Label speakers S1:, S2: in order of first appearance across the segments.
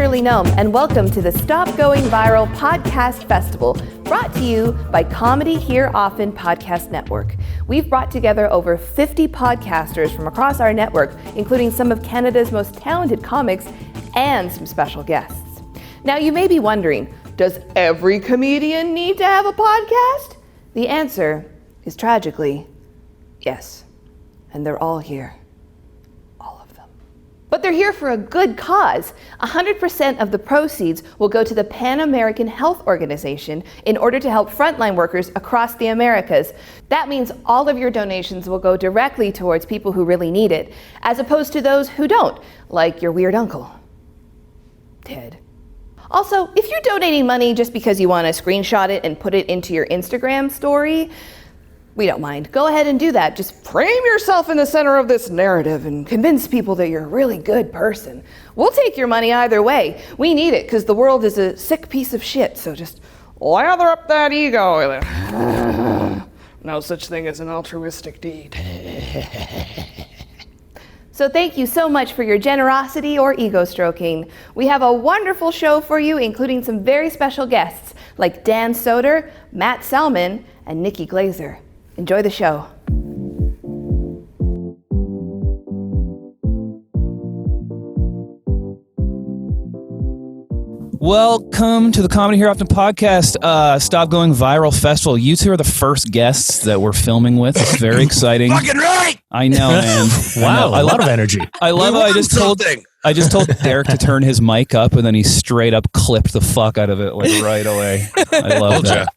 S1: Shirley Nome, and welcome to the Stop Going Viral Podcast Festival, brought to you by Comedy Here Often Podcast Network. We've brought together over 50 podcasters from across our network, including some of Canada's most talented comics and some special guests. Now, you may be wondering, does every comedian need to have a podcast? The answer is tragically, yes. And they're all here. All of them. But they're here for a good cause. 100% of the proceeds will go to the Pan-American Health Organization in order to help frontline workers across the Americas. That means all of your donations will go directly towards people who really need it, as opposed to those who don't, like your weird uncle, Ted. Also, if you're donating money just because you want to screenshot it and put it into your Instagram story, we don't mind. Go ahead and do that. Just frame yourself in the center of this narrative and convince people that you're a really good person. We'll take your money either way. We need it because the world is a sick piece of shit, so just lather up that ego. No such thing as an altruistic deed. So thank you so much for your generosity or ego stroking. We have a wonderful show for you, including some very special guests like Dan Soder, Matt Selman, and Nikki Glaser. Enjoy the show.
S2: Welcome to the Comedy Here Often podcast, Stop Going Viral Festival. You two are the first guests that we're filming with. It's very exciting.
S3: Fucking right!
S2: I know, man.
S4: Wow, a lot of energy.
S2: I love it. I just told Derek to turn his mic up, and then he straight up clipped the fuck out of it like right away. I love that.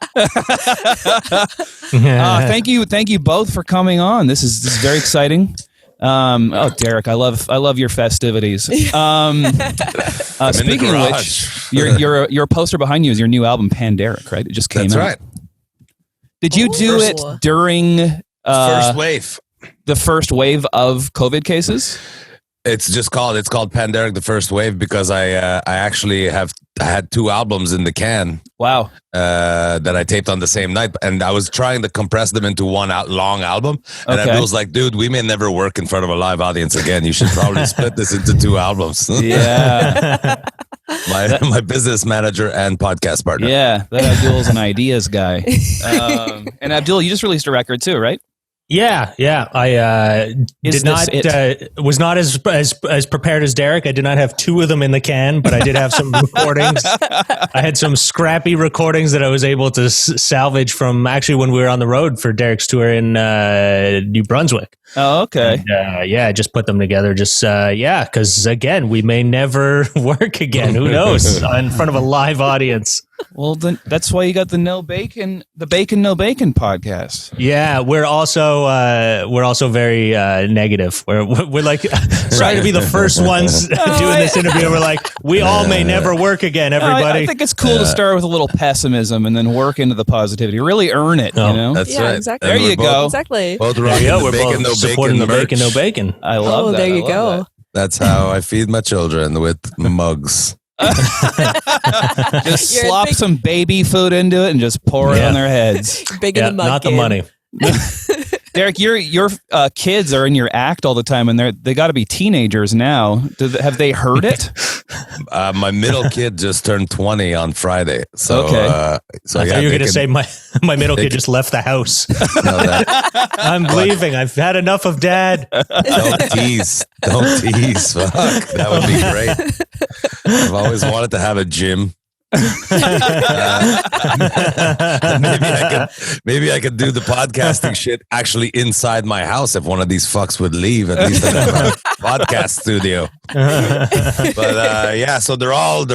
S2: Thank you both for coming on. This is very exciting. Derek, I love your festivities. Speaking of which, your poster behind you is your new album, Panderic, right? It just came out. That's right. Did you do it during
S3: first wave?
S2: The first wave of COVID cases?
S3: It's called Panderic, the first wave, because I actually had two albums in the can.
S2: Wow.
S3: That I taped on the same night, and I was trying to compress them into one long album. And I was like, dude, we may never work in front of a live audience again. You should probably split this into two albums.
S2: Yeah.
S3: my business manager and podcast partner.
S2: Yeah, that Abdul's an ideas guy. And Abdul, you just released a record too, right?
S4: Yeah. I was not as prepared as Derek. I did not have two of them in the can, but I did have some recordings. I had some scrappy recordings that I was able to salvage from actually when we were on the road for Derek's tour in New Brunswick.
S2: Oh, okay.
S4: And, I just put them together. Because again, we may never work again. Who knows? In front of a live audience.
S2: Well, then that's why you got the No Bacon podcast.
S4: Yeah, we're also very negative. We're like trying to be the first ones doing this interview. We're like, we all may never work again. Everybody,
S2: I think it's cool to start with a little pessimism and then work into the positivity. Really earn it. You know,
S3: that's right.
S5: Exactly.
S2: There you go.
S5: Exactly.
S3: We're
S4: both supporting the Bacon No Bacon.
S2: I love that.
S5: There you go.
S3: That's how I feed my children, with mugs.
S2: Just slop some baby food into it and just pour it on their heads.
S5: Big in the mug.
S4: Not the money.
S2: Derek, your kids are in your act all the time, and they got to be teenagers now. Have they heard it?
S3: My middle kid just turned 20 on Friday. So,
S2: okay.
S4: I thought you were going to say my middle kid just left the house. I'm leaving. I've had enough of Dad.
S3: Don't tease. Fuck, that would be great. I've always wanted to have a gym. Maybe I could do the podcasting shit actually inside my house if one of these fucks would leave. At least I have a podcast studio. But so they're all.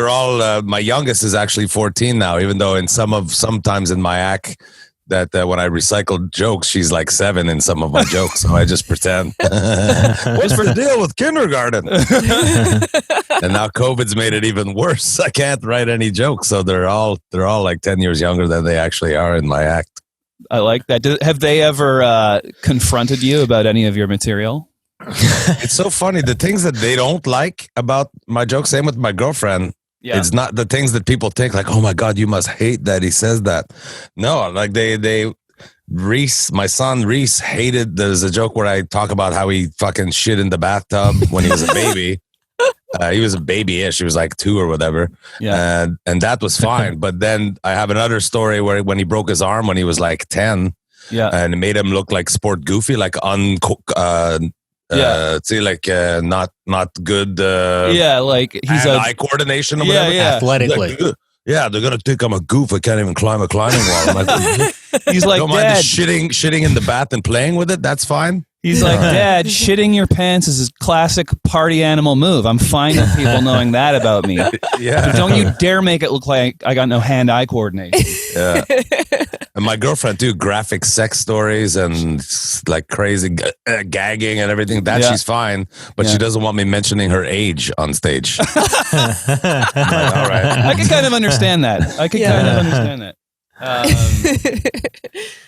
S3: My youngest is actually 14 now, even though sometimes in my act that when I recycle jokes, she's like 7 in some of my jokes, so I just pretend. What's the deal with kindergarten? And now COVID's made it even worse. I can't write any jokes, so they're all like 10 years younger than they actually are in my act.
S2: I like that. Have they ever confronted you about any of your material?
S3: It's so funny. The things that they don't like about my jokes, same with my girlfriend. Yeah. It's not the things that people think like, oh my God, you must hate that he says that. No, like Reese, my son Reese hated, there's a joke where I talk about how he fucking shit in the bathtub when he was a baby. He was a babyish. He was like 2 or whatever.
S2: Yeah.
S3: And that was fine. But then I have another story where when he broke his arm when he was like 10.
S2: Yeah.
S3: And it made him look like sport goofy, like not good.
S2: Like he's
S3: eye coordination or whatever.
S4: Athletically.
S3: Like, yeah, they're gonna think I'm a goof. I can't even climb a climbing wall. I'm like,
S2: he's like,
S3: don't mind shitting in the bath and playing with it. That's fine.
S2: He's like, Dad, shitting your pants is a classic party animal move. I'm fine with people knowing that about me.
S3: Yeah.
S2: But don't you dare make it look like I got no hand-eye coordination.
S3: Yeah. And my girlfriend too, graphic sex stories and like crazy gagging and everything. That she's fine, but she doesn't want me mentioning her age on stage. Like, all right.
S2: I can kind of understand that.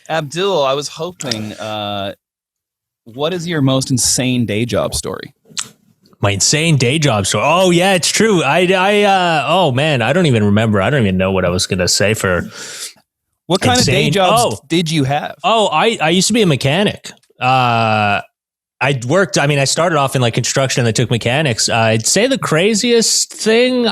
S2: Abdul, I was hoping... what is your most insane day job story?
S4: My insane day job story. Oh yeah, it's true. Oh man, I don't even remember. I don't even know what I was going to say for
S2: what kind of day jobs did you have?
S4: Oh, I used to be a mechanic. I started off in like construction and I took mechanics. I'd say the craziest thing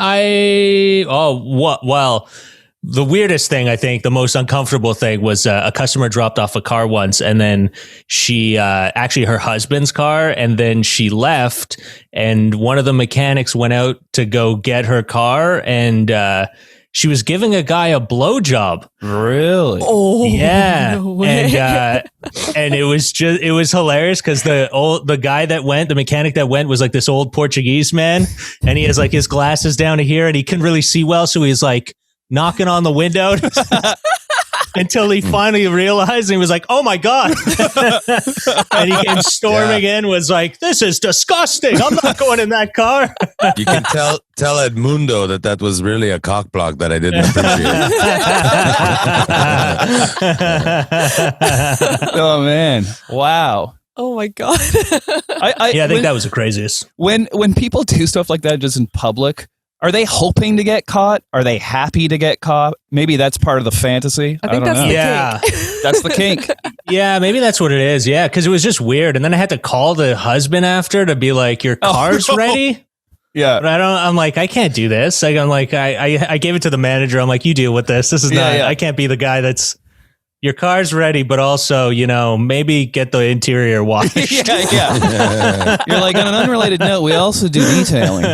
S4: the weirdest thing, I think, the most uncomfortable thing was a customer dropped off a car once and then she, actually her husband's car, and then she left and one of the mechanics went out to go get her car and she was giving a guy a blowjob.
S2: Really?
S4: Oh, yeah. No way. And it was hilarious because the mechanic that went was like this old Portuguese man and he has like his glasses down to here and he couldn't really see well. So he's like, knocking on the window until he finally realized and he was like, oh my God. And he came storming in, was like, this is disgusting. I'm not going in that car.
S3: You can tell Edmundo that was really a cock block that I didn't appreciate.
S2: Oh man. Wow.
S5: Oh my God.
S4: I think that was the craziest.
S2: When people do stuff like that just in public, are they hoping to get caught? Are they happy to get caught? Maybe that's part of the fantasy.
S5: I think that's the kink.
S2: That's the kink.
S4: Yeah, maybe that's what it is. Yeah, because it was just weird. And then I had to call the husband after to be like, your car's ready?
S2: Yeah.
S4: But I'm like, I can't do this. Like, I'm like, I gave it to the manager. I'm like, you deal with this. This is not, I can't be the guy that's, your car's ready, but also, maybe get the interior washed.
S2: Yeah. You're like, on an unrelated note, we also do detailing.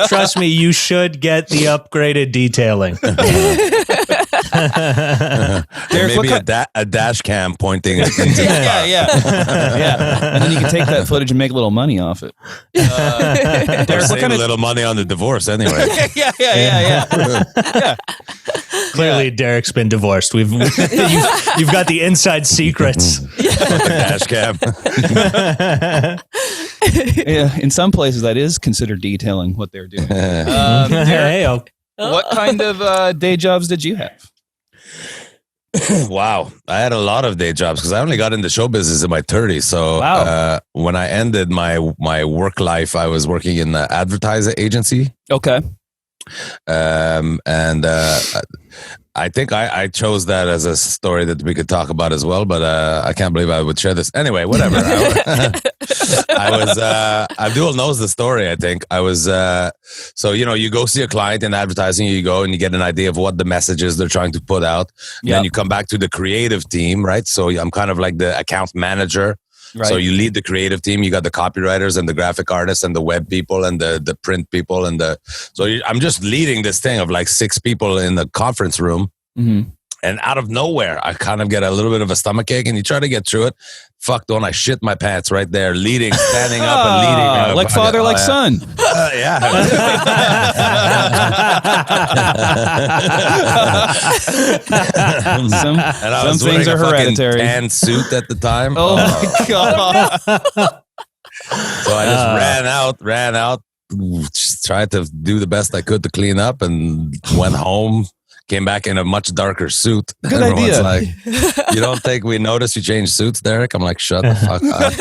S4: Trust me, you should get the upgraded detailing.
S3: Maybe a dash cam pointing.
S2: Yeah. And then you can take that footage and make a little money off it.
S3: Derek, save a little money on the divorce anyway.
S2: Yeah.
S4: Clearly, Derek's been divorced. You've got the inside secrets.
S3: Dash cam.
S2: Yeah, in some places that is considered detailing what they're doing. Derek, what kind of day jobs did you have?
S3: Wow, I had a lot of day jobs because I only got into show business in my 30s. So when I ended my work life, I was working in the advertising agency.
S2: Okay.
S3: I think I chose that as a story that we could talk about as well, but I can't believe I would share this. Anyway, whatever. Abdul knows the story, I think. I was, so, you go see a client in advertising, you go and you get an idea of what the messages they're trying to put out. Then you come back to the creative team, right? So I'm kind of like the account manager. Right. So you lead the creative team. You got the copywriters and the graphic artists and the web people and the print people I'm just leading this thing of like 6 people in the conference room. Mm-hmm. And out of nowhere, I kind of get a little bit of a stomachache, and you try to get through it. Fuck, don't I shit my pants right there, standing up and leading.
S2: Like father, like son.
S3: Yeah.
S2: Some things are hereditary.
S3: Tan suit at the time.
S2: Oh my God.
S3: So I just ran out, tried to do the best I could to clean up, and went home. Came back in a much darker suit.
S2: Good
S3: Everyone's
S2: idea.
S3: like, you don't think we noticed you changed suits, Derek? I'm like, shut the fuck up.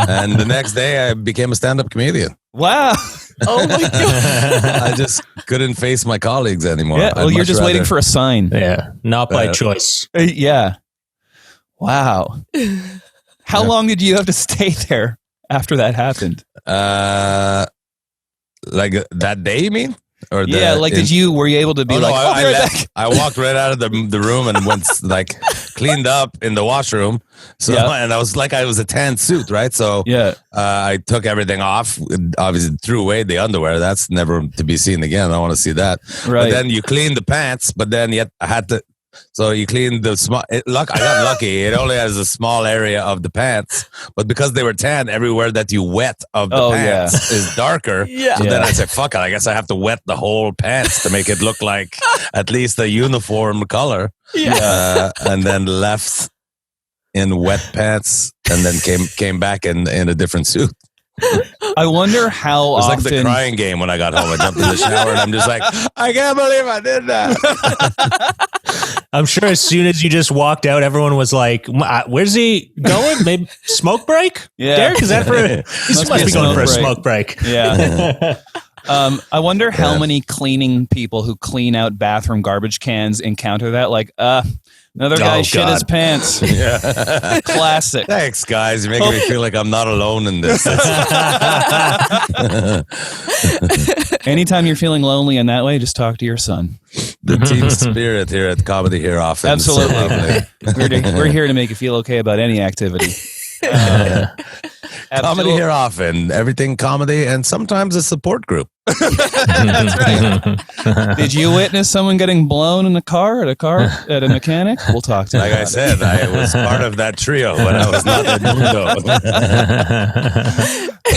S3: And the next day I became a stand-up comedian.
S2: Wow.
S5: Oh my God.
S3: I just couldn't face my colleagues anymore.
S2: Yeah, well, you're just waiting for a sign.
S4: Yeah, not by choice.
S2: Yeah. Wow. How long did you have to stay there after that happened?
S3: Like that day, you mean? Or
S2: were you able to be I'll be right back?
S3: I walked right out of the room and went cleaned up in the washroom. So and I was I was a tan suit, right? So I took everything off, obviously threw away the underwear. That's never to be seen again. I don't want to see that. Right. But then you clean the pants, but then yet I had to. So you clean the small. I got lucky. It only has a small area of the pants, but because they were tan, everywhere that you wet of the pants is darker. So then I said, "Fuck it! I guess I have to wet the whole pants to make it look like at least a uniform color." And then left in wet pants, and then came back in a different suit.
S2: I wonder how often.
S3: It was like the crying game when I got home. I jumped in the shower and I'm just like, I can't believe I did that.
S4: I'm sure as soon as you just walked out, everyone was like, where's he going? Maybe smoke break?
S2: Yeah.
S4: Derek, is that for he must be going for a smoke break.
S2: Yeah. I wonder how many cleaning people who clean out bathroom garbage cans encounter that. Another guy shit his pants.
S3: Yeah.
S2: Classic.
S3: Thanks, guys. You're making me feel like I'm not alone in this.
S2: Anytime you're feeling lonely in that way, just talk to your son.
S3: The team spirit here at Comedy Here Often.
S2: Absolutely. We're here to make you feel okay about any activity.
S3: Comedy Here Often. Everything comedy and sometimes a support group.
S2: That's right. Did you witness someone getting blown in a car at a mechanic? We'll talk to you.
S3: Like I said, I was part of that trio, but I was not the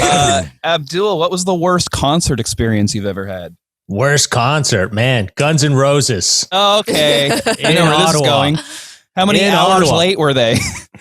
S2: Mundo. Abdul, what was the worst concert experience you've ever had?
S4: Worst concert, man. Guns N' Roses.
S2: Oh, okay. I know where this is going. How many hours late were they?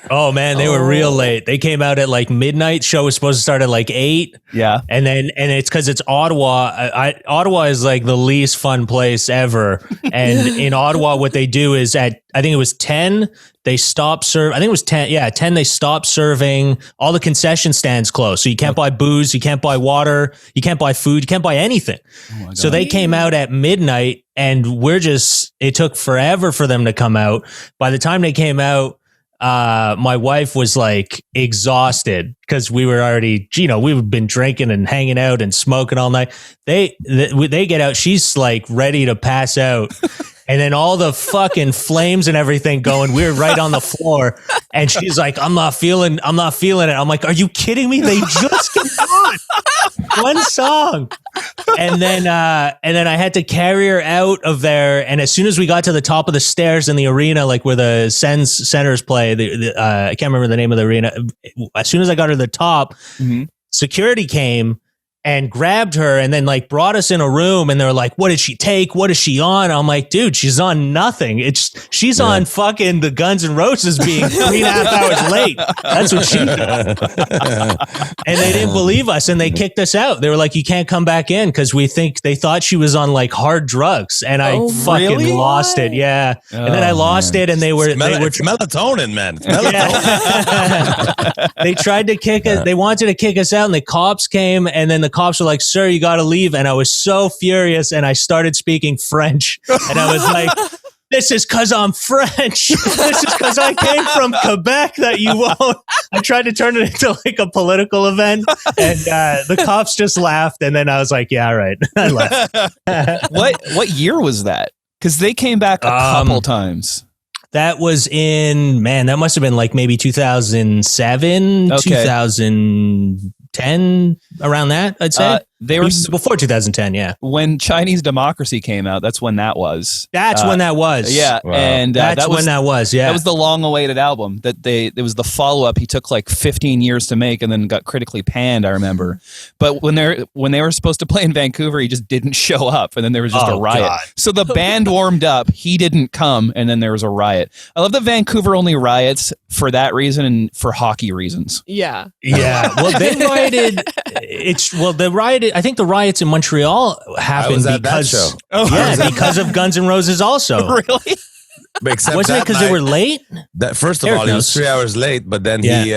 S4: Oh man, they were real late. They came out at midnight. Show was supposed to start at 8.
S2: Yeah.
S4: And it's because it's Ottawa. Ottawa is the least fun place ever. And in Ottawa, what they do is I think it was 10, they stopped serving. I think it was 10. Yeah, 10, they stopped serving. All the concession stands closed. So you can't buy booze, you can't buy water, you can't buy food, you can't buy anything. Oh so they came out at midnight and it took forever for them to come out. By the time they came out, my wife was exhausted because we were already, we've been drinking and hanging out and smoking all night. They get out. She's ready to pass out. And then all the fucking flames and everything going, we were right on the floor. And she's like, I'm not feeling it. I'm like, are you kidding me? They just came on one song. And then I had to carry her out of there. And as soon as we got to the top of the stairs in the arena, where the Sens centers play, I can't remember the name of the arena. As soon as I got her to the top, security came and grabbed her and then brought us in a room and they're like, what did she take? What is she on? I'm like, dude, she's on nothing. She's on fucking the Guns N' Roses being 3.5 hours late. That's what she did. And they didn't believe us and they kicked us out. They were like, you can't come back in because they thought she was on hard drugs. And I fucking lost it. Yeah. And then I lost it and
S3: it's melatonin, man. It's melatonin.
S4: Yeah. They tried to kick us. They wanted to kick us out and the cops came and then the cops were like, sir, you got to leave. And I was so furious and I started speaking French. And I was like, this is because I'm French. This is because I came from Quebec that you won't. I tried to turn it into a political event and the cops just laughed. And then I was like, yeah, all right. I left.
S2: What year was that? Because they came back a couple times.
S4: That was that must have been maybe 2007, 2010, around that, I'd say. They were before 2010, yeah.
S2: When Chinese Democracy came out, that's when that was.
S4: That's when that was.
S2: Yeah, wow. And
S4: that was. Yeah,
S2: that was the long-awaited album. It was the follow-up. He took 15 years to make, and then got critically panned. I remember, but when they were supposed to play in Vancouver, he just didn't show up, and then there was just a riot. God. So the band warmed up, he didn't come, and then there was a riot. I love that Vancouver only riots for that reason and for hockey reasons.
S5: Yeah.
S4: Well, they rioted. I think the riots in Montreal happened because because of Guns N' Roses also.
S2: Really?
S3: Except
S4: wasn't it because they were late?
S3: First of all, he was 3 hours late, but then he,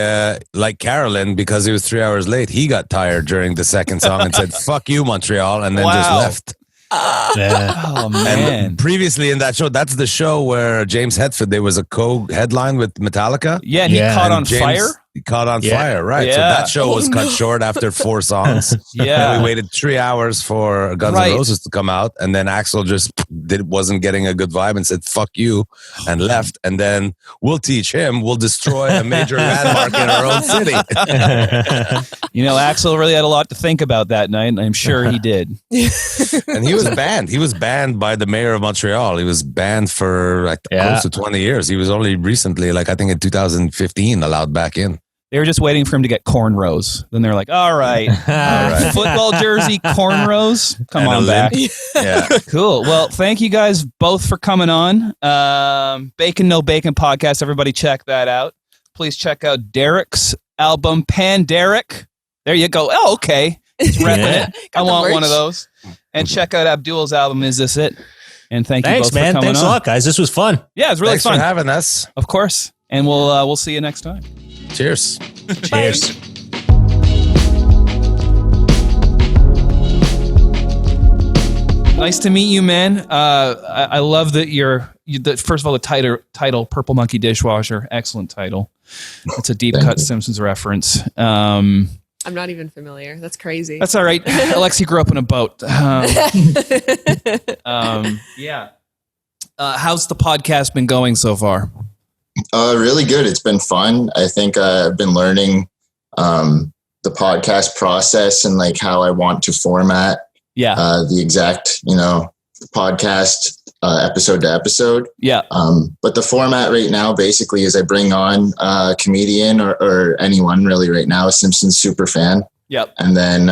S3: like Carolyn, because he was 3 hours late, he got tired during the second song and said, fuck you, Montreal, and then just left.
S2: Oh, man.
S3: And previously in that show, that's the show where James Hetfield, there was a co-headline with Metallica.
S2: Yeah, and he caught on fire.
S3: He caught on fire, right?
S2: Yeah.
S3: So that show was cut short after 4 songs.
S2: Yeah.
S3: And we waited 3 hours for Guns N' Roses to come out, and then Axl just wasn't getting a good vibe and said "fuck you" and left. And then we'll teach him. We'll destroy a major landmark in our own city.
S2: Axl really had a lot to think about that night, and I'm sure he did.
S3: And he was banned. He was banned by the mayor of Montreal. He was banned for close to 20 years. He was only recently, I think in 2015, allowed back in.
S2: They were just waiting for him to get cornrows. Then they're like, all right. Football jersey, cornrows. Come on back.
S3: Yeah.
S2: Cool. Well, thank you guys both for coming on. Bacon No Bacon podcast. Everybody check that out. Please check out Derek's album, Pan Derek. There you go. Oh, okay. He's repping it. I want one of those. And check out Abdul's album, Is This It? And thank you both for coming on.
S4: Thanks a lot, guys. This was fun.
S2: Yeah, it was really fun.
S3: Thanks for having us.
S2: Of course. And we'll see you next time.
S3: Cheers.
S4: Cheers.
S2: Nice to meet you, man. I love that first of all, the title, Purple Monkey Dishwasher. Excellent title. It's a deep cut Simpsons reference.
S5: I'm not even familiar. That's crazy.
S2: That's all right. Alexi grew up in a boat. Yeah. How's the podcast been going so far?
S6: Really good. It's been fun. I think I've been learning the podcast process and how I want to format the exact, podcast episode to episode.
S2: Yeah.
S6: But the format right now basically is I bring on a comedian or anyone really right now, a Simpsons super fan.
S2: Yep.
S6: And then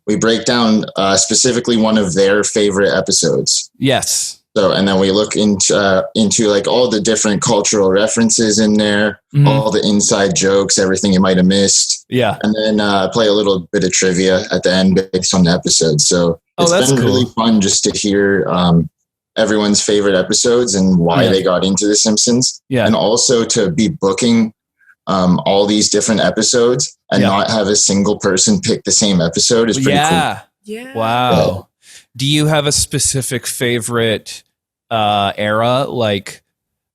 S6: we break down specifically one of their favorite episodes.
S2: Yes.
S6: So, and then we look into all the different cultural references in there, all the inside jokes, everything you might have missed.
S2: Yeah.
S6: And then play a little bit of trivia at the end based on the episode. So it's been really fun just to hear everyone's favorite episodes and why they got into The Simpsons. Yeah. And also to be booking all these different episodes and not have a single person pick the same episode is pretty cool.
S5: Yeah.
S2: Wow. Yeah. Do you have a specific favorite era?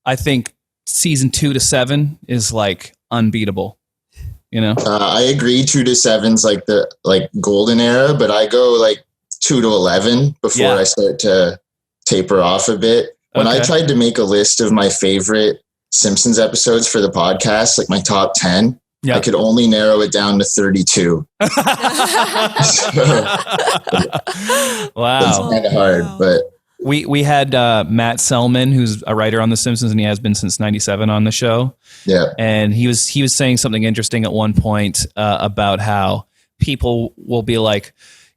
S2: I think season 2 to 7 is unbeatable.
S6: I agree. 2 to 7's the golden era, but I go 2 to 11 before I start to taper off a bit. When I tried to make a list of my favorite Simpsons episodes for the podcast, my top 10. I could only narrow it down to 32.
S2: Wow.
S6: It's kind of hard, but
S2: we had Matt Selman, who's a writer on The Simpsons, and he has been since '97 on the show.
S6: Yeah,
S2: and he was saying something interesting at one point about how people will be like,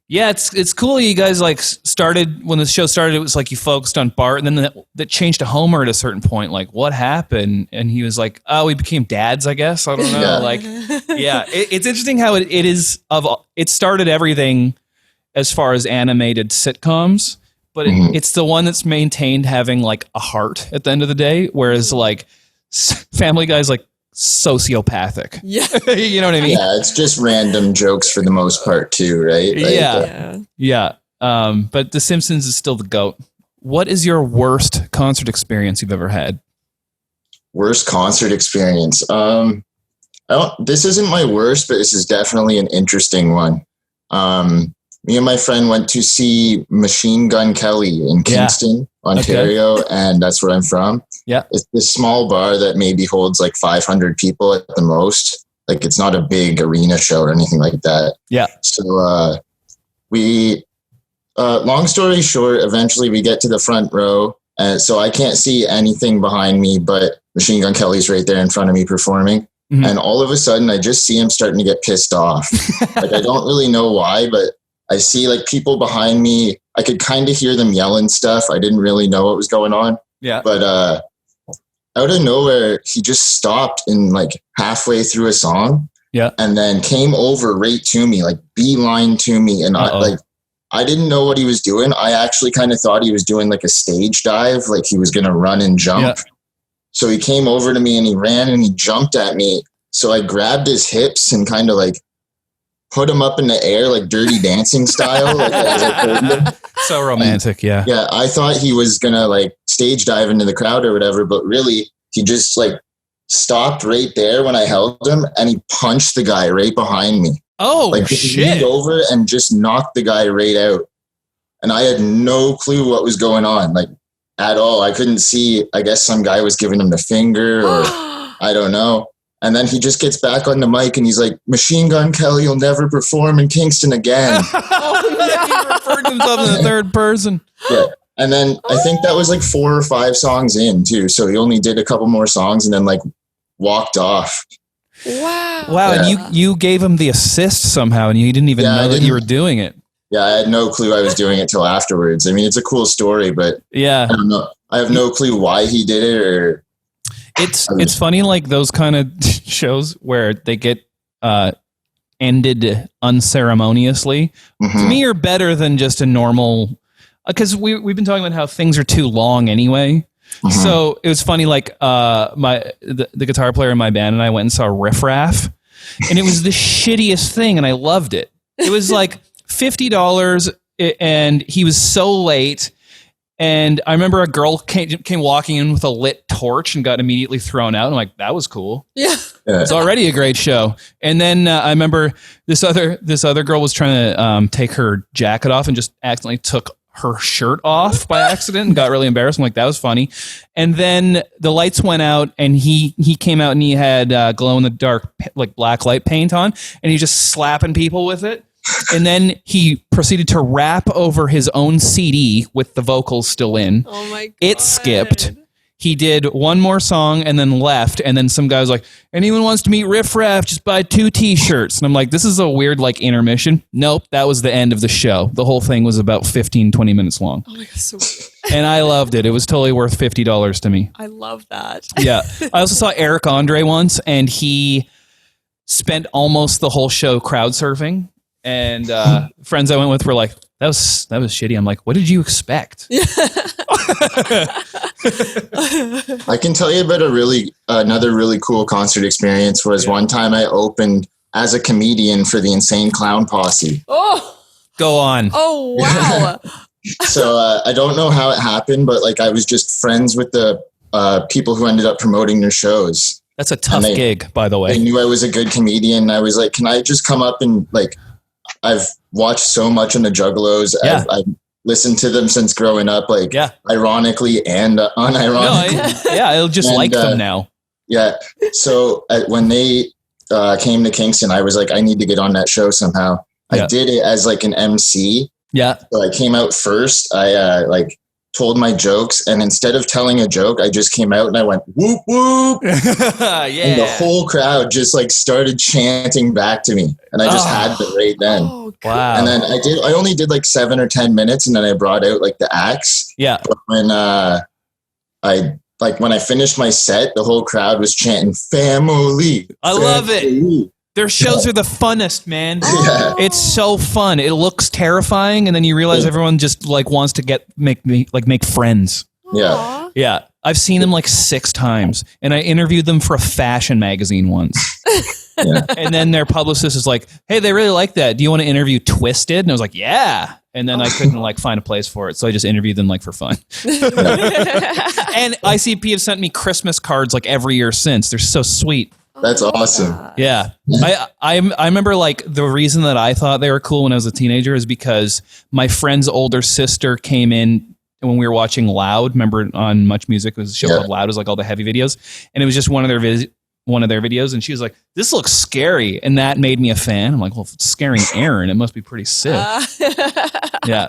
S2: "Yeah, it's cool. You guys started when the show started. It was you focused on Bart, and then that changed to Homer at a certain point. What happened?" And he was like, "Oh, we became dads, I guess. I don't know." It's interesting how it is it started everything as far as animated sitcoms, but it's the one that's maintained having a heart at the end of the day, whereas Family Guy's sociopathic.
S5: Yeah.
S2: You know what I mean?
S6: Yeah, it's just random jokes for the most part too, right?
S2: Yeah. But The Simpsons is still the GOAT. What is your worst concert experience you've ever had?
S6: Worst concert experience. This isn't my worst, but this is definitely an interesting one. Me and my friend went to see Machine Gun Kelly in Kingston, Ontario, and that's where I'm from.
S2: Yeah.
S6: It's this small bar that maybe holds 500 people at the most. It's not a big arena show or anything like that.
S2: Yeah.
S6: So we, long story short, eventually we get to the front row. And so I can't see anything behind me, but Machine Gun Kelly's right there in front of me performing. Mm-hmm. And all of a sudden I just see him starting to get pissed off. I don't really know why, but I see people behind me. I could kind of hear them yelling stuff. I didn't really know what was going on.
S2: Yeah.
S6: But out of nowhere, he just stopped in halfway through a song.
S2: Yeah.
S6: And then came over right to me, beeline to me. And I didn't know what he was doing. I actually kind of thought he was doing a stage dive, he was going to run and jump. Yeah. So he came over to me and he ran and he jumped at me. So I grabbed his hips and kind of put him up in the air, Dirty Dancing style. As I pulled him.
S2: So romantic.
S6: And, yeah. I thought he was going to stage dive into the crowd or whatever, but really he just stopped right there when I held him, and he punched the guy right behind me.
S2: Oh,
S6: like just leaned over and just knocked the guy right out. And I had no clue what was going on, like at all. I couldn't see. I guess some guy was giving him the finger, or I don't know. And then he just gets back on the mic and he's like, Machine Gun Kelly will never perform in Kingston again.
S2: He referred to himself in the third person.
S6: Yeah. And then I think that was like 4 or 5 songs in too. So he only did a couple more songs and then like walked off.
S5: Wow.
S2: Wow. Yeah. And you gave him the assist somehow and you didn't even know that you were doing it.
S6: Yeah. I had no clue I was doing it till afterwards. I mean, it's a cool story, but
S2: yeah,
S6: I don't know. I have no clue why he did it, or
S2: it's funny, like those kind of shows where they get ended unceremoniously.
S6: Mm-hmm.
S2: To me, are better than just a normal. Because we've been talking about how things are too long anyway. Mm-hmm. So it was funny, like the guitar player in my band and I went and saw Riff Raff, and it was the shittiest thing, and I loved it. It was like $50, and he was so late. And I remember a girl came walking in with a lit torch and got immediately thrown out. I'm like, that was cool.
S5: Yeah.
S2: It's already a great show. And then I remember this other girl was trying to take her jacket off and just accidentally took her shirt off by accident and got really embarrassed. I'm like, that was funny. And then the lights went out and he came out and he had glow in the dark, like black light paint on, and he just slapping people with it. And then he proceeded to rap over his own CD with the vocals still in.
S5: Oh my God.
S2: It skipped. He did one more song and then left. And then some guy was like, anyone wants to meet Riff Raff, just buy 2 t-shirts. And I'm like, this is a weird like intermission. Nope. That was the end of the show. The whole thing was about 15, 20 minutes long.
S5: Oh my God, so weird.
S2: And I loved it. It was totally worth $50 to me.
S5: I love that.
S2: Yeah. I also saw Eric Andre once, and he spent almost the whole show crowd surfing. And friends I went with were like, that was shitty. I'm like, what did you expect?
S6: I can tell you about another really cool concert experience. Was one time I opened as a comedian for the Insane Clown Posse.
S5: Oh,
S2: go on.
S5: Oh, wow.
S6: So I don't know how it happened, but like I was just friends with the people who ended up promoting their shows.
S2: That's a tough gig, by the way.
S6: They knew I was a good comedian. I was like, can I just come up and like, I've watched so much on the Juggalos.
S2: Yeah.
S6: I've listened to them since growing up, like ironically and unironically.
S2: I'll just like them now.
S6: Yeah. So when they came to Kingston, I was like, I need to get on that show somehow. I did it as like an MC.
S2: Yeah.
S6: So I came out first. I like told my jokes, and instead of telling a joke, I just came out and I went whoop whoop. And the whole crowd just like started chanting back to me, and I just had to right then.
S5: Oh,
S2: wow.
S6: And then I only did like 7 or 10 minutes, and then I brought out like the axe.
S2: Yeah.
S6: But when I finished my set, the whole crowd was chanting family.
S2: I love it. Their shows are the funnest, man.
S6: Yeah.
S2: It's so fun. It looks terrifying, and then you realize everyone just like wants to make friends.
S6: Yeah.
S2: Yeah. I've seen them like 6 times, and I interviewed them for a fashion magazine once.
S6: Yeah.
S2: And then their publicist is like, hey, they really like that. Do you want to interview Twisted? And I was like, yeah. And then I couldn't like find a place for it. So I just interviewed them like for fun. And ICP have sent me Christmas cards like every year since. They're so sweet.
S6: That's awesome.
S2: Yeah. I remember like the reason that I thought they were cool when I was a teenager is because my friend's older sister came in when we were watching Loud. Remember on Much Music, it was a show called Loud. It was like all the heavy videos. And it was just one of their videos. And she was like, this looks scary. And that made me a fan. I'm like, well, if it's scaring Aaron, it must be pretty sick. Yeah.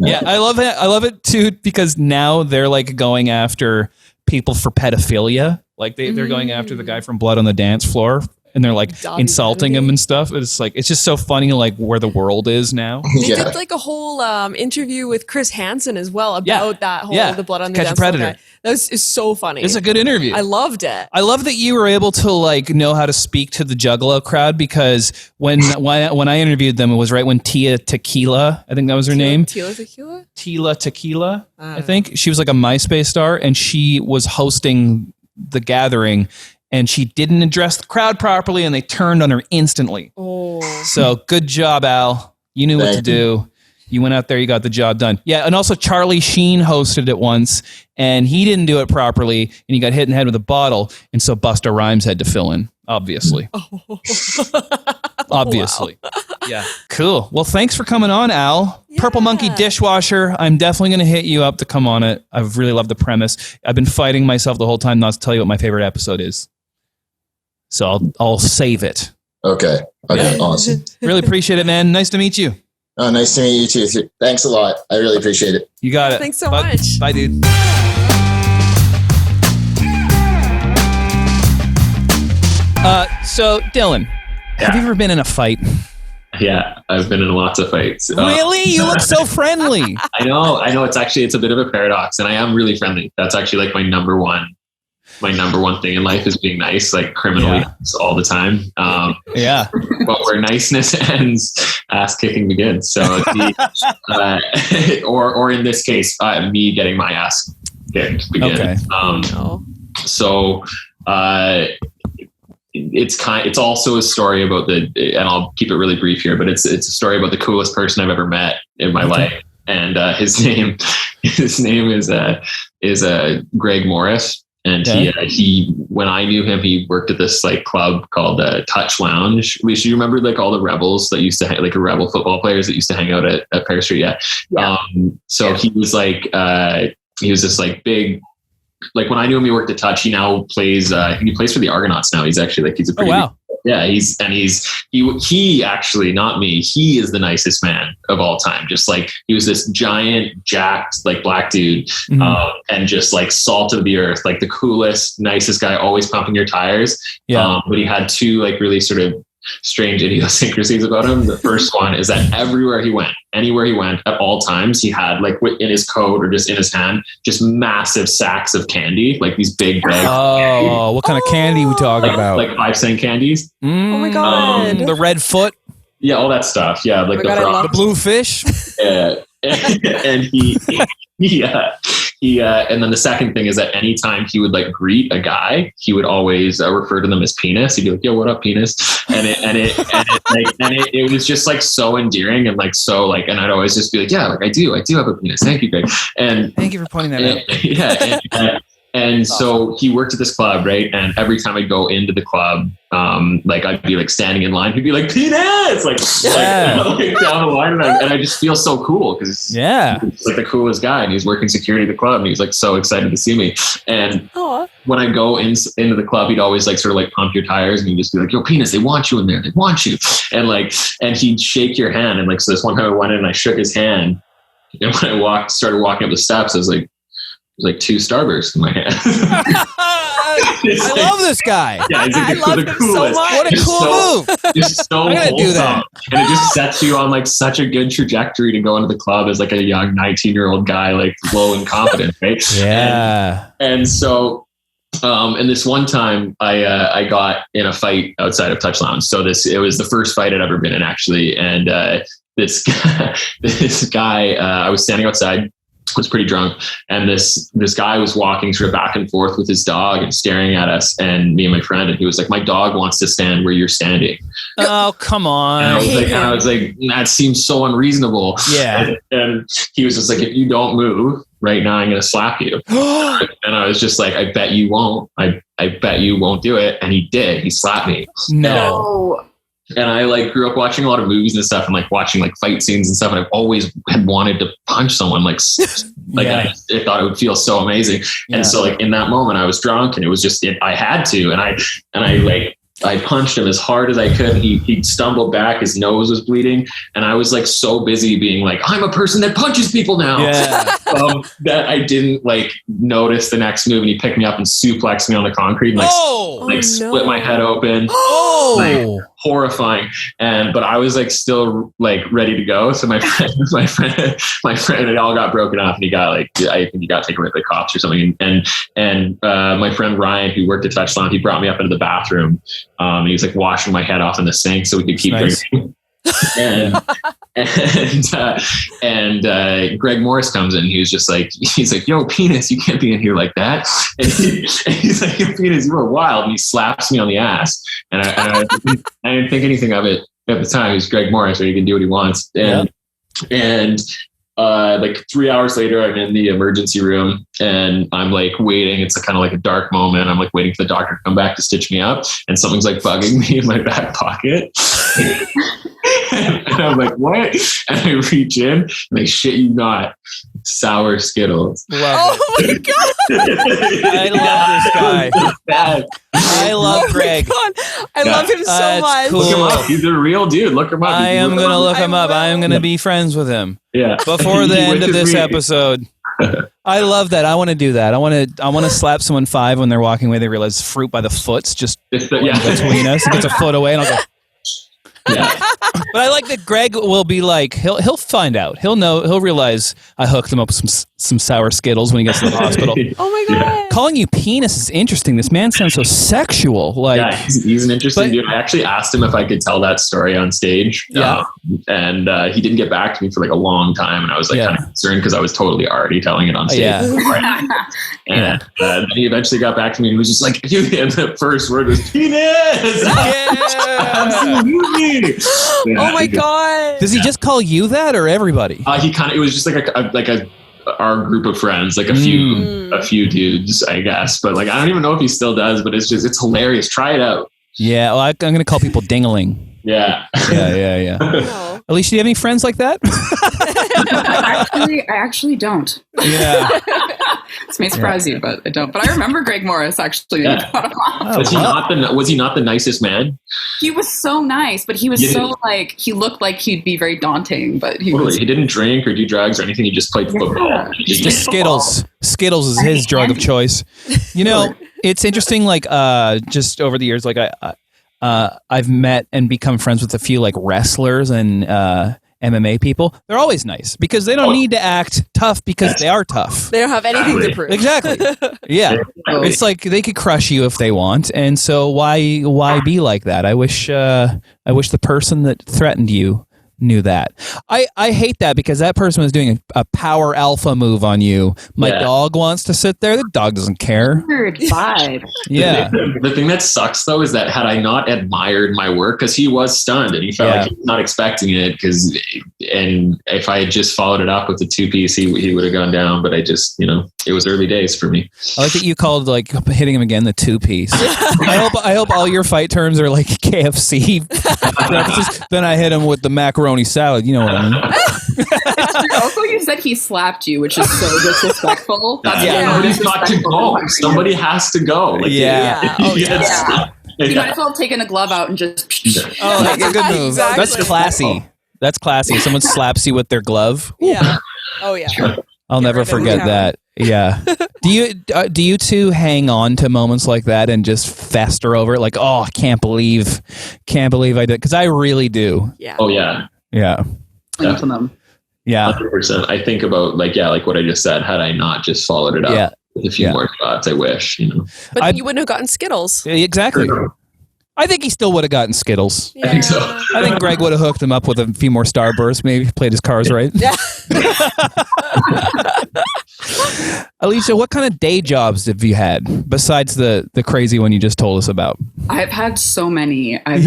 S2: I love it. I love it too, because now they're like going after people for pedophilia. Like they're going after the guy from Blood on the Dance Floor, and they're like insulting him and stuff. It's like, it's just so funny, like where the world is now.
S5: They did like a whole interview with Chris Hansen as well about that whole the Blood on the Dance Floor guy. That is so funny.
S2: It's a good interview.
S5: I loved it.
S2: I love that you were able to like know how to speak to the Juggalo crowd, because when I interviewed them, it was right when Tia Tequila, I think that was her name. Tila Tequila, I think. She was like a MySpace star, and she was hosting the gathering, and she didn't address the crowd properly, and they turned on her instantly.
S5: Oh.
S2: So good job, Al. You knew what to do. You went out there, you got the job done. Yeah, and also Charlie Sheen hosted it once, and he didn't do it properly, and he got hit in the head with a bottle, and so Busta Rhymes had to fill in, obviously. Obviously. Wow. Yeah. Cool. Well, thanks for coming on, Al. Yeah. Purple Monkey Dishwasher. I'm definitely going to hit you up to come on it. I've really loved the premise. I've been fighting myself the whole time not to tell you what my favorite episode is. So I'll save it.
S6: Okay. Yeah. Awesome.
S2: Really appreciate it, man. Nice to meet you.
S6: Oh, nice to meet you too. Thanks a lot. I really appreciate it.
S2: You got it.
S5: Thanks so much.
S2: Bye, dude. So Dylan, have you ever been in a fight?
S7: Yeah, I've been in lots of fights.
S2: Really? You look so friendly.
S7: I know. It's a bit of a paradox, and I am really friendly. That's actually like my number one thing in life is being nice, like criminally nice all the time. But where niceness ends, ass kicking begins. So, or in this case, me getting my ass kicked begins. Okay. So, it's also a story about and I'll keep it really brief here, but it's a story about the coolest person I've ever met in my life. And his name is Greg Morris. And he when I knew him, he worked at this like club called Touch Lounge. You remember like all the rebels that used to like rebel football players that used to hang out at Paris Street. He was like he was this like big. Like when I knew him, he worked at Touch. He now plays. He plays for the Argonauts now. He's actually like he's a pretty. Oh, wow. He actually, not me. He is the nicest man of all time. Just like he was this giant, jacked, like black dude, and just like salt of the earth, like the coolest, nicest guy, always pumping your tires. Yeah. But he had two like really sort of strange idiosyncrasies about him. The first one is that anywhere he went, at all times, he had like in his coat or just in his hand, just massive sacks of candy, like these big bags.
S2: Oh, what kind of candy we talking about?
S7: Like 5-cent candies.
S5: Oh my god!
S2: The red foot.
S7: Yeah, all that stuff. Yeah, like
S2: the blue fish.
S7: Yeah, and and then the second thing is that anytime he would like greet a guy, he would always refer to them as penis. He'd be like, "Yo, what up, penis?" And it was just like so endearing and like so like, and I'd always just be like, "Yeah, like I do have a penis. Thank you, Greg." And
S2: thank you for pointing that out.
S7: Yeah. And so he worked at this club, right? And every time I'd go into the club, like I'd be like standing in line, he'd be like, "Penis!" Like down the line, and I just feel so cool because he's like the coolest guy, and he's working security at the club, and he's like so excited to see me. And when I go into the club, he'd always like sort of like pump your tires, and he'd just be like, "Yo, penis, they want you in there, they want you," and he'd shake your hand, and like so this one time I went in and I shook his hand, and when I started walking up the steps, I was like 2 Starbursts in my hand.
S2: I love this guy.
S5: Yeah, I love him so much.
S2: What a cool move.
S7: Just so I'm gonna do that. And it just sets you on like such a good trajectory to go into the club as like a young 19-year-old guy, like low and confident, right?
S2: Yeah.
S7: And so and this one time I got in a fight outside of Touch Lounge. So it was the first fight I'd ever been in actually. And this guy, I was standing outside, was pretty drunk, and this guy was walking sort of back and forth with his dog and staring at us and me and my friend, and he was like, "My dog wants to stand where you're standing."
S2: Oh, come on.
S7: And I was like, that seems so unreasonable.
S2: Yeah.
S7: And he was just like, "If you don't move right now, I'm going to slap you." And I was just like, "I bet you won't. I bet you won't do it." And he did. He slapped me.
S2: No.
S7: And I like grew up watching a lot of movies and stuff, and like watching like fight scenes and stuff. And I've always had wanted to punch someone. I thought it would feel so amazing. Yeah. And so like in that moment, I was drunk, and it was just I had to, and I punched him as hard as I could. He stumbled back. His nose was bleeding. And I was like so busy being like, "I'm a person that punches people now." Yeah. That I didn't like notice the next move. And he picked me up and suplexed me on the concrete and split my head open. Like, horrifying. But I was like still like ready to go. So my friend, it all got broken off, and he got like, I think he got taken away by the cops or something. And my friend Ryan, who worked at Touch Lounge, he brought me up into the bathroom. He was like washing my head off in the sink so we could keep drinking. And Greg Morris comes in. He's like, "Yo, penis, you can't be in here like that." And he's like, "Yo, penis, you were wild." And he slaps me on the ass. And I didn't think anything of it at the time. He's Greg Morris, so he can do what he wants. And like 3 hours later, I'm in the emergency room and I'm like waiting. It's kind of like a dark moment. I'm like waiting for the doctor to come back to stitch me up, and something's like bugging me in my back pocket. And I'm like, what? And I reach in and I shit you not, sour Skittles.
S2: Love
S5: my God.
S2: I love this guy. I love Greg.
S5: I love him so much.
S2: Cool.
S7: Look him up. He's a real dude. Look him up.
S2: I am going to look him up. I am going to be friends with him.
S7: Yeah.
S2: Before the end of this episode. I love that. I want to do that. I want to slap someone 5 when they're walking away. They realize fruit by the foot's just between us. It gets a foot away, and I'll go. Yeah. But I like that Greg will be like, he'll find out. He'll know. He'll realize I hooked him up with some sour Skittles when he gets to the hospital.
S5: Oh my God.
S7: Yeah.
S2: Calling you penis is interesting. This man sounds so sexual. Like,
S7: yeah, he's an interesting dude. I actually asked him if I could tell that story on stage.
S2: Yeah.
S7: And he didn't get back to me for like a long time. And I was like kind of concerned because I was totally already telling it on stage.
S2: Yeah.
S7: And then he eventually got back to me and was just like, dude, and the first word was penis. Absolutely. Yeah,
S5: oh my God.
S2: Does he just call you that or everybody?
S7: It was just like our group of friends, like a few dudes, I guess. But like, I don't even know if he still does, but it's hilarious. Try it out.
S2: Yeah. Well, I'm going to call people dingling.
S7: Yeah.
S2: Yeah.
S5: No.
S2: Alicia, do you have any friends like that?
S8: I actually don't.
S2: Yeah.
S8: This may surprise you, but I don't. But I remember Greg Morris actually.
S7: Yeah. Was he not the nicest man?
S8: He was so nice, but he was he looked like he'd be very daunting, but he
S7: didn't drink or do drugs or anything. He just played football.
S2: Just Skittles. Skittles is his drug of choice. You know, it's interesting, like just over the years, like I've met and become friends with a few like wrestlers and MMA people. They're always nice because they don't need to act tough because they are tough.
S5: They don't have anything to prove.
S2: Exactly. Yeah. It's like they could crush you if they want, and so why be like that? I wish the person that threatened you knew that. I hate that because that person was doing a power alpha move on you. My dog wants to sit there. The dog doesn't care.
S8: Weird vibe.
S2: Yeah.
S7: The thing that sucks though is that had I not admired my work, because he was stunned and he felt like he was not expecting it, and if I had just followed it up with the 2-piece, he would have gone down. But I just, it was early days for me.
S2: I like that you called like hitting him again the 2-piece. I hope all your fight terms are like KFC. Then I hit him with the macaroni salad, you know what I mean?
S8: Also, you said he slapped you, which is so disrespectful.
S7: Somebody's got to go. Somebody has to go. Like,
S8: You might as well have taken a glove out and just.
S2: Oh, like a good move.
S5: Exactly.
S2: That's classy. That's classy. If someone slaps you with their glove.
S5: Yeah. Oh yeah.
S2: I'll never forget that. Yeah. Do you two hang on to moments like that and just fester over it? Like, oh, I can't believe I did, because I really do.
S5: Yeah.
S7: Oh yeah.
S2: Yeah. Yeah.
S7: 100%. I think about like what I just said. Had I not just followed it up with a few more shots, I wish,
S5: But you wouldn't have gotten Skittles.
S2: Exactly. I think he still would have gotten Skittles.
S7: Yeah. I think so.
S2: I think Greg would have hooked him up with a few more Starbursts, maybe played his cards right.
S5: Yeah.
S2: Alicia, what kind of day jobs have you had besides the crazy one you just told us about?
S8: I've had so many. I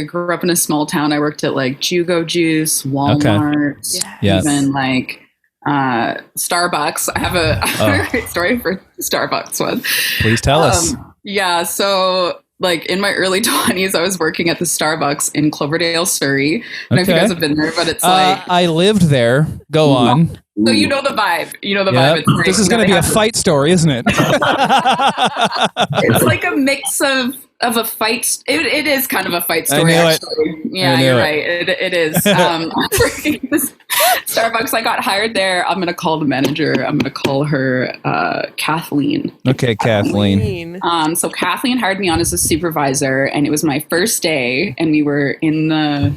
S8: grew up in a small town. I worked at like Jugo Juice, Walmart, even like Starbucks. I have a great story for Starbucks one.
S2: Please tell us.
S8: Yeah, so like in my early 20s, I was working at the Starbucks in Cloverdale, Surrey. I don't know if you guys have been there, but it's like
S2: I lived there. Go on.
S8: So you know the vibe. Vibe. It's
S2: this is going to be a fight story, isn't it?
S8: It's like a mix of a fight. It is kind of a fight story, actually. Yeah, you're right. It is. Working at this Starbucks, I got hired there. I'm going to call the manager. I'm going to call her Kathleen.
S2: Okay, Kathleen.
S8: So Kathleen hired me on as a supervisor, and it was my first day, and we were in the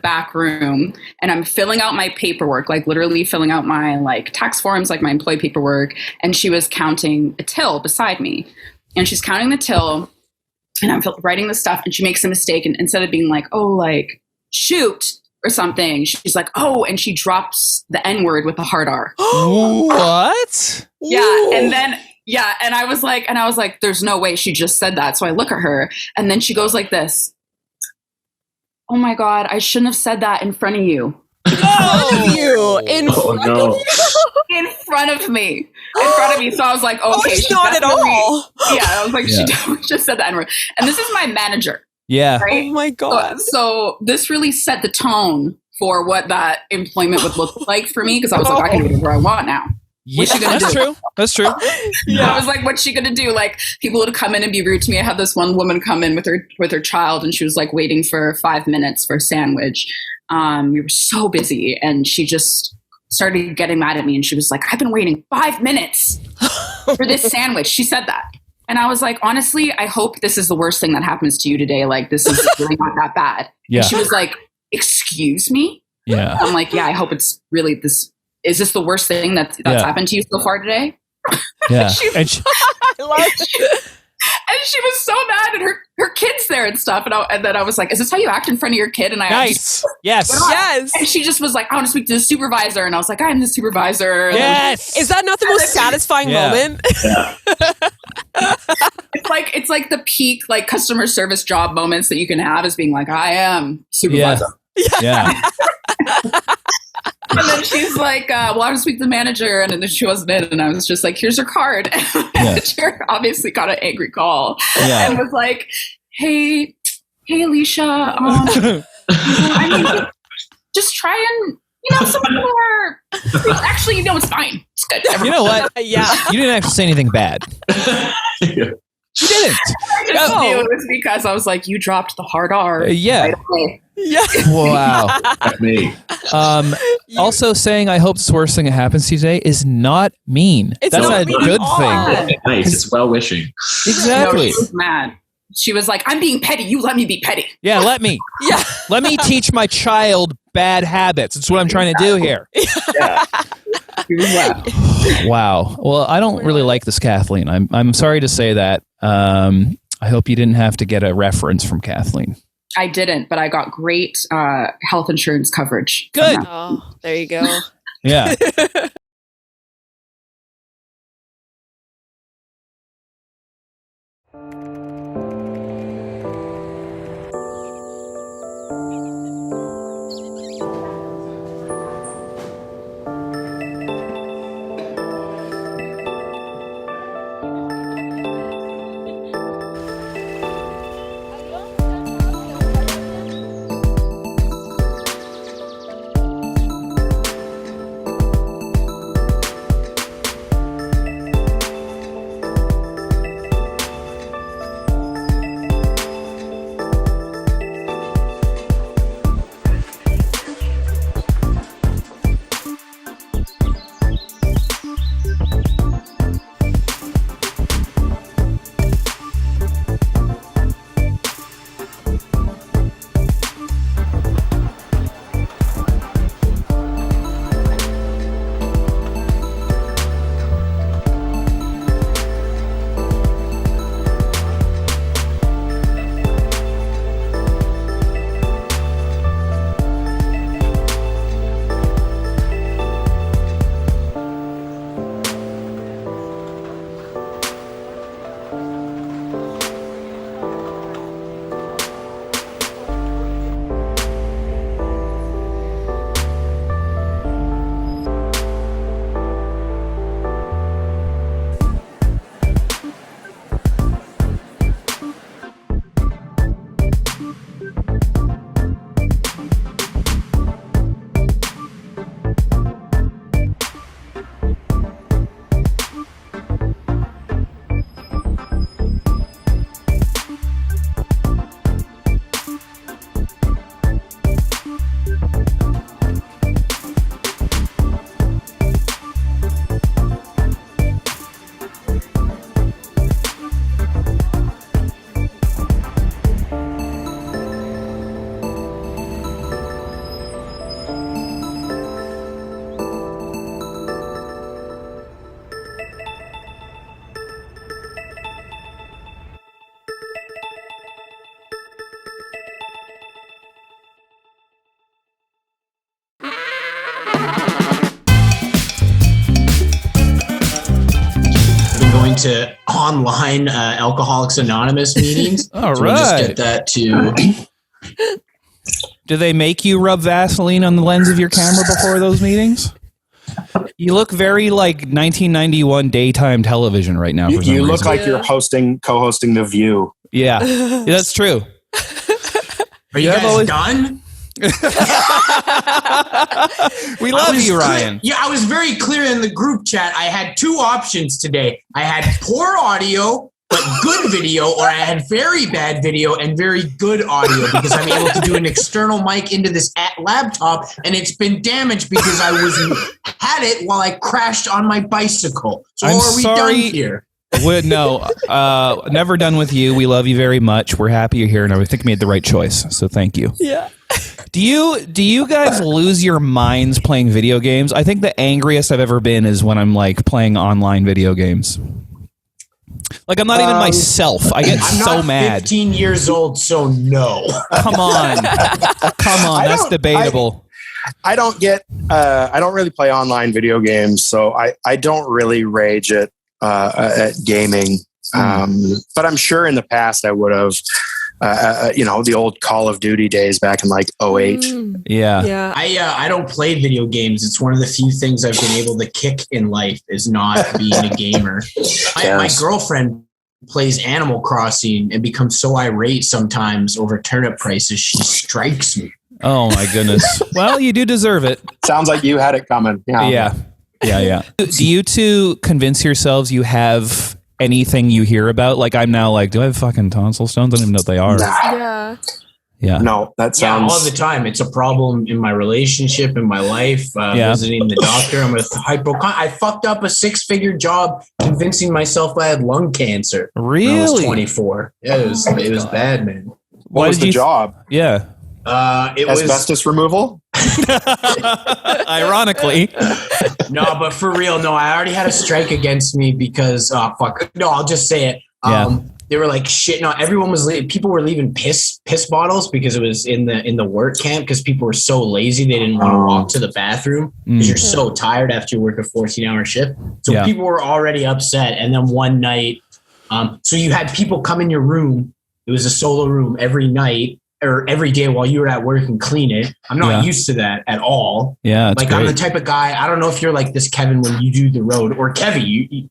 S8: back room, and I'm filling out my paperwork, like literally filling out my like tax forms, like my employee paperwork, and she was counting a till beside me, and she's counting the till. And I'm writing the stuff, and she makes a mistake. And instead of being like, oh, like, shoot or something, she's like, oh, and she drops the N-word with a hard R.
S2: What?
S8: Yeah. And then, and I was like, there's no way she just said that. So I look at her, and then she goes like this. oh my God, I shouldn't have said that in front of you.
S5: In front of you. In front of you.
S8: In front of me. In front of me. So I was like, okay.
S5: She's not at all.
S8: Yeah, I was like, she definitely just said that. And this is my manager.
S2: Yeah.
S8: Right?
S5: Oh my God.
S8: So this really set the tone for what that employment would look like for me, because I was like, I can do whatever I want now. What's she gonna do?
S2: That's true.
S8: Yeah. I was like, what's she gonna do? Like, people would come in and be rude to me. I had this one woman come in with her child, and she was like waiting for 5 minutes for a sandwich. We were so busy, and she just started getting mad at me, and she was like, I've been waiting 5 minutes for this sandwich. She said that. And I was like, honestly, I hope this is the worst thing that happens to you today. Like, this is really not that bad.
S2: Yeah.
S8: And she was like, excuse me?
S2: Yeah.
S8: I'm like, yeah, I hope it's really this. Is this the worst thing that's happened to you so far today?
S2: Yeah.
S8: And she was so mad, and her kid's there and stuff. And then I was like, is this how you act in front of your kid? And I
S5: Yes.
S8: And she just was like, I want to speak to the supervisor. And I was like, I'm the supervisor.
S2: Yes.
S5: Is that not the most satisfying moment?
S3: Yeah.
S8: It's like the peak like customer service job moments that you can have, is being like, I am supervisor.
S2: Yeah.
S8: And then she's like, well, I want to speak to the manager. And then she wasn't in. And I was just like, here's her card. And the manager obviously got an angry call and was like, hey, Alicia, I mean, just try and, some people are, actually, it's fine. It's good.
S2: You know what?
S5: Yeah.
S2: You didn't have to say anything bad. You didn't.
S8: I just knew it was because I was like, you dropped the hard R.
S2: Yeah.
S8: Right away.
S5: Yeah.
S2: Wow.
S3: That's me.
S2: Also, saying I hope it's the worst thing that happens to you today is not mean.
S5: It's
S2: That's
S5: not
S2: a
S5: mean
S2: good
S5: at all.
S2: thing.
S7: Nice. It's well wishing.
S2: Exactly.
S8: No, she was mad. She was like, I'm being petty. You let me be petty.
S2: Yeah, let me.
S5: Yeah.
S2: Let me teach my child bad habits. That's what I'm trying to do here.
S8: Yeah.
S2: Wow. Well, I don't really like this Kathleen. I'm sorry to say that. I hope you didn't have to get a reference from Kathleen.
S8: I didn't, but I got great health insurance coverage.
S2: Good.
S5: Oh, there you go.
S2: Yeah.
S9: To online Alcoholics Anonymous meetings.
S2: All
S9: so
S2: right.
S9: we'll just get that to
S2: Do they make you rub Vaseline on the lens of your camera before those meetings? You look very like 1991 daytime television right now.
S9: You look like you're co-hosting The View.
S2: Yeah, that's true.
S10: Are you guys done?
S2: We love you, Ryan.
S10: Yeah, I was very clear in the group chat. I had two options today. I had poor audio, but good video, or I had very bad video and very good audio because I'm able to do an external mic into this laptop, and it's been damaged because I had it while I crashed on my bicycle. So are we done here?
S2: No, never done with you. We love you very much. We're happy you're here, and I think we made the right choice. So thank you.
S5: Yeah.
S2: Do you guys lose your minds playing video games? I think the angriest I've ever been is when I'm like playing online video games. Like I'm not even myself. I get so mad.
S10: 15 years old, so no.
S2: Come on. That's debatable.
S9: I don't really play online video games, so I don't really rage at gaming. But I'm sure in the past I would have, the old Call of Duty days back in like 08.
S2: Yeah.
S10: I don't play video games. It's one of the few things I've been able to kick in life is not being a gamer. My girlfriend plays Animal Crossing and becomes so irate sometimes over turnip prices, she strikes me.
S2: Oh my goodness. Well, you do deserve it.
S9: Sounds like you had it coming.
S2: Yeah. Do you two convince yourselves you have anything you hear about? Like I'm now like, do I have fucking tonsil stones? I don't even know what they are.
S5: Yeah.
S2: Yeah.
S9: No, that sounds...
S10: all the time. It's a problem in my relationship, in my life, visiting the doctor. I'm with I fucked up a 6-figure job convincing myself I had lung cancer.
S2: Really?
S10: When I was 24. Yeah, it was bad, man.
S9: What was the job?
S2: Yeah.
S10: It was
S9: asbestos removal.
S2: Ironically.
S10: No, but for real, no. I already had a strike against me because fuck. No, I'll just say it. They were like shit. No, everyone was people were leaving piss bottles because it was in the work camp because people were so lazy they didn't want to walk to the bathroom because you're so tired after you work a 14-hour shift. So people were already upset. And then one night, so you had people come in your room. It was a solo room every night or every day while you were at work and clean it. I'm not used to that at all.
S2: Yeah,
S10: like great. I'm the type of guy. I don't know if you're like this, Kevin, when you do the road, or Kevin,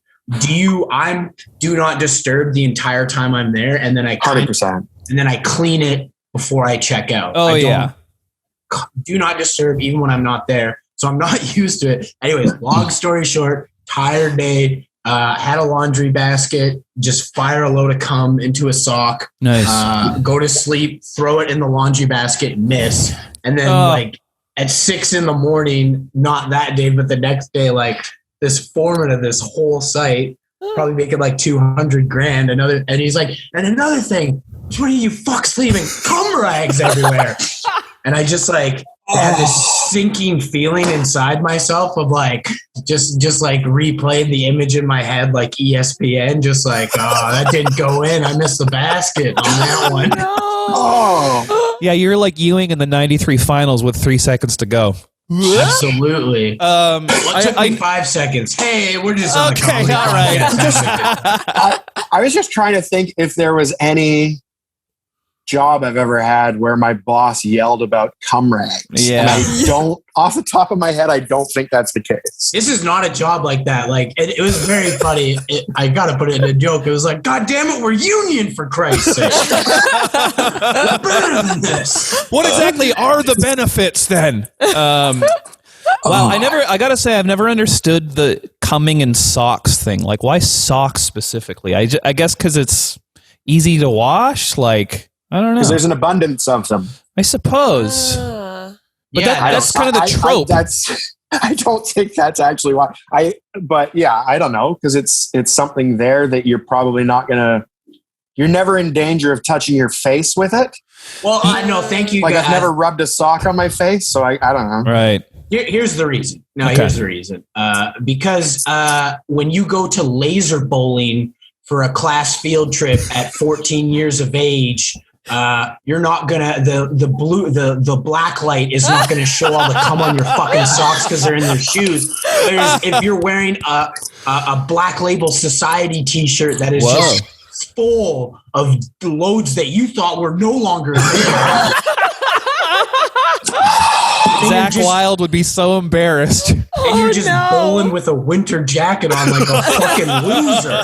S10: I'm do not disturb the entire time I'm there, and then I
S9: 100%,
S10: and then I clean it before I check out. Do not disturb even when I'm not there. So I'm not used to it. Anyways, long story short, tired day. Had a laundry basket, just fire a load of cum into a sock.
S2: Nice.
S10: Go to sleep, throw it in the laundry basket, miss. And then like at 6 a.m, not that day, but the next day, like this foreman of this whole site, probably making like $200,000. And he's like, and another thing, what are you fucks leaving cum rags everywhere? And I just like had this sinking feeling inside myself of like just like replaying the image in my head like ESPN, just like, oh, that didn't go in. I missed the basket on that one.
S5: No.
S10: Oh.
S2: Yeah, you're like Ewing in the 93 finals with 3 seconds to go.
S10: Absolutely. It took me 5 seconds. Hey, we're just on the comedy
S2: all right.
S9: I was just trying to think if there was any job I've ever had where my boss yelled about cum rags.
S2: Yeah.
S9: And I don't, off the top of my head, I don't think that's the case.
S10: This is not a job like that. Like it was very funny. I got to put it in a joke. It was like, God damn it, we're union for Christ's sake. We're better than this.
S2: What exactly are the benefits then? Well, I gotta say, I've never understood the coming in socks thing. Like, why socks specifically? I guess because it's easy to wash. Like, I don't know.
S9: Because there's an abundance of them.
S2: I suppose. But that's kind of the trope.
S9: I don't think that's actually why. But yeah, I don't know, because it's something there that you're probably not gonna. You're never in danger of touching your face with it.
S10: Well, I know. Thank you.
S9: Like I've never rubbed a sock on my face, so I don't know.
S2: Right.
S10: Here's the reason. Here's the reason. Because when you go to laser bowling for a class field trip at 14 years of age, you're not gonna the black light is not gonna show all the cum on your fucking socks because they're in their shoes. Whereas if you're wearing a Black Label Society t-shirt that is just full of loads that you thought were no longer there,
S2: Zach Wilde would be so embarrassed.
S10: And you're just bowling with a winter jacket on like a fucking loser.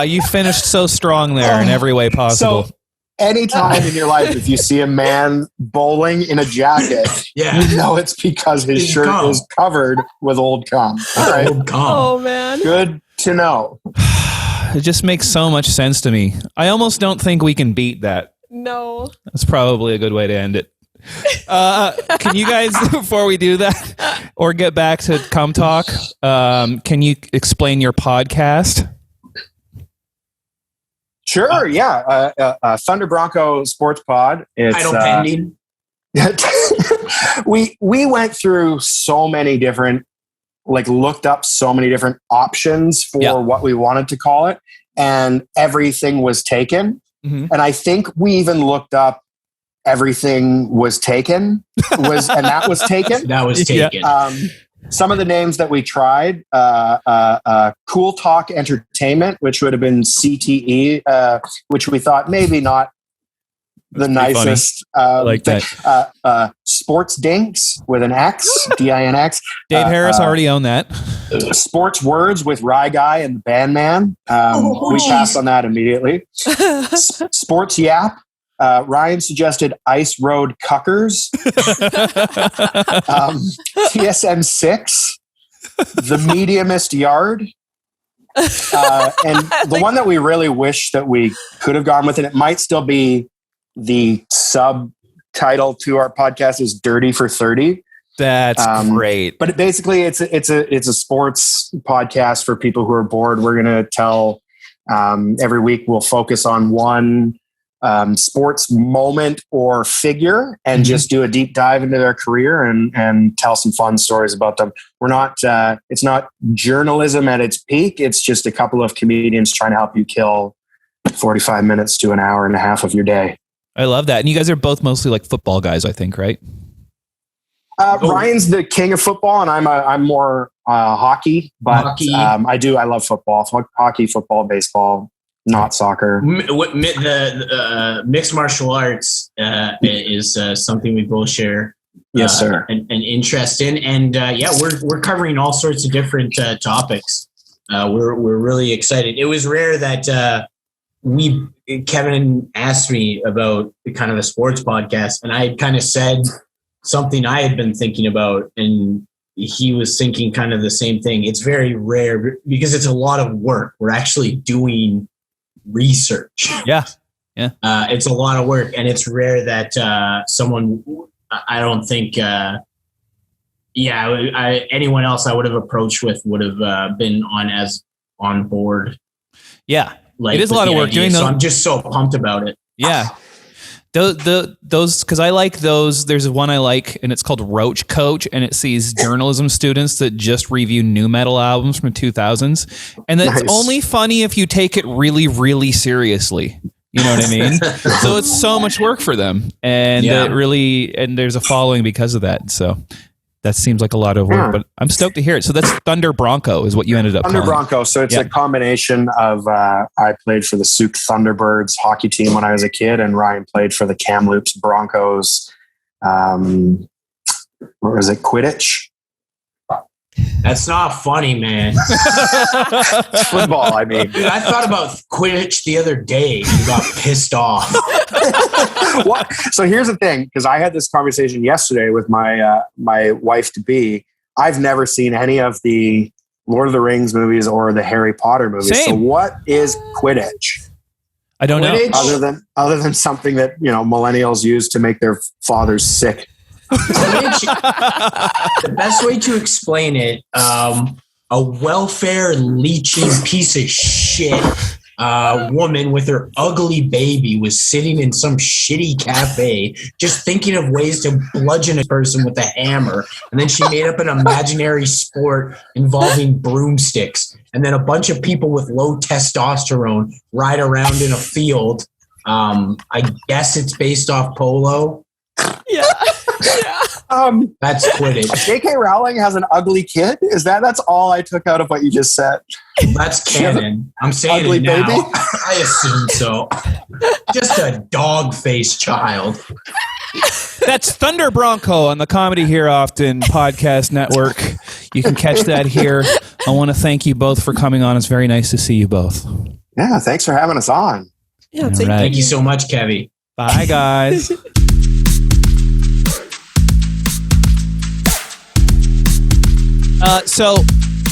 S2: You finished so strong there in every way possible.
S9: So, anytime in your life, if you see a man bowling in a jacket, you know it's because his shirt is covered with old cum. All right?
S10: Old cum.
S5: Oh, man.
S9: Good to know.
S2: It just makes so much sense to me. I almost don't think we can beat that.
S5: No.
S2: That's probably a good way to end it. Can you guys, before we do that, or get back to cum talk, can you explain your podcast?
S9: Sure, yeah. Thunder Bronco Sports Pod. It's
S10: title pending.
S9: we went through so many different, looked up so many different options for what we wanted to call it, and everything was taken. Mm-hmm. And I think we even looked up everything was taken, and that was taken.
S10: That was taken.
S9: Some of the names that we tried, Cool Talk Entertainment, which would have been CTE, which we thought maybe not the nicest.
S2: Like that.
S9: Sports Dinks with an X, D-I-N-X.
S2: Dave Harris already owned that.
S9: Sports Words with Rye Guy and the Bandman. We passed on that immediately. Sports Yap. Ryan suggested Ice Road Cuckers. TSM 6. The Mediumist Yard. And the one that we really wish that we could have gone with, and it might still be the subtitle to our podcast, is Dirty for 30.
S2: That's great.
S9: But basically, it's a sports podcast for people who are bored. We're going to tell every week we'll focus on one sports moment or figure and just do a deep dive into their career and tell some fun stories about them. We're not, it's not journalism at its peak. It's just a couple of comedians trying to help you kill 45 minutes to an hour and a half of your day.
S2: I love that. And you guys are both mostly like football guys, I think, right?
S9: Ryan's the king of football, and I'm more hockey. But hockey. I love football, hockey, football, baseball, not soccer.
S10: The mixed martial arts is something we both share.
S9: Yes, sir.
S10: An interest in, and we're covering all sorts of different topics. We're really excited. It was rare that Kevin asked me about the kind of a sports podcast, and I had kind of said something I had been thinking about, and he was thinking kind of the same thing. It's very rare because it's a lot of work. We're actually doing research.
S2: Yeah.
S10: It's a lot of work, and it's rare that someone, I don't think, anyone else I would have approached with would have been on board.
S2: Yeah. It is a lot of work doing those.
S10: So I'm just so pumped about it.
S2: Yeah. Those, because I like those. There's one I like, and it's called Roach Coach, and it sees journalism students that just review new metal albums from the 2000s, and that's only funny if you take it really, really seriously. You know what I mean? So it's so much work for them, and and there's a following because of that. So that seems like a lot of work, but I'm stoked to hear it. So that's Thunder Bronco is what you ended up calling.
S9: Thunder Bronco. So it's a combination of, I played for the Souk Thunderbirds hockey team when I was a kid, and Ryan played for the Kamloops Broncos. What was it? Quidditch?
S10: That's not funny, man.
S9: Football, I mean.
S10: Dude, I thought about Quidditch the other day and got pissed off.
S9: What? So here's the thing, because I had this conversation yesterday with my wife-to-be. I've never seen any of the Lord of the Rings movies or the Harry Potter movies.
S2: Same.
S9: So what is Quidditch?
S2: I don't know.
S9: Other than something that, millennials use to make their fathers sick.
S10: The best way to explain it, a welfare leeching piece of shit woman with her ugly baby was sitting in some shitty cafe just thinking of ways to bludgeon a person with a hammer, and then she made up an imaginary sport involving broomsticks, and then a bunch of people with low testosterone ride around in a field. I guess it's based off polo.
S5: Yeah.
S10: That's Quidditch.
S9: J.K. Rowling has an ugly kid? That's all I took out of what you just said?
S10: That's canon. I'm saying ugly it now. Baby? I assume so. Just a dog-faced child.
S2: That's Thunder Bronco on the Comedy Here Often podcast network. You can catch that here. I want to thank you both for coming on. It's very nice to see you both.
S9: Yeah, thanks for having us on.
S5: Yeah,
S10: thank you so much, Kevy.
S2: Bye, guys. So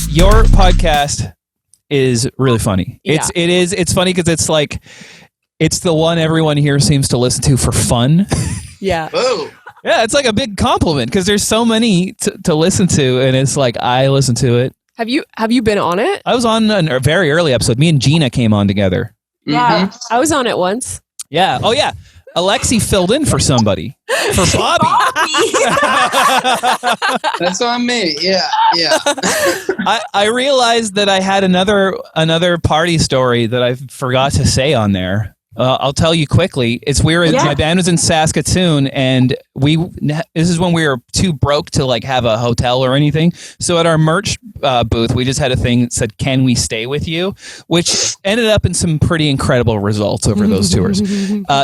S2: your podcast is really funny.
S5: Yeah.
S2: It's funny because it's like it's the one everyone here seems to listen to for fun.
S5: Yeah.
S3: Oh.
S2: Yeah, it's like a big compliment because there's so many to listen to, and it's like I listen to it.
S5: Have you been on it?
S2: I was on a very early episode. Me and Gina came on together.
S5: Yeah, I was on it once.
S2: Yeah. Oh yeah. Alexi filled in for somebody. For Bobby.
S11: That's on me. Yeah.
S2: I realized that I had another party story that I forgot to say on there. I'll tell you quickly. My band was in Saskatoon, and this is when we were too broke to like have a hotel or anything. So at our merch booth, we just had a thing that said, "Can we stay with you?" Which ended up in some pretty incredible results over those tours.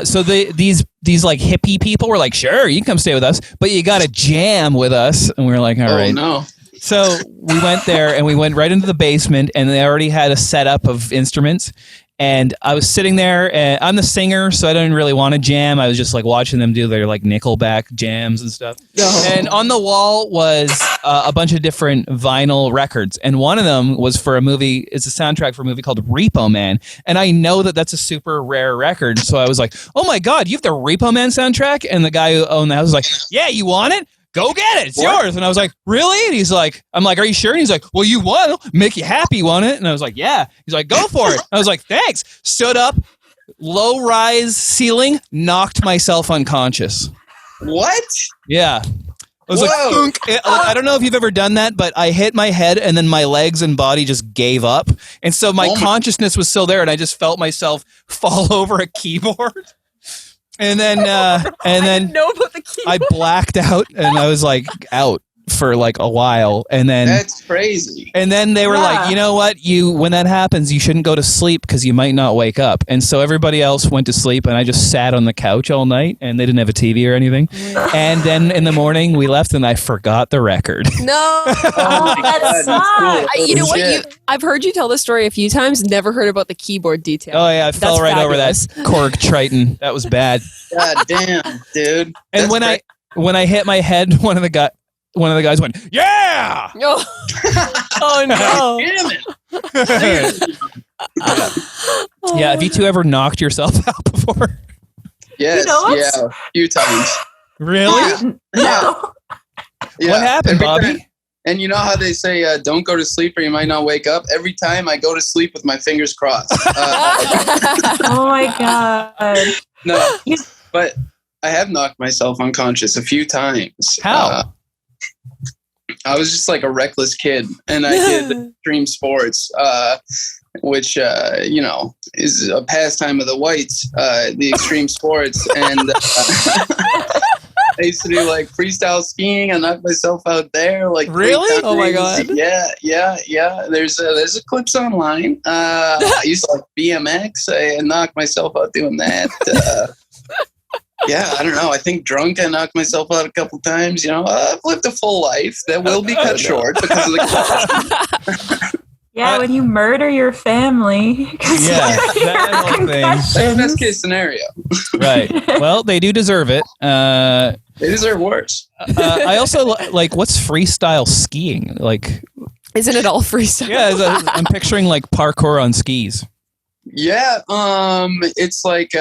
S2: So these like hippie people were like, "Sure, you can come stay with us, but you got to jam with us." And we were like, "All right."
S11: No.
S2: So we went there, and we went right into the basement, and they already had a setup of instruments. And I was sitting there, and I'm the singer, so I didn't really want to jam. I was just like watching them do their like Nickelback jams and stuff. Oh. And on the wall was a bunch of different vinyl records, and one of them was for a movie. It's a soundtrack for a movie called Repo Man, and I know that that's a super rare record. So I was like, "Oh my god, you have the Repo Man soundtrack?" And the guy who owned the house was like, "Yeah, you want it? Go get it. It's yours." And I was like, "Really?" And he's like, "I'm like, are you sure?" And he's like, "Well, you want it. Make you happy, want it?" And I was like, "Yeah." He's like, "Go for it." I was like, "Thanks." Stood up, low rise ceiling, knocked myself unconscious.
S11: What?
S2: Yeah. I was like, I don't know if you've ever done that, but I hit my head and then my legs and body just gave up. And so my consciousness was still there, and I just felt myself fall over a keyboard. And then,
S5: I didn't know about the keyboard.
S2: I blacked out, and I was like out for like a while. And then
S11: that's crazy.
S2: And then they were like, "You know what? When that happens, you shouldn't go to sleep because you might not wake up." And so everybody else went to sleep, and I just sat on the couch all night, and they didn't have a TV or anything. And then in the morning, we left, and I forgot the record.
S5: No,
S11: that's
S5: cool. You know what? I've heard you tell this story a few times. Never heard about the keyboard detail.
S2: Oh yeah, I fell right over that Korg Triton. That was bad.
S11: God damn, dude.
S2: And when I hit my head, one of the guys went, "Yeah!"
S5: Oh, oh no!
S11: Damn it!
S2: Yeah, have you two ever knocked yourself out before?
S11: Yes, a few times.
S2: Really?
S11: Yeah.
S2: What happened, Bobby?
S11: And you know how they say, "Don't go to sleep or you might not wake up." Every time I go to sleep with my fingers crossed.
S12: Oh my god!
S11: No, but I have knocked myself unconscious a few times.
S2: How?
S11: I was just like a reckless kid, and I did extreme sports, which is a pastime of the whites. The extreme sports, and I used to do like freestyle skiing. I knocked myself out there. Like,
S2: really? Oh my god!
S11: Yeah. There's a clips online. I used to like BMX. I knocked myself out doing that. Yeah, I don't know. I think drunk, I knocked myself out a couple times. You know, I've lived a full life that will be cut short because of the
S12: Yeah, when you murder your family.
S2: Yeah, that whole thing.
S11: That's the best case scenario.
S2: Right. Well, they do deserve it.
S11: They deserve worse.
S2: I also like, what's freestyle skiing? Like,
S5: isn't it all freestyle?
S2: Yeah, I'm picturing like parkour on skis.
S11: Yeah, it's like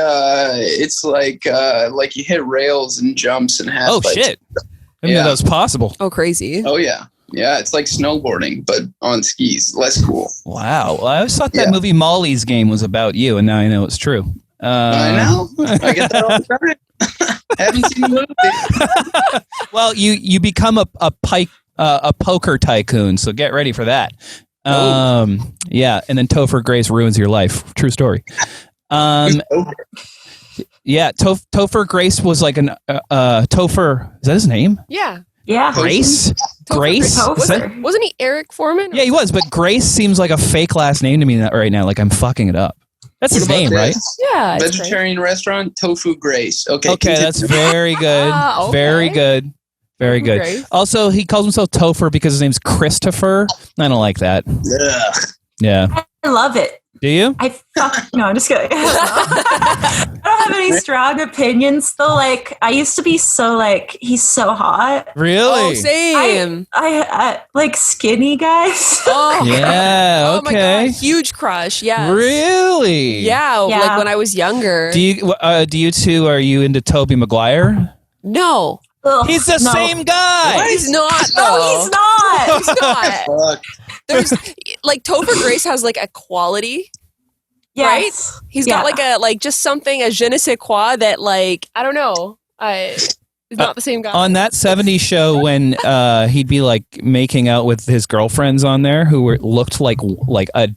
S11: you hit rails and jumps and half.
S2: Oh shit! I didn't know that was possible.
S5: Oh, crazy!
S11: Oh yeah, it's like snowboarding but on skis. Less cool.
S2: Wow. Well, I always thought that movie Molly's Game was about you, and now I know it's true.
S11: I know. I get that all the time. Haven't seen the movie.
S2: Well, you become a poker tycoon, so get ready for that. Yeah, and then Topher Grace ruins your life. True story. Yeah, Topher Grace was like an Topher. Is that his name?
S5: Yeah.
S2: Grace. Grace.
S5: Wasn't he Eric Foreman?
S2: Yeah, he was. But Grace seems like a fake last name to me right now. Like I'm fucking it up. That's his name, right?
S5: Yeah.
S11: Vegetarian restaurant, Tofu Grace. Okay.
S2: Okay, that's very good.
S5: Okay.
S2: Very good. Very good.
S5: Grace.
S2: Also, he calls himself Topher because his name's Christopher. I don't like that.
S11: Ugh.
S2: Yeah.
S12: I love it.
S2: Do you?
S12: No, I'm just kidding. I don't have any strong opinions though. Like I used to be so like he's so hot.
S2: Really?
S5: Oh, same.
S12: I like skinny guys.
S5: Oh
S2: yeah.
S5: Oh my
S2: Okay.
S5: God. Huge crush. Yeah.
S2: Really?
S5: Yeah. Like when I was younger.
S2: Do you two? Are you into Tobey Maguire?
S5: No.
S12: Ugh,
S2: He's the same guy.
S5: He's not.
S12: No, he's not.
S5: He's not.
S11: Fuck.
S5: There's like Topher Grace has like a quality.
S12: Yes.
S5: Right? He's got like just something, a je ne sais quoi that like, I don't know. He's not the same guy.
S2: On that 70s show when he'd be like making out with his girlfriends on there who looked like a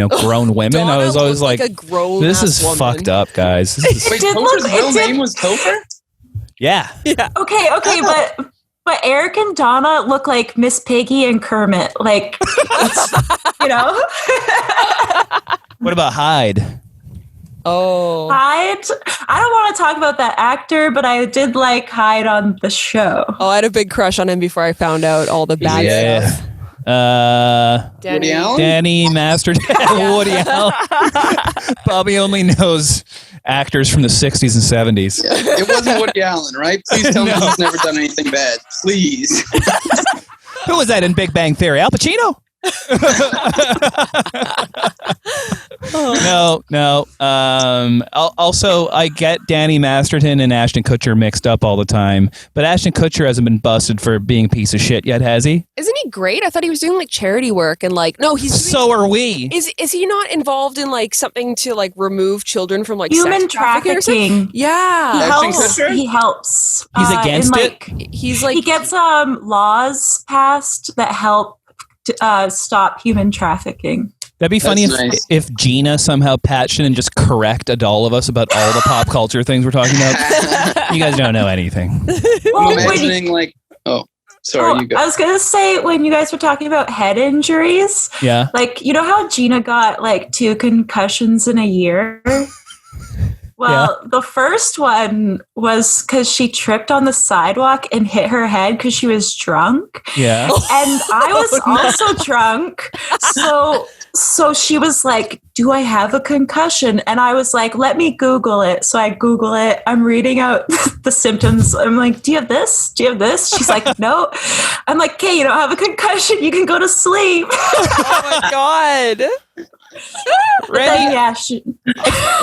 S2: grown women.
S5: Donna
S2: I was always like
S5: a grown
S2: this is
S5: woman.
S2: fucked up, guys. This is
S11: Wait, Topher's real name was Topher?
S2: yeah.
S12: Okay, but Eric and Donna look like Miss Piggy and Kermit. Like, you know?
S2: What about Hyde?
S5: Oh.
S12: Hyde? I don't want to talk about that actor, but I did like Hyde on the show.
S5: Oh, I had a big crush on him before I found out all the bad stuff.
S11: Woody Allen?
S2: Danny Masterton. Woody Allen. Bobby only knows actors from the 60s and 70s.
S11: Yeah, it wasn't Woody Allen, right? Please tell me he's never done anything bad. Please.
S2: Who was that in Big Bang Theory? Al Pacino? No. Also, I get Danny Masterton and Ashton Kutcher mixed up all the time, but Ashton Kutcher hasn't been busted for being a piece of shit yet, has he?
S5: Isn't he great? I thought he was doing like charity work and like no, he's doing,
S2: so are we.
S5: Is he not involved in like something to like remove children from like
S12: human
S5: sex trafficking or something?
S12: trafficking?
S5: Yeah,
S12: He helps.
S2: He's against it.
S5: He's like
S12: he gets laws passed that help stop human trafficking.
S2: That'd be funny
S11: That's
S2: if Gina somehow patched in and just corrected all of us about all the pop culture things we're talking about. You guys don't know anything.
S12: Well,
S11: I'm imagining like, sorry, you go.
S12: I was going to say, when you guys were talking about head injuries,
S2: Yeah.
S12: like, you know how Gina got like 2 concussions in a year? Well, the first one was because she tripped on the sidewalk and hit her head because she was drunk.
S2: Yeah.
S12: And I was also drunk. So she was like, do I have a concussion? And I was like, let me Google it. So I Google it. I'm reading out the symptoms. I'm like, do you have this? Do you have this? She's like, no. I'm like, okay, you don't have a concussion. You can go to sleep.
S5: oh my God.
S2: Randy,
S12: then,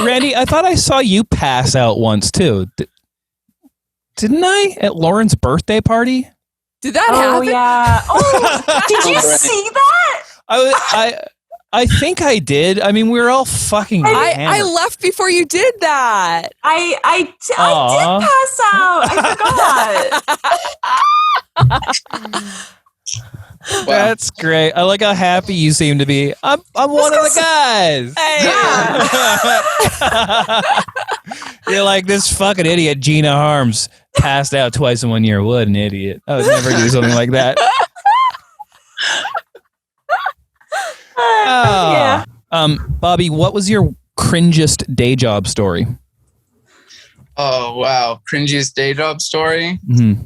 S2: Randy, I thought I saw you pass out once too. Didn't I? At Lauren's birthday party?
S5: Did that happen?
S12: Oh, yeah. Oh, did you see that?
S2: I think I did. I mean, we were all fucking
S5: I left before you did that.
S12: I did pass out. I forgot.
S11: Wow.
S2: That's great. I like how happy you seem to be. I'm one of the guys. You're like, this fucking idiot Gina Harms passed out twice in 1 year. What an idiot. I would never do something like that.
S12: Yeah.
S2: Bobby, what was your cringiest day job story?
S11: Oh, wow. Cringiest day job story?
S2: Mm-hmm.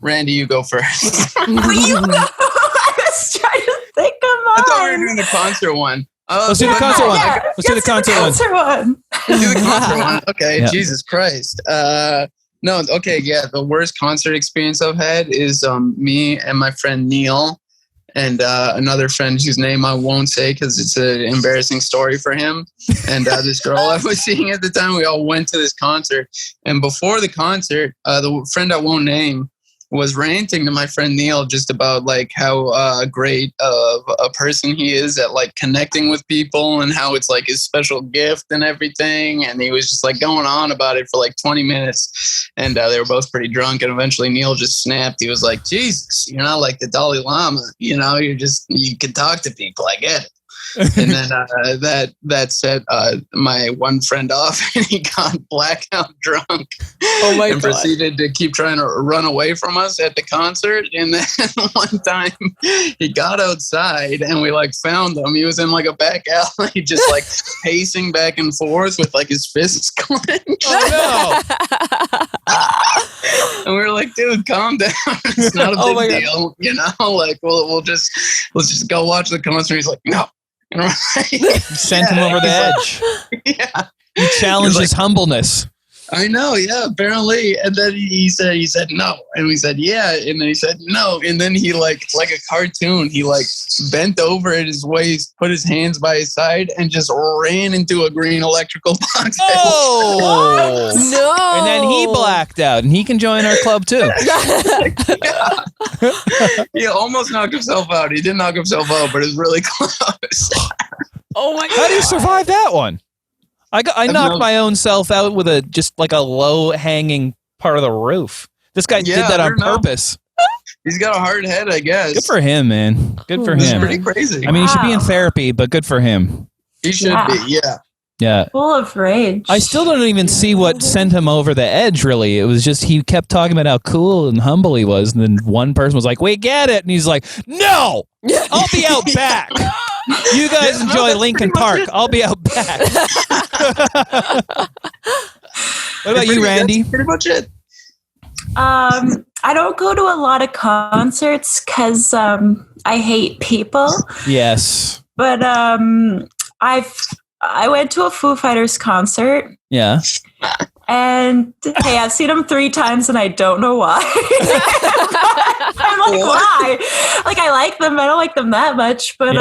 S11: Randy, you go first.
S12: You go. I was trying to think of mine.
S11: I thought we were doing the concert one.
S2: Let's do the concert one. Let's do the concert one.
S11: Do the concert one. Okay,
S2: Yeah.
S11: Jesus Christ. No, okay, yeah. The worst concert experience I've had is me and my friend Neil and another friend whose name I won't say because it's an embarrassing story for him. And this girl I was seeing at the time, we all went to this concert. And before the concert, the friend I won't name was ranting to my friend Neil just about like how great of a person he is at like connecting with people and how it's like his special gift and everything. And he was just like going on about it for like 20 minutes. And they were both pretty drunk. And eventually Neil just snapped. He was like, Jesus, you're not like the Dalai Lama. You know, you can talk to people. I get it. And then that set my one friend off, and he got blackout drunk.
S5: Oh my
S11: and
S5: God.
S11: proceeded to keep trying to run away from us at the concert. And then one time he got outside and we like found him. He was in like a back alley, just like pacing back and forth with like his fists clenched.
S2: Oh
S11: no. And we were like, dude, calm down. It's not a big deal. You know, like let's just go watch the concert. He's like, no. And we're like,
S2: You sent him over the edge.
S11: Yeah.
S2: You challenged his humbleness.
S11: I know, yeah, apparently. And then he said no. And we said, yeah. And then he said no. And then he like a cartoon, he like bent over at his waist, put his hands by his side, and just ran into a green electrical box.
S2: Oh
S5: no.
S2: And then he blacked out, and he can join our club too.
S11: He almost knocked himself out. He didn't knock himself out, but it was really close.
S5: Oh my God.
S2: How do you survive that one? I knocked my own self out with just like a low hanging part of the roof. This guy did that on purpose.
S11: He's got a hard head, I guess.
S2: Good for him, man. Good for him.
S11: It's pretty crazy.
S2: I mean, he should be in therapy, but good for him.
S11: He should be, yeah.
S2: Yeah.
S12: Full of rage.
S2: I still don't even see what sent him over the edge, really. It was just he kept talking about how cool and humble he was. And then one person was like, we get it. And he's like, no, I'll be out back. You guys enjoy Lincoln Park. I'll be out back. What about you, Randy?
S11: That's pretty much it.
S12: I don't go to a lot of concerts because I hate people.
S2: Yes.
S12: But I went to a Foo Fighters concert.
S2: Yeah.
S12: And hey, I've seen them 3 times and I don't know why. I'm like, why? Like, I like them. I don't like them that much. But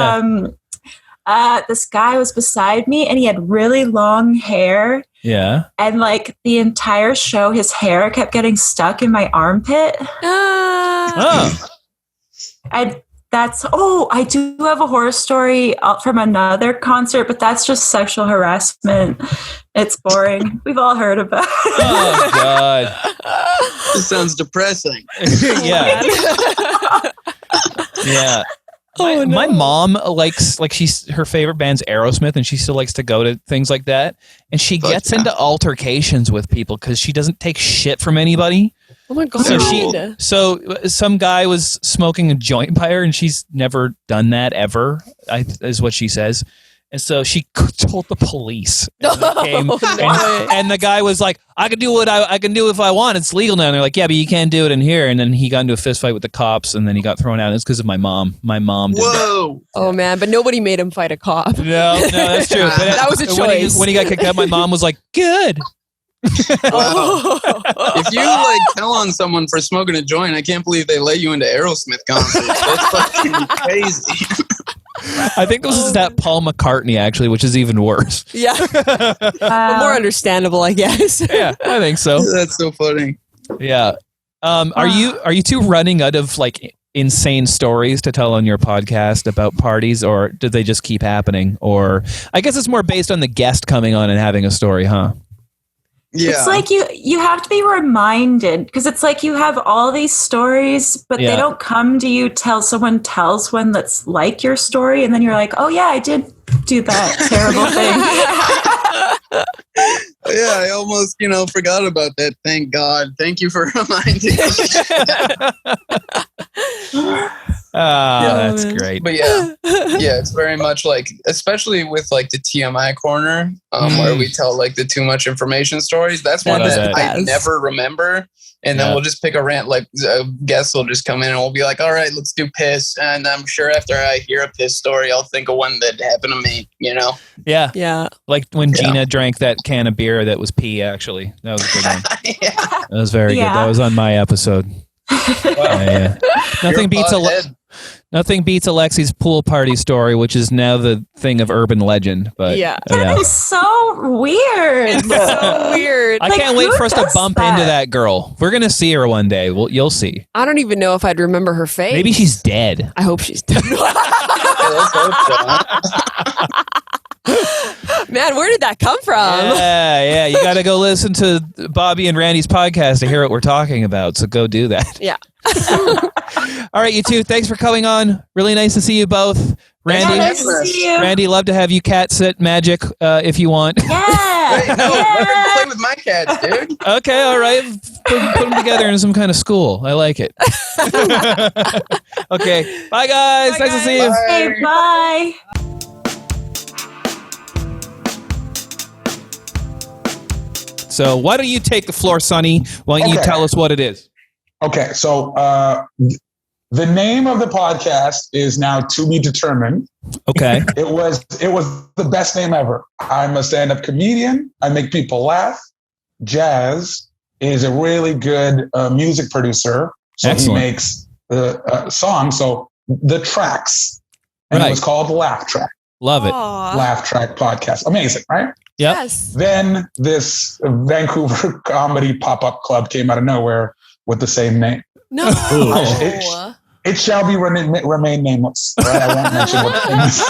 S12: this guy was beside me and he had really long hair.
S2: Yeah.
S12: And like the entire show, his hair kept getting stuck in my armpit.
S2: Oh.
S12: I do have a horror story from another concert, but that's just sexual harassment. It's boring. We've all heard about it.
S2: Oh, God.
S11: This sounds depressing.
S2: Yeah. Yeah. My mom likes, like, her favorite band's Aerosmith, and she still likes to go to things like that. And she gets into altercations with people because she doesn't take shit from anybody.
S5: Oh my God.
S2: So some guy was smoking a joint by her, and she's never done that ever, is what she says. And so she told the police. And the guy was like, I can do what I can do if I want. It's legal now. And they're like, yeah, but you can't do it in here. And then he got into a fist fight with the cops, and then he got thrown out. It's because of my mom. My mom did that.
S5: Oh, man. But nobody made him fight a cop.
S2: No, that's true. But
S5: that was a choice.
S2: When he got kicked out, my mom was like, good.
S11: Wow. If you like tell on someone for smoking a joint, I can't believe they let you into Aerosmith concerts. That's fucking crazy.
S2: I think this is that Paul McCartney, actually, which is even worse.
S5: Yeah. But more understandable, I guess.
S2: Yeah, I think so.
S11: That's so funny.
S2: Yeah. Are you two running out of like insane stories to tell on your podcast about parties, or did they just keep happening? Or I guess it's more based on the guest coming on and having a story, huh?
S11: Yeah.
S12: It's like you have to be reminded, because it's like you have all these stories, but they don't come to you till someone tells one that's like your story, and then you're like, oh yeah, I did do that terrible thing.
S11: Yeah, I almost, forgot about that. Thank God. Thank you for reminding me.
S2: That's great.
S11: But yeah, it's very much like, especially with like the TMI corner, where we tell like the too much information stories. That's one that I never remember. And then we'll just pick a rant, like a guest will just come in and we'll be like, all right, let's do piss. And I'm sure after I hear a piss story, I'll think of one that happened to me,
S2: Yeah.
S5: Yeah.
S2: Like when Gina drank that can of beer that was pee, actually. That was a good one. That was very good. That was on my episode. Yeah. Nothing beats Alexi's pool party story, which is now the thing of urban legend. But
S12: that is so weird.
S5: It's so weird.
S2: I can't wait for us to bump into that girl. We're gonna see her one day. You'll see.
S5: I don't even know if I'd remember her face.
S2: Maybe she's dead.
S5: I hope she's dead. Man, where did that come from?
S2: Yeah. You got to go listen to Bobby and Randy's podcast to hear what we're talking about. So go do that.
S5: Yeah.
S2: All right, you two. Thanks for coming on. Really nice to see you both. Randy, love to have you cat sit magic if you want.
S12: Yeah.
S11: Hey, no, play with my cats, dude.
S2: Okay, all right. Put them together in some kind of school. I like it. Okay, bye guys. Nice to see you.
S12: Hey, bye.
S2: So why don't you take the floor, Sonny? Why don't you tell us what it is?
S13: Okay, so the name of the podcast is now to be determined.
S2: Okay.
S13: It was the best name ever. I'm a stand-up comedian. I make people laugh. Jazz is a really good music producer. So
S2: Excellent.
S13: He makes songs. So the tracks. And it was called Laugh Track.
S2: Love it.
S13: Laugh Track podcast. Amazing, right?
S2: Yep.
S5: Yes.
S13: Then this Vancouver comedy pop-up club came out of nowhere with the same name.
S5: No.
S13: It shall be remain nameless. Right? I won't mention what it is.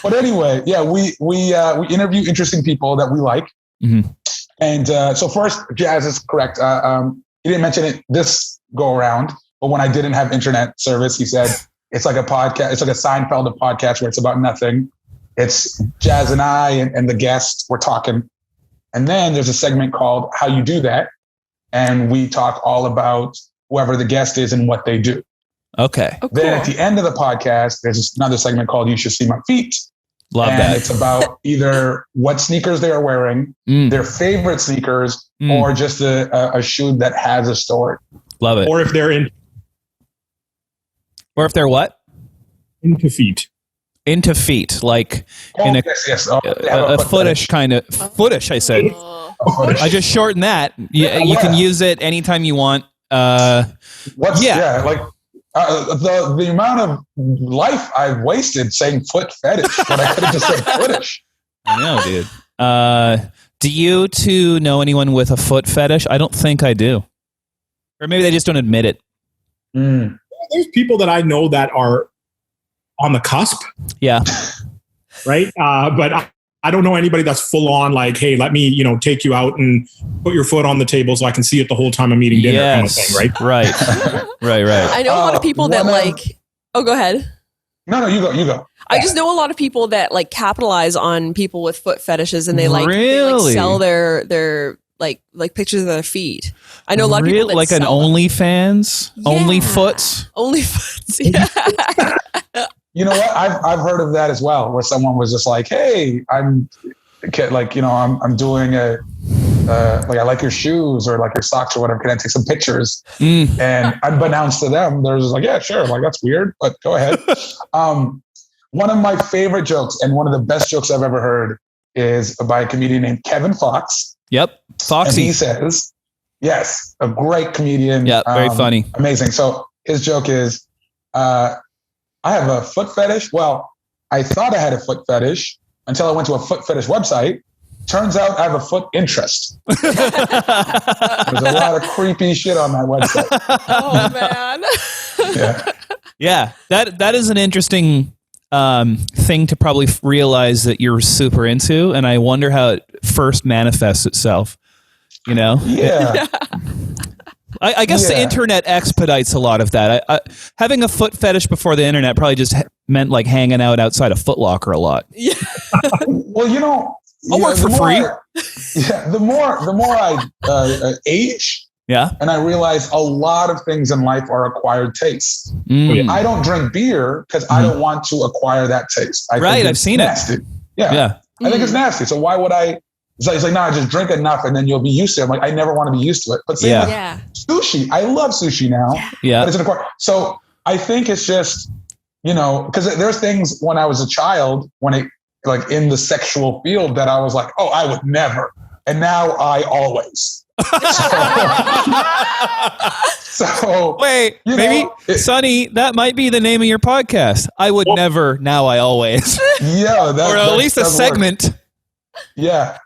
S13: But anyway, yeah, we interview interesting people that we like.
S2: Mm-hmm.
S13: And so first, Jazz is correct. He didn't mention it this go around, but when I didn't have internet service, he said it's like a podcast. It's like a Seinfeld of podcast where it's about nothing. It's Jazz and I and the guest. We're talking. And then there's a segment called How You Do That. And we talk all about whoever the guest is and what they do.
S2: Okay.
S5: Oh,
S13: Then
S5: cool.
S13: at the end of the podcast, there's another segment called You Should See My Feet.
S2: Love
S13: and
S2: that.
S13: It's about either what sneakers they are wearing, their favorite sneakers, or just a shoe that has a story.
S2: Love it.
S14: Or if they're
S2: what?
S14: Into feet.
S2: Into feet, like in a footish kind of footish. I said. I just shortened that. You can use it anytime you want.
S13: The amount of life I've wasted saying foot fetish when I could have just said footish.
S2: I know, dude. Do you two know anyone with a foot fetish? I don't think I do. Or maybe they just don't admit it.
S14: There's people that I know that are on the cusp.
S2: Yeah.
S14: Right? But I don't know anybody that's full on like, hey, let me, take you out and put your foot on the table so I can see it the whole time I'm eating dinner kind of thing, right?
S2: Right.
S5: I know a lot of people that go ahead.
S13: No, you go.
S5: I just know a lot of people that like capitalize on people with foot fetishes and they
S2: Really?
S5: sell their like pictures of their feet. I know a lot of people that
S2: like an OnlyFans,
S5: OnlyFoots. Yeah.
S13: You know what? I've heard of that as well, where someone was just like, "Hey, I'm doing a I like your shoes or like your socks or whatever. Can I take some pictures?" And unbeknownst to them, they're just like, "Yeah, sure." Like that's weird, but go ahead. One of my favorite jokes and one of the best jokes I've ever heard is by a comedian named Kevin Fox.
S2: Yep, Foxy.
S13: And he says, "Yes, a great comedian.
S2: Yeah, very funny,
S13: amazing." So his joke is, I have a foot fetish. Well, I thought I had a foot fetish until I went to a foot fetish website. Turns out I have a foot interest. There's a lot of creepy shit on that website.
S5: Oh man.
S2: Yeah. That is an interesting thing to probably realize that you're super into, and I wonder how it first manifests itself.
S13: Yeah.
S2: I guess the internet expedites a lot of that. Having a foot fetish before the internet probably just meant like hanging out outside a Foot Locker a lot.
S5: Yeah.
S13: Well,
S2: I'll work for free.
S13: The more I age, and I realize a lot of things in life are acquired tastes. I don't drink beer because I don't want to acquire that taste.
S2: I've seen
S13: nasty.
S2: it.
S13: Yeah. I think it's nasty. So why would I? It's like, no, just drink enough and then you'll be used to it. I'm like, I never want to be used to it. But same with sushi. I love sushi now.
S2: Yeah.
S13: But it's an acquired. So I think it's just, because there's things when I was a child, when it like in the sexual field that I was like, oh, I would never. And now I always. So
S2: wait, maybe Sonny, that might be the name of your podcast. I would never, now I always.
S13: Yeah.
S2: Or at least a segment.
S13: Work. Yeah.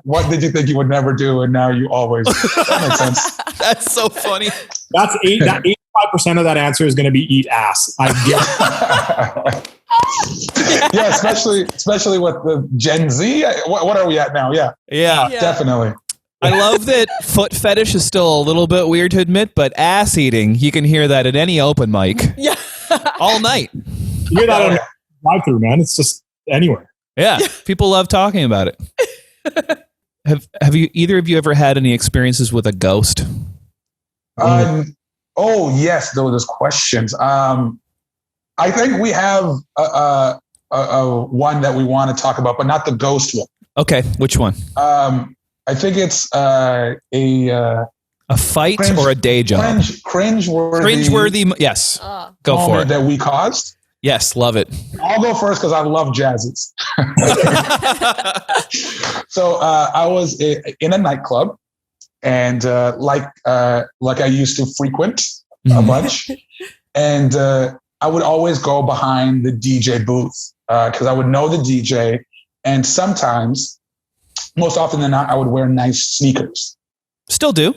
S13: What did you think you would never do, and now you always? That makes sense.
S2: That's so funny.
S14: That's 85% of that answer is going to be eat ass. I get.
S13: Yeah, especially with the Gen Z. What are we at now? Yeah, definitely.
S2: I love that foot fetish is still a little bit weird to admit, but ass eating, you can hear that at any open mic.
S5: Yeah.
S2: all night.
S14: You're not on drive through, man. It's just anywhere.
S2: Yeah, people love talking about it. Have you either of you ever had any experiences with a ghost?
S13: Oh yes, those questions. I think we have a one that we want to talk about, but not the ghost one.
S2: Okay, which one?
S13: I think it's a
S2: fight or a day job. Cringeworthy. Yes, go for it.
S13: That we caused.
S2: Yes, love it.
S13: I'll go first because I love jazzes. So I was in a nightclub, and like I used to frequent a bunch, and I would always go behind the DJ booth because I would know the DJ, and sometimes, most often than not, I would wear nice sneakers.
S2: Still do.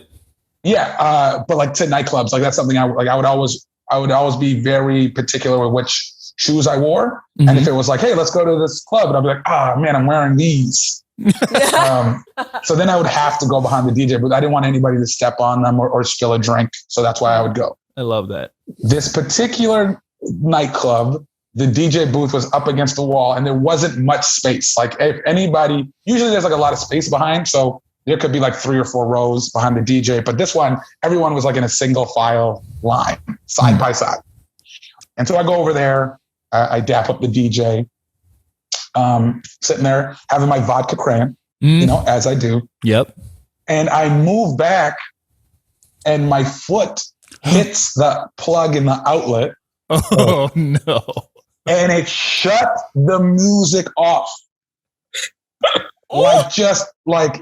S13: Yeah, but like to nightclubs, like that's something I would always be very particular with which shoes I wore. Mm-hmm. And if it was like, hey, let's go to this club, and I'd be like, oh man, I'm wearing these. So then I would have to go behind the DJ booth. I didn't want anybody to step on them or spill a drink. So that's why I would go.
S2: I love that.
S13: This particular nightclub, the DJ booth was up against the wall and there wasn't much space. Like if anybody, usually there's like a lot of space behind. So there could be like 3 or 4 rows behind the DJ. But this one, everyone was like in a single file line, side by side. And so I go over there. I dap up the DJ, sitting there having my vodka crayon, as I do.
S2: Yep.
S13: And I move back and my foot hits the plug in the outlet.
S2: Oh, no.
S13: And it shut the music off. Like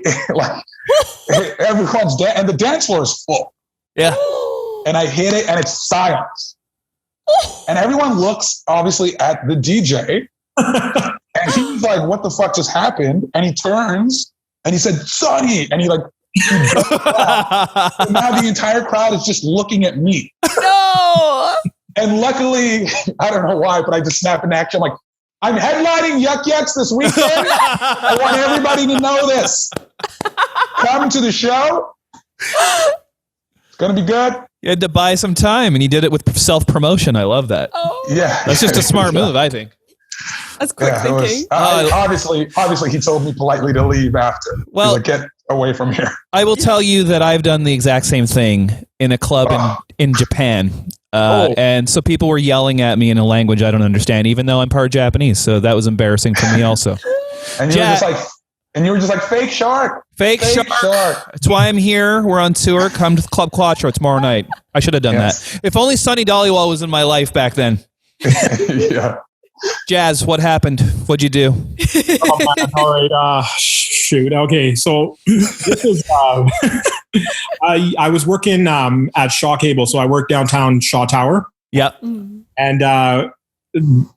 S13: everyone's dead and the dance floor is full.
S2: Yeah.
S13: And I hit it and it's silence. And everyone looks obviously at the DJ and he's like, what the fuck just happened? And he turns and he said, Sonny. And he like, and now the entire crowd is just looking at me.
S5: No.
S13: And luckily, I don't know why, but I just snapped an action. I'm like, I'm headlining Yuck Yucks this weekend. I want everybody to know this. Come to the show. It's going to be good.
S2: You had to buy some time, and you did it with self-promotion. I love that.
S5: Oh.
S13: Yeah.
S2: That's just a smart move, I think.
S5: That's quick thinking.
S13: Obviously, he told me politely to leave after.
S2: Well,
S13: like, get away from here.
S2: I will tell you that I've done the exact same thing in a club in Japan. And so people were yelling at me in a language I don't understand, even though I'm part Japanese. So that was embarrassing for me also.
S13: And you were just like, fake shark.
S2: Fake shark. That's why I'm here. We're on tour. Come to Club Quattro tomorrow night. I should have done that. If only Sonny Dollywall was in my life back then.
S13: Yeah.
S2: Jazz, what happened? What'd you do?
S14: Oh, man. All right. Shoot. Okay. So this is, I was working at Shaw Cable. So I worked downtown Shaw Tower.
S2: Yep.
S14: And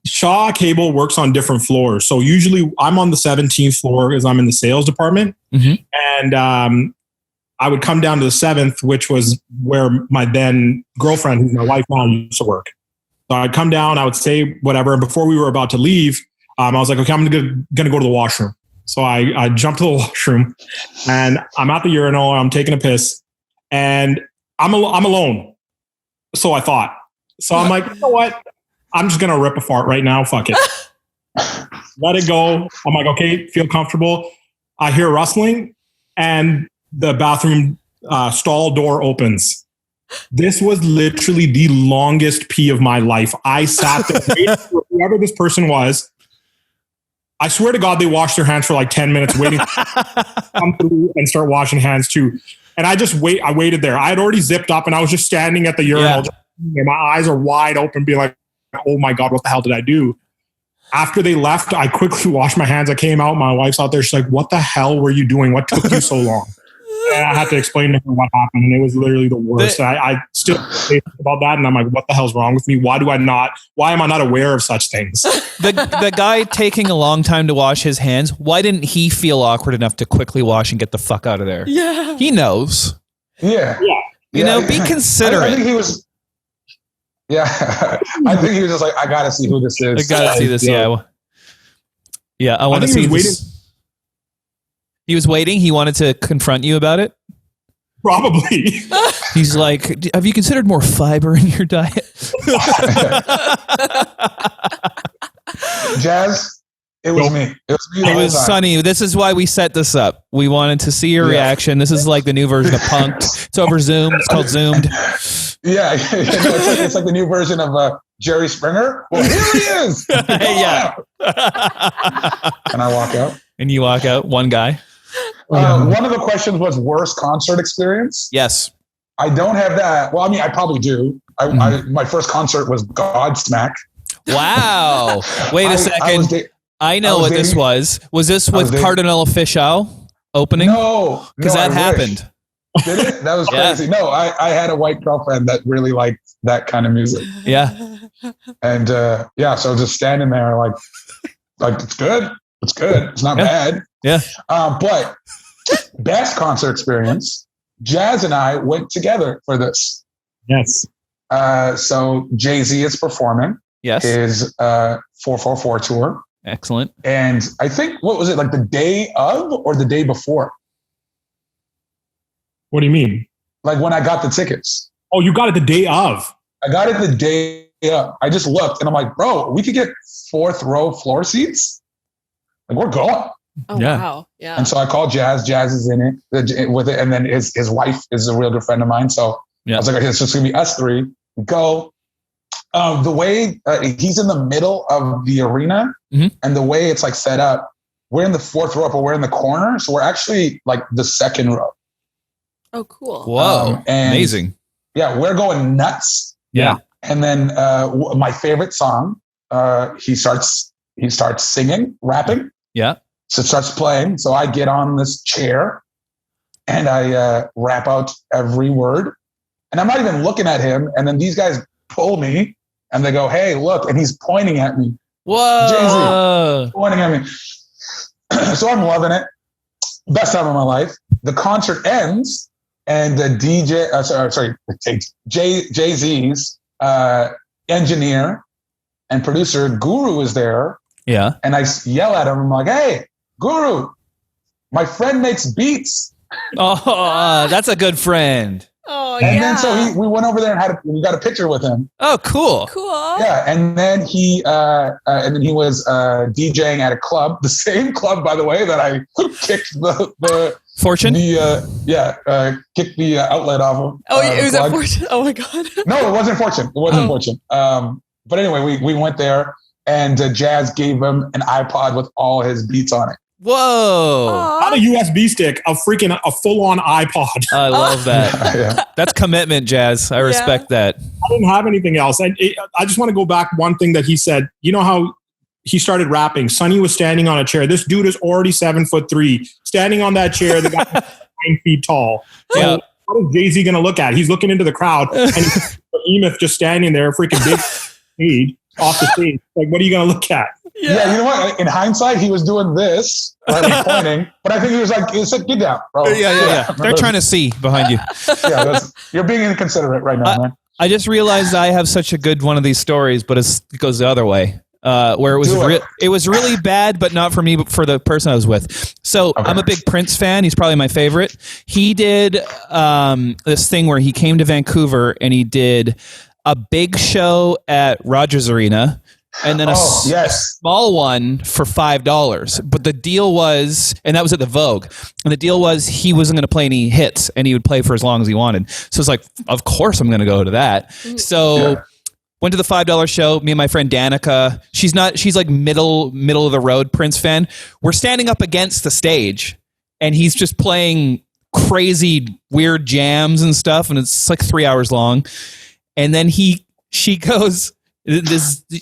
S14: Shaw Cable works on different floors. So usually I'm on the 17th floor because I'm in the sales department.
S2: Mm-hmm.
S14: And I would come down to the 7th, which was where my then girlfriend, who's my wife now, used to work. So I'd come down, I would say whatever. And before we were about to leave, I was like, okay, I'm going to go to the washroom. So I jumped to the washroom and I'm at the urinal. I'm taking a piss and I'm alone. So I thought. So I'm like, you know what? I'm just going to rip a fart right now. Fuck it. Let it go. I'm like, okay, feel comfortable. I hear rustling and the bathroom stall door opens. This was literally the longest pee of my life. I sat there waiting for whoever this person was. I swear to God, they washed their hands for like 10 minutes waiting to come through and start washing hands too. And I waited there. I had already zipped up and I was just standing at the urinal. Yeah. And my eyes are wide open being like, oh my God, what the hell did I do? After they left, I quickly washed my hands. I came out. My wife's out there. She's like, what the hell were you doing? What took you so long? And I had to explain to her what happened. And it was literally the worst. I still think about that. And I'm like, what the hell's wrong with me? Why am I not aware of such things?
S2: The guy taking a long time to wash his hands, why didn't he feel awkward enough to quickly wash and get the fuck out of there?
S5: Yeah.
S2: He knows.
S13: Yeah.
S2: You know, be considerate.
S13: I think he was... Yeah. I think he was just like, I got to see who this is.
S2: I got to see this, yeah. Yeah, I want to see this. He was waiting. He wanted to confront you about it.
S14: Probably.
S2: He's like, have you considered more fiber in your diet?
S13: Jazz, it was me.
S2: It was Sonny. This is why we set this up. We wanted to see your reaction. This is like the new version of Punk'd. It's over Zoom. It's called Zoomed.
S13: Yeah, it's like the new version of Jerry Springer. Well, here he is.
S2: Yeah.
S13: And I walk out.
S2: And you walk out. One guy.
S13: One of the questions was worst concert experience.
S2: Yes.
S13: I don't have that. Well, I mean, I probably do. My first concert was Godsmack.
S2: Wow. Wait a second. I know what this was. Was this with Cardinal Official opening?
S13: No.
S2: Because that happened.
S13: Did it? That was crazy. No, I had a white girlfriend that really liked that kind of music.
S2: Yeah.
S13: And so just standing there like it's good. It's good. It's not bad.
S2: Yeah.
S13: But best concert experience, Jazz and I went together for this.
S14: Yes.
S13: So Jay-Z is performing.
S2: Yes.
S13: His 444 tour.
S2: Excellent.
S13: And I think, what was it, like the day of or the day before?
S14: What do you mean?
S13: Like when I got the tickets.
S14: Oh, you got it the day of.
S13: I got it the day of. I just looked and I'm like, bro, we could get 4th row floor seats. Like we're going.
S5: Oh, wow. Yeah.
S13: And so I called Jazz. Jazz is in it with it. And then his wife is a real good friend of mine. So I was like, okay, it's just going to be us three. We go. The way he's in the middle of the arena and the way it's like set up, we're in the 4th row, but we're in the corner. So we're actually like the 2nd row.
S5: Oh, cool.
S2: Whoa. Amazing.
S13: Yeah. We're going nuts.
S2: Yeah.
S13: And then my favorite song, he starts singing, rapping.
S2: Yeah.
S13: So it starts playing. So I get on this chair and I rap out every word. And I'm not even looking at him. And then these guys pull me and they go, hey, look. And he's pointing at me.
S2: Whoa.
S13: Jay-Z pointing at me. So I'm loving it. Best time of my life. The concert ends and the DJ, Jay-Z's engineer and producer Guru is there.
S2: Yeah.
S13: And I yell at him. I'm like, hey, Guru, my friend makes beats.
S2: Oh, that's a good friend.
S5: Oh,
S13: and then so we went over there and we got a picture with him.
S2: Oh, cool.
S5: Cool.
S13: Yeah. And then he was DJing at a club, the same club, by the way, that I kicked the
S2: Fortune?
S13: Kicked the outlet off of.
S5: Oh, it was at Fortune. Oh my God.
S13: No, it wasn't Fortune. It wasn't Fortune. But anyway, we went there and Jazz gave him an iPod with all his beats on it.
S2: Whoa.
S14: Not a USB stick, a full-on iPod.
S2: I love that.
S13: Yeah.
S2: That's commitment, Jazz. I respect that.
S14: I didn't have anything else. I just want to go back one thing that he said. You know how he started rapping? Sonny was standing on a chair. This dude is already 7'3", standing on that chair. The guy 9 feet tall. So
S2: yeah.
S14: What is Jay-Z going to look at? He's looking into the crowd and Emeth just standing there, freaking big stage, off the stage. Like, what are you going to look at?
S13: Yeah, you know what? In hindsight, he was doing this, pointing, but I think he was like, get down, bro.
S2: Yeah. They're trying to see behind you.
S13: You're being inconsiderate right now, man.
S2: I just realized I have such a good one of these stories, but it goes the other way. Where it was really bad, but not for me, but for the person I was with. So I'm a big Prince fan. He's probably my favorite. He did this thing where he came to Vancouver and he did a big show at Rogers Arena and then a small one for $5. But the deal was, and that was at the Vogue, and the deal was he wasn't going to play any hits and he would play for as long as he wanted. So it's like, of course I'm going to go to that. So went to the $5 show. Me and my friend Danica. She's like middle of the road Prince fan. We're standing up against the stage and he's just playing crazy weird jams and stuff. And it's like 3 hours long. And then she goes,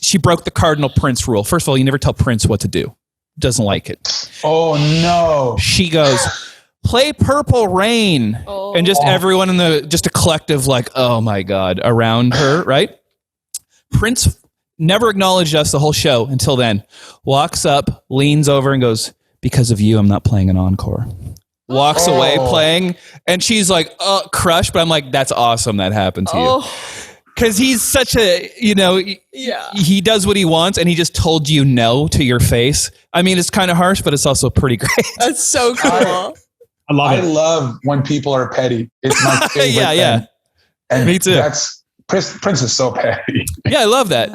S2: she broke the Cardinal Prince rule. First of all, you never tell Prince what to do. Doesn't like it.
S13: Oh no.
S2: She goes, play Purple Rain. And just everyone in just a collective like, oh my God, around her, right? Prince never acknowledged us the whole show until then. Walks up, leans over and goes, because of you, I'm not playing an encore. Walks away playing. And she's like, crushed. But I'm like, that's awesome that happened to you. Because he's such a, he does what he wants and he just told you no to your face. I mean, it's kind of harsh, but it's also pretty great.
S5: That's so cool.
S14: I love it.
S13: I love when people are petty. It's my favorite thing.
S2: And me too.
S13: Prince is so petty.
S2: Yeah, I love that.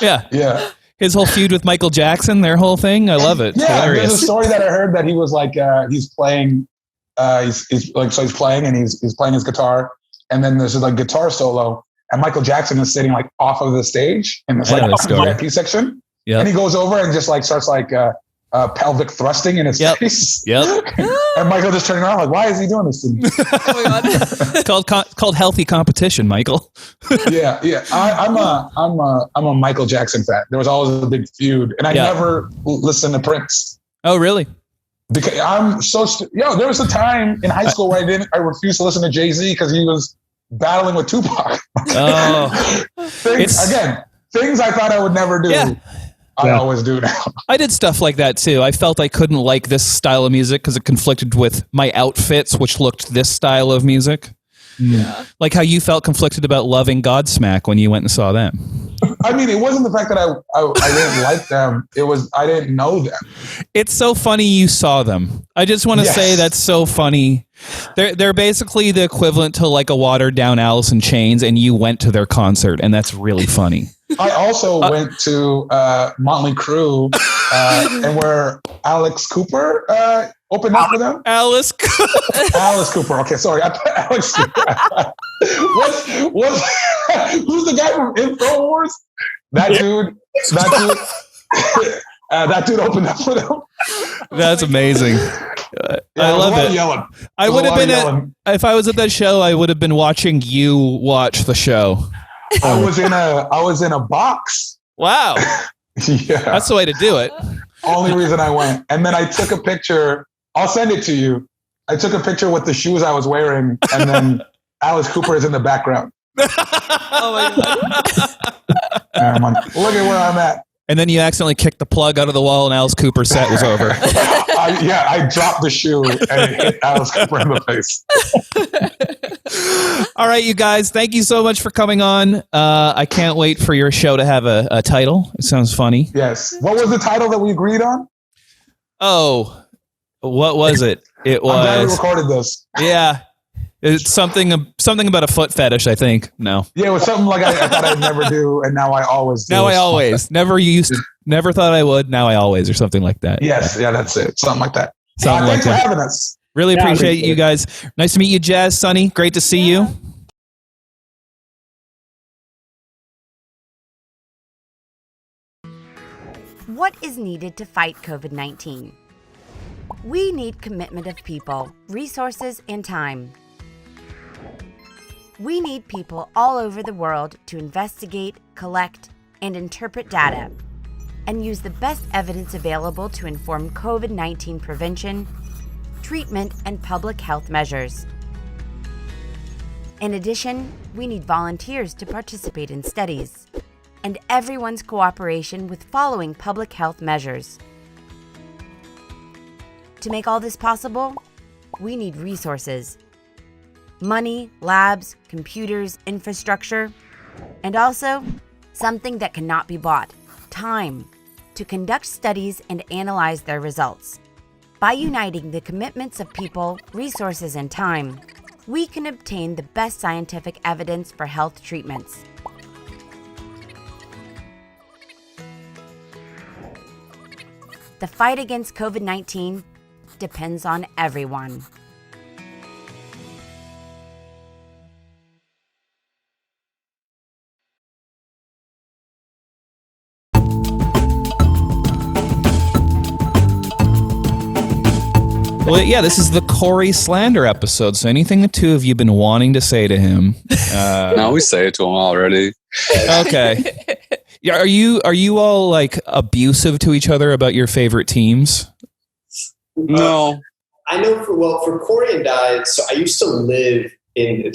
S2: Yeah.
S13: Yeah.
S2: His whole feud with Michael Jackson, their whole thing. I love it.
S13: Yeah,
S2: Hilarious.
S13: there's a story that I heard that he was like, he's playing, he's playing and he's playing his guitar, and then there's like guitar solo, and Michael Jackson is sitting like off of the stage in this like VIP section, and he goes over and just like starts like pelvic thrusting in his face.
S2: Yep.
S13: And Michael just turning around like, why is he doing this to me?
S5: Oh my God.
S2: It's called healthy competition, Michael.
S13: Yeah. I'm a Michael Jackson fan. There was always a big feud, and I never listened to Prince.
S2: Oh, really?
S13: Because I'm so there was a time in high school where I refused to listen to Jay-Z because he was battling with Tupac.
S2: Oh,
S13: things I thought I would never do. Yeah. I always do now.
S2: I did stuff like that too. I felt I couldn't like this style of music because it conflicted with my outfits, which looked this style of music. Yeah. Like how you felt conflicted about loving Godsmack when you went and saw them.
S13: I mean, it wasn't the fact that I didn't like them. It was I didn't know them.
S2: It's so funny you saw them. I just want to say that's so funny. They're basically the equivalent to like a watered down Alice in Chains, and you went to their concert, and that's really funny.
S13: I also went to Motley Crue, and where Alex Cooper opened up for them.
S2: Alice
S13: Cooper. Okay, sorry. I thought Alex Cooper. Who's the guy from InfoWars? That dude. That dude opened up for them.
S2: That's amazing. I love it.
S13: Yelling.
S2: I would have been if I was at that show. I would have been watching you watch the show.
S13: I was in a box.
S2: Wow.
S13: Yeah,
S2: that's the way to do it.
S13: Only reason I went, and then I took a picture. I'll send it to you. I took a picture with the shoes I was wearing, and then Alice Cooper is in the background.
S5: Oh my
S13: God! Look at where I'm at.
S2: And then you accidentally kicked the plug out of the wall, and Alice Cooper's set was over.
S13: I dropped the shoe and it hit Alice Cooper in the face.
S2: All right, you guys, thank you so much for coming on. I can't wait for your show to have a title. It sounds funny.
S13: Yes. What was the title that we agreed on?
S2: Oh, what was it? It was.
S13: I'm glad we recorded this.
S2: Yeah. It's something about a foot fetish, I think. No.
S13: Yeah, it was something like I thought I'd never do, and now I always do.
S2: Now I always. Never thought I would, now I always, or something like that.
S13: Yes, yeah, that's it. Something like that.
S2: Thanks
S13: for having us.
S2: Really appreciate you guys. Nice to meet you, Jazz, Sonny. Great to see you.
S15: What is needed to fight COVID-19? We need commitment of people, resources, and time. We need people all over the world to investigate, collect, and interpret data, and use the best evidence available to inform COVID-19 prevention, treatment, and public health measures. In addition, we need volunteers to participate in studies, and everyone's cooperation with following public health measures. To make all this possible, we need resources. Money, labs, computers, infrastructure, and also something that cannot be bought, time, to conduct studies and analyze their results. By uniting the commitments of people, resources, and time, we can obtain the best scientific evidence for health treatments. The fight against COVID-19 depends on everyone.
S2: Well, yeah, this is the Corey slander episode. So anything the two of you been wanting to say to him?
S16: No, we say it to him already.
S2: Okay. Are you all like abusive to each other about your favorite teams?
S16: No.
S17: I know for Corey and I, so I used to live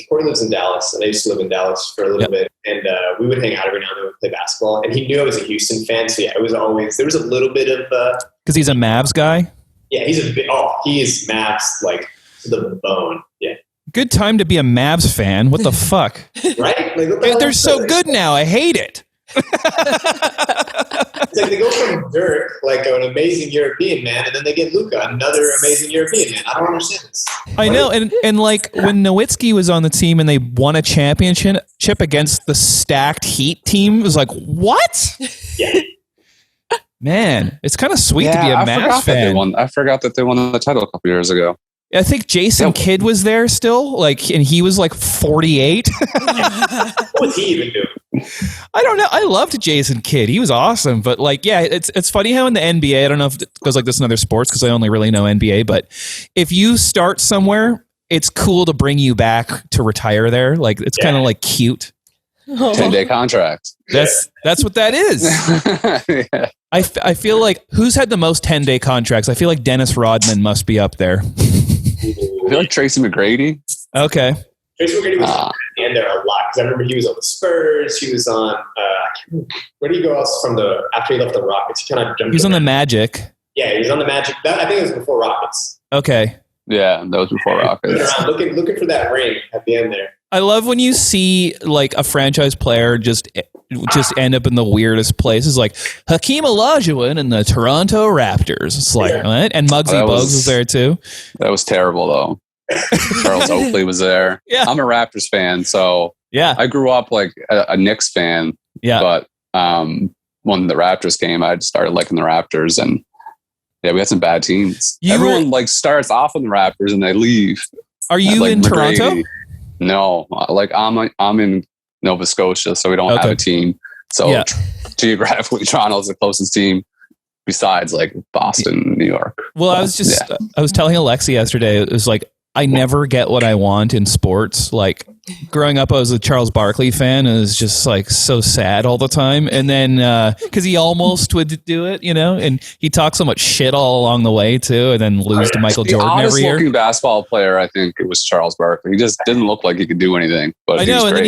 S17: Corey lives in Dallas, and I used to live in Dallas for a little bit, and we would hang out every now and then and play basketball, and he knew I was a Houston fan, so yeah, there was a little bit of...
S2: Because he's a Mavs guy?
S17: Yeah, he is Mavs, like, to the bone, yeah.
S2: Good time to be a Mavs fan. What the fuck?
S17: Right?
S2: They're so good now. I hate it.
S17: It's like they go from Dirk, like an amazing European man, and then they get Luka, another amazing European man. I don't understand this.
S2: I know, and like when Nowitzki was on the team and they won a championship against the stacked Heat team, it was like, what?
S17: Yeah.
S2: Man, it's kind of sweet to be a Mavs fan.
S16: I forgot that they won the title a couple years ago.
S2: I think Jason Kidd was there still, like, and he was like 48.
S17: What was he even doing?
S2: I don't know. I loved Jason Kidd. He was awesome. But like, yeah, it's funny how in the NBA, I don't know if it goes like this in other sports because I only really know NBA, but if you start somewhere, it's cool to bring you back to retire there. Like, it's kind of like cute.
S16: 10-day contract.
S2: That's what that is.
S16: Yeah.
S2: I feel like who's had the most 10-day contracts? I feel like Dennis Rodman must be up there.
S16: I feel like Tracy McGrady.
S2: Okay.
S17: Tracy McGrady was at the end there a lot because I remember he was on the Spurs. He was on where did he go else from after he left the Rockets? He kind of jumped.
S2: He was on the Magic.
S17: Yeah, he was on the Magic. I think it was before Rockets.
S2: Okay.
S16: Yeah, that was before Rockets.
S17: Looking for that ring at the end there.
S2: I love when you see like a franchise player just end up in the weirdest places, like Hakeem Olajuwon and the Toronto Raptors. It's like, what? And Muggsy Bogues was there too.
S16: That was terrible though. Charles Oakley was there.
S2: Yeah,
S16: I'm a Raptors fan, so
S2: yeah,
S16: I grew up like a Knicks fan.
S2: Yeah,
S16: but when the Raptors came, I just started liking the Raptors, and yeah, we had some bad teams. Everyone like starts off on the Raptors and they leave.
S2: Are you in Toronto?
S16: No, like I'm in Nova Scotia, so we don't have a team. So geographically, Toronto is the closest team besides like Boston, New York.
S2: Well, I was telling Alexi yesterday, it was like, I never get what I want in sports. Like growing up, I was a Charles Barkley fan and it was just like so sad all the time. And then, cause he almost would do it, and he talked so much shit all along the way too. And then lose to Michael Jordan every year.
S16: Looking basketball player, I think it was Charles Barkley. He just didn't look like he could do anything, but
S2: I know. And then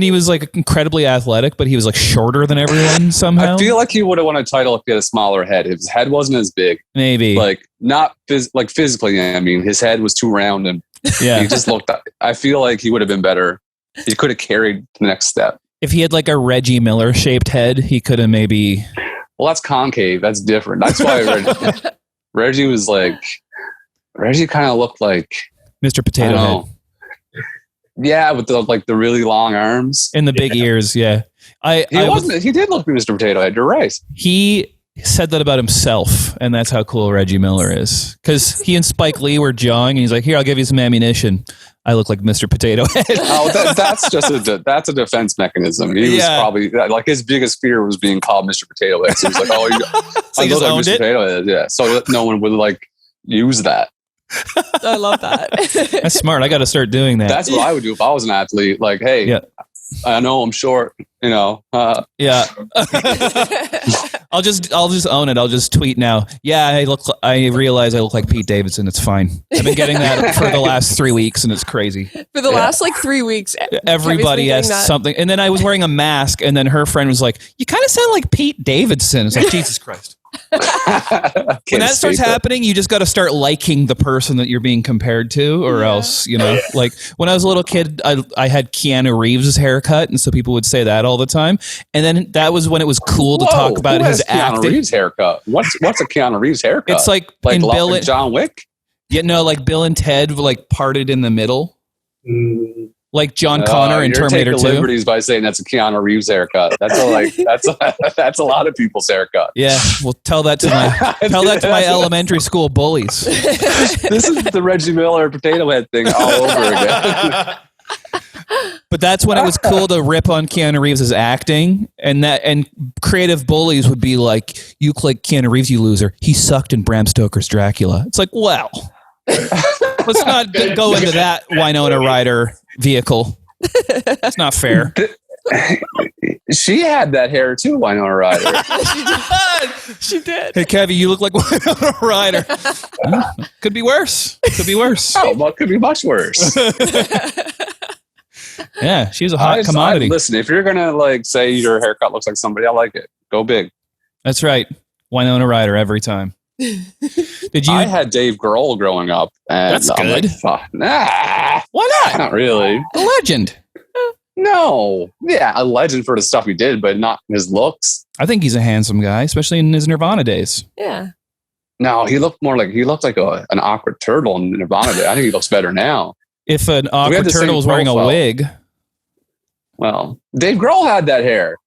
S2: he was like incredibly athletic, but he was like shorter than everyone somehow.
S16: I feel like he would have won a title if he had a smaller head. His head wasn't as big.
S2: Maybe
S16: like not physically. I mean, his head was too round and he just looked. I feel like he would have been better. He could have carried the next step. If
S2: he had like a Reggie Miller shaped head, he could have maybe.
S16: Well, that's concave. That's different. That's why Reggie was like. Reggie kind of looked like
S2: Mr. Potato Head.
S16: Yeah, with the really long arms
S2: and the big ears. Yeah,
S16: he did look like Mr. Potato Head. You're right.
S2: He said that about himself, and that's how cool Reggie Miller is. Because he and Spike Lee were jawing, and he's like, "Here, I'll give you some ammunition. I look like Mr. Potato Head."
S16: That's just that's a defense mechanism. He was probably like his biggest fear was being called Mr. Potato Head. So he's like, "Oh,
S2: so I look like Mr.
S16: Potato Head." Yeah, so that no one would like use that.
S5: I love that.
S2: That's smart. I got to start doing that.
S16: That's what I would do if I was an athlete. Like, hey, I know I'm short.
S2: Yeah. I'll just own it. I'll just tweet now. Yeah, I realize I look like Pete Davidson. It's fine. I've been getting that for the last 3 weeks, and it's crazy.
S5: For the last 3 weeks,
S2: everybody has something. And then I was wearing a mask, and then her friend was like, "You kind of sound like Pete Davidson." It's like, Jesus Christ. When that starts happening, you just got to start liking the person that you're being compared to, or else, like when I was a little kid, I had Keanu Reeves' haircut, and so people would say that all the time. And then that was when it was cool to talk about his acting.
S16: Keanu Reeves' haircut. What's a Keanu Reeves haircut?
S2: It's like in Bill and
S16: John Wick.
S2: Yeah, no, like Bill and Ted, like parted in the middle. Like John Connor in Terminator 2.
S16: Liberties by saying that's a Keanu Reeves haircut. That's a lot of people's haircut.
S2: Yeah, well, tell that to my elementary school bullies.
S16: This is the Reggie Miller potato head thing all over again.
S2: But that's when it was cool to rip on Keanu Reeves' acting, and creative bullies would be like, "You look like Keanu Reeves, you loser. He sucked in Bram Stoker's Dracula." It's like, well, let's not go into that Winona Ryder vehicle. It's not fair.
S16: She had that hair too, Winona Ryder.
S5: She did.
S2: Hey, Kevy, you look like Winona Ryder. Could be worse.
S16: Oh, well, it could be much worse.
S2: Yeah, she's a hot commodity.
S16: Listen, if you're gonna say your haircut looks like somebody, I like it. Go big.
S2: That's right. Winona Ryder every time. Did you?
S16: I had Dave Grohl growing up, and
S2: that's good.
S16: Like, nah,
S2: why not?
S16: Not really.
S2: The legend.
S16: No. Yeah, a legend for the stuff he did, but not his looks.
S2: I think he's a handsome guy, especially in his Nirvana days.
S5: Yeah.
S16: No, he looked like an awkward turtle in Nirvana days. I think he looks better now.
S2: If an awkward turtle was wearing a wig.
S16: Well, Dave Grohl had that hair.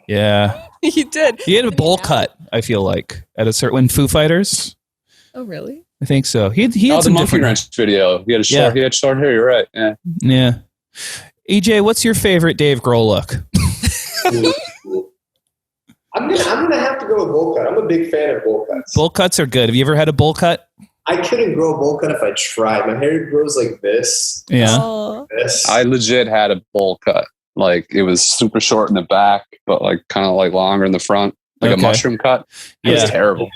S2: Yeah.
S5: He did.
S2: He had a bowl cut, I feel like, at a certain Foo Fighters.
S5: Oh, really?
S2: I think so. He had some
S16: the Monkey
S2: different
S16: Wrench video. He had short hair. You're right. Yeah.
S2: Yeah. EJ, what's your favorite Dave Grohl look?
S17: I'm gonna have to go with bowl cut. I'm a big fan of bowl cuts.
S2: Bowl cuts are good. Have you ever had a bowl cut?
S17: I couldn't grow a bowl cut if I tried. My hair grows like this.
S2: Yeah.
S17: This.
S16: I legit had a bowl cut. Like it was super short in the back, but like kind of like longer in the front, like a mushroom cut. It was terrible.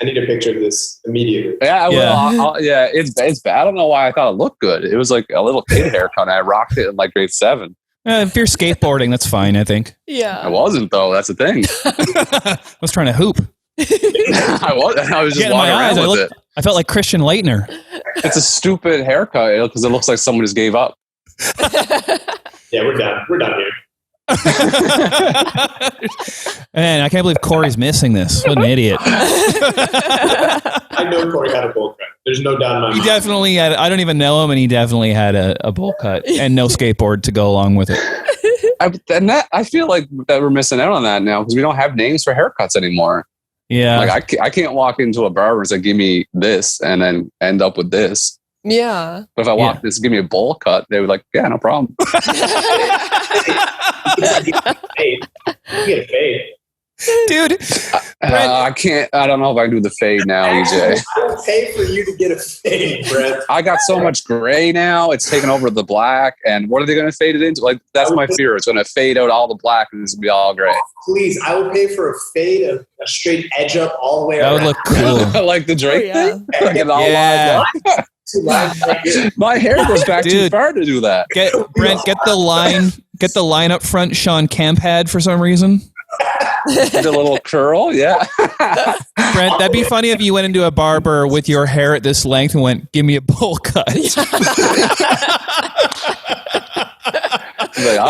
S17: I need a picture of this immediately.
S16: Yeah, it's bad. I don't know why I thought it looked good. It was like a little kid haircut. I rocked it in like grade 7.
S2: If you're skateboarding, that's fine, I think.
S5: Yeah.
S16: I wasn't though. That's the thing.
S2: I was trying to hoop.
S16: I was just walking around with it.
S2: I felt like Christian Leitner.
S16: It's a stupid haircut because it looks like someone just gave up.
S17: Yeah, we're done. We're done here.
S2: Man, I can't believe Corey's missing this. What an idiot.
S17: I know Corey had a bowl cut. There's no doubt in my mind.
S2: He definitely had, I don't even know him, and he definitely had a bowl cut and no skateboard to go along with it.
S16: I feel like that we're missing out on that now because we don't have names for haircuts anymore.
S2: Yeah.
S16: Like I can't walk into a barber and say, give me this and then end up with this.
S5: Yeah.
S16: But if I want this, give me a bowl cut, they would like, yeah, no problem.
S17: You get a fade.
S2: Dude.
S16: I can't, I don't know if I can do the fade now, EJ.
S17: I will pay for you to get a fade, Brett.
S16: I got so much gray now, it's taken over the black. And what are they going to fade it into? Like, that's my fear. It's going to fade out all the black and it's going to be all gray.
S17: Please, I will pay for a fade, a straight edge up all the way
S2: around. That would look cool.
S16: Like the Drake thing? Like it all
S2: yeah.
S16: My hair goes back too far to do that.
S2: Brent, get the line up front Sean Kemp had for some reason.
S16: The little curl, yeah.
S2: Brent, that'd be funny if you went into a barber with your hair at this length and went, give me a bowl cut. They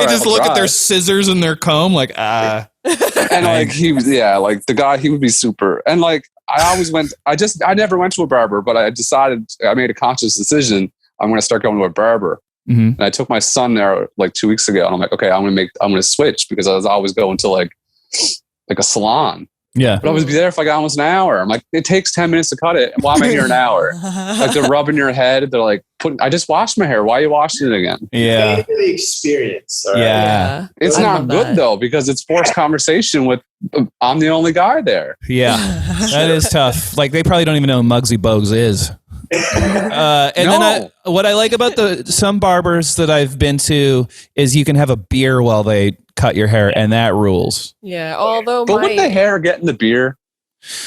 S2: just look at their scissors and their comb like, And
S16: like he was, like the guy, he would be super. And like I never went to a barber, but I made a conscious decision. I'm going to start going to a barber.
S2: Mm-hmm.
S16: And I took my son there like 2 weeks ago and I'm like, okay, I'm going to switch because I was always going to like a salon.
S2: Yeah.
S16: But I would be there for like almost an hour. I'm like, it takes 10 minutes to cut it. Why am I here an hour? Like they're rubbing your head. They're like, I just washed my hair. Why are you washing it again?
S2: Yeah.
S17: Pay for the experience. Right?
S2: Yeah.
S16: It's not good though, because it's forced conversation with, I'm the only guy there.
S2: Yeah. That is tough. Like they probably don't even know who Muggsy Bogues is. Then what I like about some barbers that I've been to is you can have a beer while they cut your hair, and that rules.
S5: Yeah, although
S16: but would the hair get in the beer?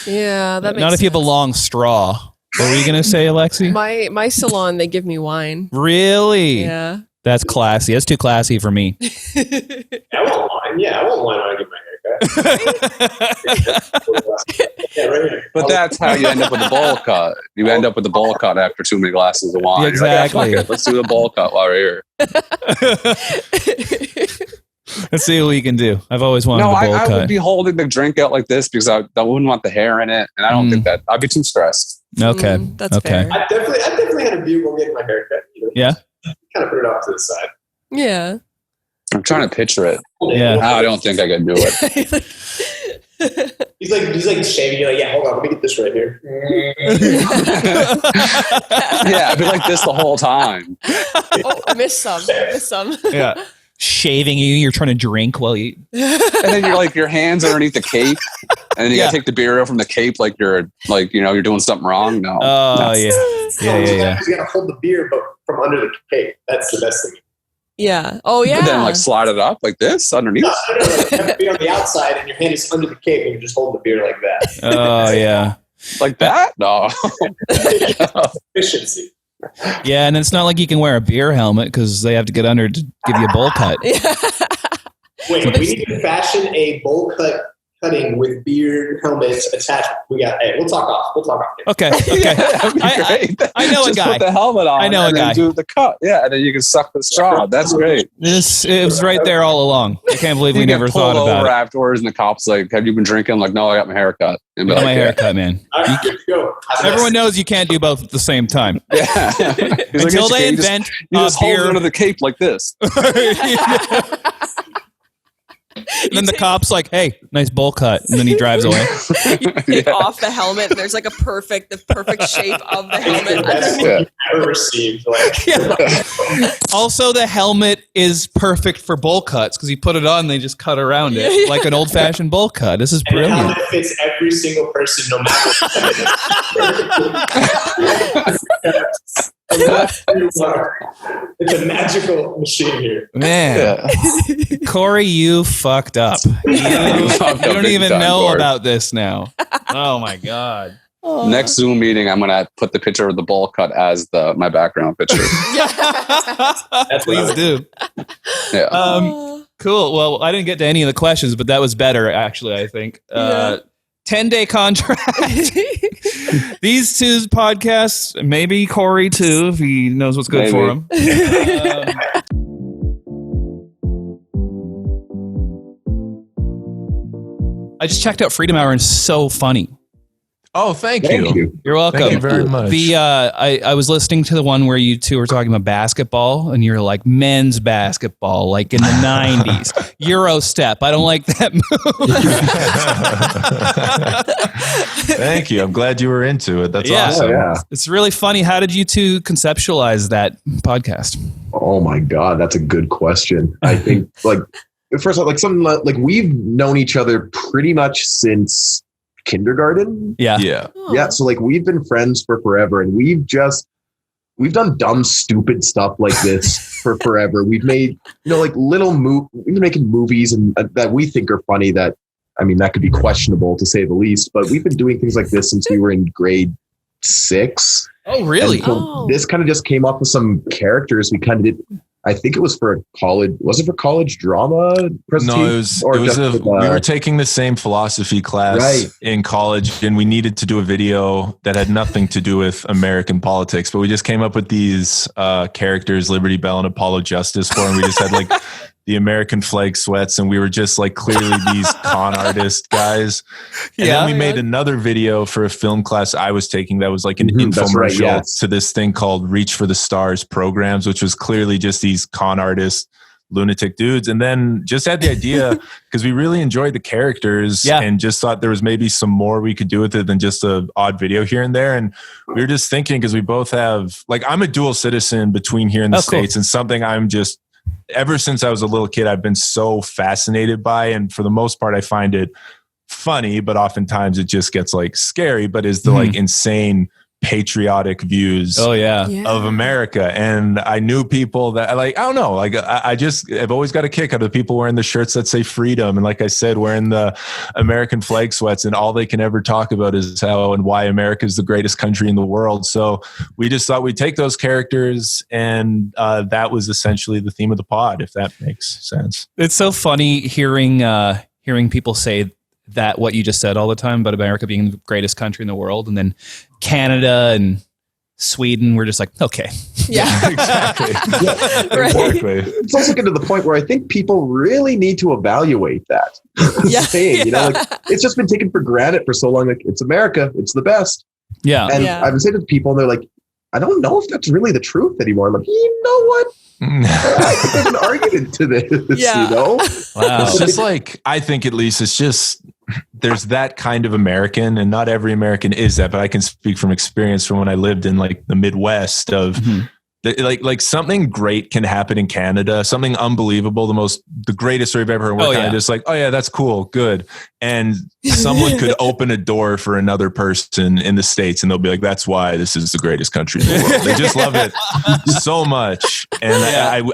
S5: Yeah, that makes
S2: not if you have a long straw. What were you gonna say, Alexi?
S5: My salon, they give me wine.
S2: Really?
S5: Yeah.
S2: That's classy. That's too classy for me.
S17: I want wine. Yeah, I want wine when I get my haircut. Yeah, right here.
S16: But that's how you end up with the bowl cut. You end up with the bowl cut after too many glasses of wine.
S2: Exactly.
S16: Like, let's do the bowl cut while we're here.
S2: Let's see what we can do. I've always wanted a bowl cut.
S16: I would be holding the drink out like this because I wouldn't want the hair in it, and I don't think that I'd be too stressed.
S2: Okay,
S5: that's fair.
S17: I definitely had a view while getting my haircut.
S2: Yeah,
S17: kind of put it off to the side.
S5: Yeah,
S16: I'm trying to picture it.
S2: Yeah,
S16: I don't think I can do it.
S17: He's like shaving. You're like, yeah, hold on, let me get this right here.
S16: Yeah, I'd be like this the whole time.
S5: Oh, miss some.
S2: Yeah. Shaving you, you're trying to drink while you
S16: and then you're like your hands underneath the cape and then you gotta take the beer out from the cape like you're doing something wrong. No.
S2: Yeah.
S17: You gotta hold the beer but from under the cape. That's the best thing.
S5: Yeah. Oh yeah.
S16: And then like slide it up like this underneath.
S17: No. You have to be on the outside and your hand is under the cape and you're just holding the beer like that.
S2: Oh yeah.
S16: Like that? No.
S17: Efficiency.
S2: Yeah, and it's not like you can wear a beer helmet because they have to get under to give you a bowl cut.
S17: Wait, we need to fashion a bowl cut cutting with beard, helmets, attached. We'll talk off.
S2: Okay. I know a guy.
S16: Put the helmet on.
S2: I know a guy.
S16: Do the cut. Yeah, and then you can suck the straw. That's great.
S2: It was right there all along. I can't believe we never thought about it.
S16: Afterwards, and the cop's like, "Have you been drinking?" I'm like, "No, I got my haircut." And
S2: my haircut, man.
S17: All right, good to go.
S2: Everyone knows you can't do both at the same time.
S16: Yeah.
S2: Until they invent
S16: you just hold
S2: beer.
S16: it under the cape like this.
S2: And then the cop's like, "Hey, nice bowl cut," and then he drives away.
S5: You take off the helmet, and there's like the perfect shape of the helmet.
S17: That's what you've ever received.
S2: Also, the helmet is perfect for bowl cuts because you put it on, and they just cut around it like an old-fashioned bowl cut. This is brilliant.
S17: And the helmet fits every single person, no matter what. It's a magical machine here.
S2: Man, Corey, you fucked up. You don't even know about this now. Oh my God.
S16: Next Zoom meeting, I'm gonna put the picture of the bowl cut as my background picture.
S2: Please do.
S16: Yeah.
S2: Cool. Well, I didn't get to any of the questions, but that was better, actually, I think. 10-day contract. These two's podcasts, maybe Corey too, if he knows what's good for him. I just checked out Freedom Hour and it's so funny.
S18: Oh, thank you.
S2: You're welcome.
S18: Thank you very much.
S2: I was listening to the one where you two were talking about basketball, and you're like men's basketball, like in the 90s. Euro step. I don't like that move.
S18: Thank you. I'm glad you were into it. That's awesome.
S19: Yeah.
S2: It's really funny. How did you two conceptualize that podcast?
S19: Oh my God, that's a good question. I think first of all, something like we've known each other pretty much since kindergarten.
S2: Yeah.
S19: So we've been friends for forever, and we've done dumb, stupid stuff like this for forever. We've made, we've been making movies and that we think are funny that could be questionable to say the least, but we've been doing things like this since we were in grade 6.
S2: Oh, really?
S19: This kind of just came up with some characters we kind of did. I think it was for college. Was it for college drama presentation?
S18: No, we were taking the same philosophy class in college, and we needed to do a video that had nothing to do with American politics, but we just came up with these characters, Liberty Bell and Apollo Justice for, and we just had the American flag sweats, and we were just clearly these con artist guys. And then we made another video for a film class I was taking that was an infomercial to this thing called Reach for the Stars programs, which was clearly just these con artist lunatic dudes. And then just had the idea because we really enjoyed the characters and just thought there was maybe some more we could do with it than just an odd video here and there. And we were just thinking, because we both have, I'm a dual citizen between here and the States, and something I'm just, ever since I was a little kid, I've been so fascinated by, and for the most part, I find it funny, but oftentimes it just gets scary, but is the insane patriotic views of America. And I knew people that I don't know, I've always got a kick out of the people wearing the shirts that say freedom. And like I said, wearing the American flag sweats, and all they can ever talk about is how and why America is the greatest country in the world. So we just thought we'd take those characters, and that was essentially the theme of the pod, if that makes sense.
S2: It's so funny hearing people say that what you just said all the time about America being the greatest country in the world, and then Canada and Sweden, we're just okay.
S5: Yeah,
S18: exactly.
S19: Exactly. It's also getting to the point where I think people really need to evaluate that. It's just been taken for granted for so long. It's America, it's the best.
S2: Yeah.
S19: And I've been saying to people, and they're like, I don't know if that's really the truth anymore. I'm like, you know what? I think there's an argument to this,
S2: Wow.
S18: It's just I think at least it's just, there's that kind of American, and not every American is that, but I can speak from experience from when I lived in the Midwest of something great can happen in Canada, something unbelievable, the greatest story I've ever heard. We're kind of just oh yeah, that's cool. Good. And someone could open a door for another person in the States, and they'll be like, that's why this is the greatest country in the world. They just love it so much. And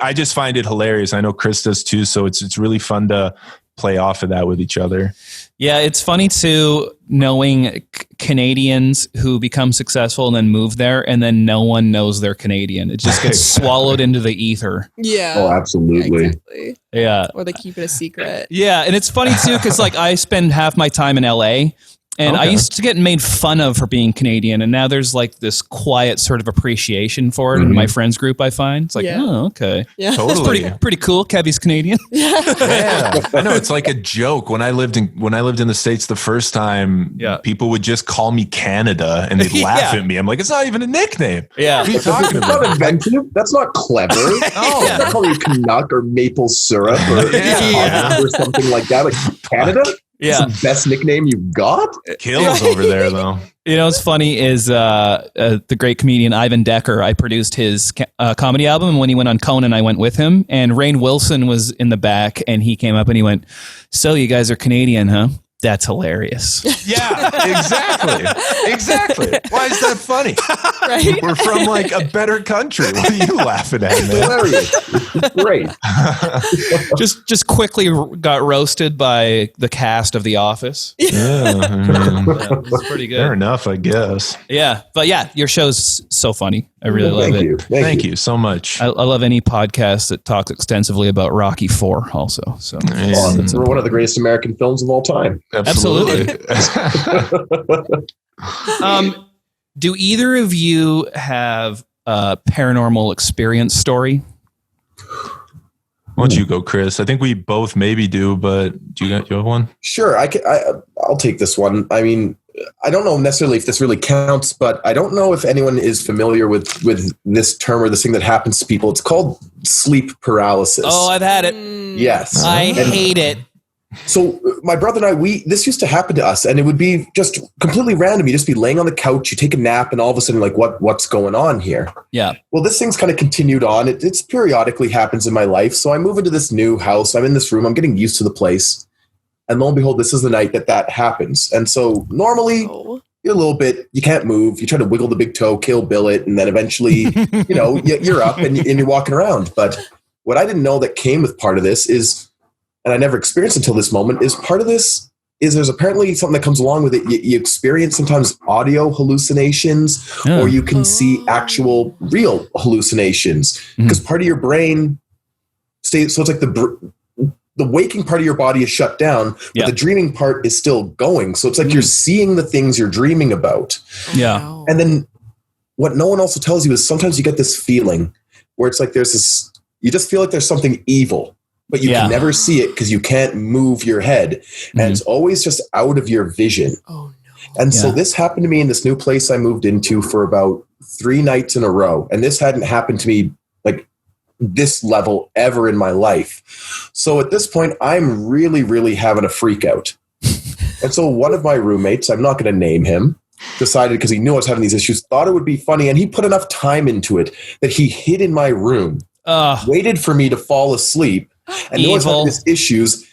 S18: I just find it hilarious. I know Chris does too. So it's really fun to play off of that with each other.
S2: Yeah, it's funny too, knowing Canadians who become successful and then move there, and then no one knows they're Canadian. It just gets swallowed into the ether.
S5: Yeah.
S19: Oh, absolutely.
S5: Exactly.
S2: Yeah.
S5: Or they keep it a secret.
S2: Yeah, and it's funny too because like I spend half my time in LA. And I used to get made fun of for being Canadian, and now there's like this quiet sort of appreciation for it in my friends group. I find it's like, oh, okay,
S5: yeah,
S18: totally,
S2: it's pretty cool. Kevy's Canadian.
S18: Yeah, I know it's like a joke. When I lived in the States the first time, people would just call me Canada, and they'd laugh at me. I'm like, it's not even a nickname.
S2: Yeah,
S18: what are you talking about?
S19: That's not inventive. That's not clever.
S18: No,
S19: they're calling you Canuck or maple syrup or something like that. Like Canada.
S2: Yeah,
S19: that's the best nickname you've got.
S18: Kills over there, though.
S2: You know what's funny is the great comedian Ivan Decker. I produced his comedy album, and when he went on Conan, I went with him. And Rainn Wilson was in the back, and he came up and he went, "So you guys are Canadian, huh? That's hilarious."
S18: Yeah, exactly. Why is that funny?
S5: Right?
S18: We're from like a better country. What are you laughing at, man?
S19: Hilarious. Great.
S2: just quickly got roasted by the cast of The Office.
S18: Yeah, I mean,
S2: it's pretty good.
S18: Fair enough, I guess.
S2: Yeah, but yeah, your show's so funny. I really love it.
S18: Thank you so much.
S2: I love any podcast that talks extensively about Rocky IV also. So
S19: it's one of the greatest American films of all time.
S2: Absolutely. Do either of you have a paranormal experience story?
S18: Why don't you go, Chris? I think we both maybe do, but do you have one?
S19: Sure, I'll take this one. I mean, I don't know necessarily if this really counts, but I don't know if anyone is familiar with this term or this thing that happens to people. It's called sleep paralysis.
S2: Oh, I've had it.
S19: Yes.
S2: I hate it.
S19: So my brother and I, this used to happen to us, and it would be just completely random. You just be laying on the couch, you take a nap, and all of a sudden, like, what's going on here?
S2: Yeah. Well,
S19: this thing's kind of continued on. It's periodically happens in my life. So I move into this new house. I'm in this room. I'm getting used to the place. And lo and behold, this is the night that happens. And so normally you're a little bit, you can't move. You try to wiggle the big toe, Kill Bill it, and then eventually, you're up and you're walking around. But what I didn't know that came with part of this is, and I never experienced until this moment, is part of this is there's apparently something that comes along with it. You experience sometimes audio hallucinations, or you can see actual real hallucinations because part of your brain stays. So it's like the waking part of your body is shut down, but the dreaming part is still going. So it's like you're seeing the things you're dreaming about.
S2: Yeah.
S19: And then what no one also tells you is sometimes you get this feeling where it's like you just feel like there's something evil, but you can never see it because you can't move your head. And it's always just out of your vision. Oh, no. And so this happened to me in this new place I moved into for about 3 nights in a row. And this hadn't happened to me like this level ever in my life. So at this point, I'm really, really having a freak out. And so one of my roommates, I'm not going to name him, decided, because he knew I was having these issues, thought it would be funny. And he put enough time into it that he hid in my room, waited for me to fall asleep, and knew I was having these issues,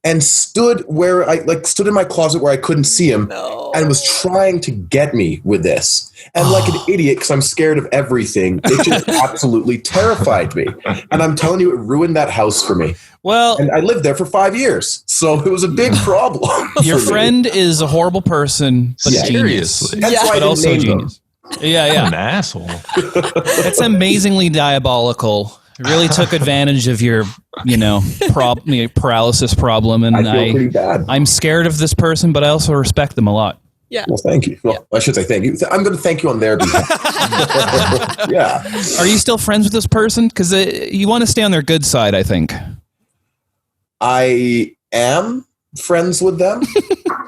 S19: and stood in my closet where I couldn't see him, and was trying to get me with this. And like an idiot, because I'm scared of everything, it just absolutely terrified me. And I'm telling you, it ruined that house for me.
S2: Well,
S19: and I lived there for 5 years, so it was a big problem.
S2: Your friend is a horrible person, but a genius. But also a genius. Yeah.
S18: An asshole.
S2: That's amazingly diabolical. Really took advantage of your, paralysis problem, and
S19: I feel pretty bad.
S2: I'm scared of this person, but I also respect them a lot.
S5: Yeah.
S19: Well, thank you. Well, I should say thank you. I'm going to thank you on their behalf. Yeah.
S2: Are you still friends with this person? Because you want to stay on their good side, I think.
S19: I am friends with them,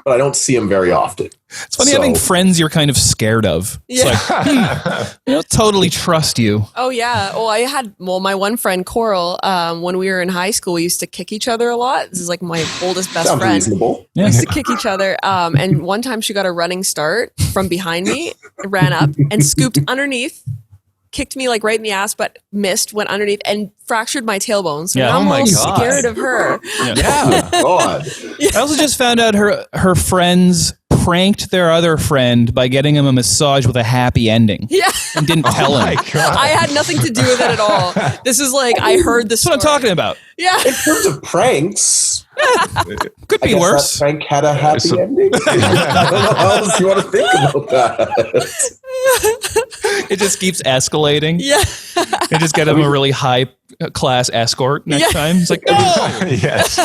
S19: but I don't see them very often.
S2: It's funny having friends you're kind of scared of. It's like, I don't totally trust you.
S5: Oh, yeah. Well, my one friend, Coral, when we were in high school, we used to kick each other a lot. This is like my oldest best friend.
S19: Reasonable.
S5: We used to kick each other. And one time she got a running start from behind me, ran up and scooped underneath, kicked me like right in the ass, but missed, went underneath and fractured my tailbone. So now I'm a little scared of her.
S2: Yeah.
S19: God.
S2: I also just found out her friends pranked their other friend by getting him a massage with a happy ending.
S5: Yeah.
S2: And didn't tell him.
S5: I had nothing to do with it at all. This is like, I heard this.
S2: That's what I'm talking about.
S5: Yeah.
S19: In terms of pranks,
S2: could be worse.
S19: That prank had a happy ending. I don't know how else you want to think about that.
S2: It just keeps escalating.
S5: Yeah.
S2: And just get him a really high class escort next time. It's like, no,
S18: yes,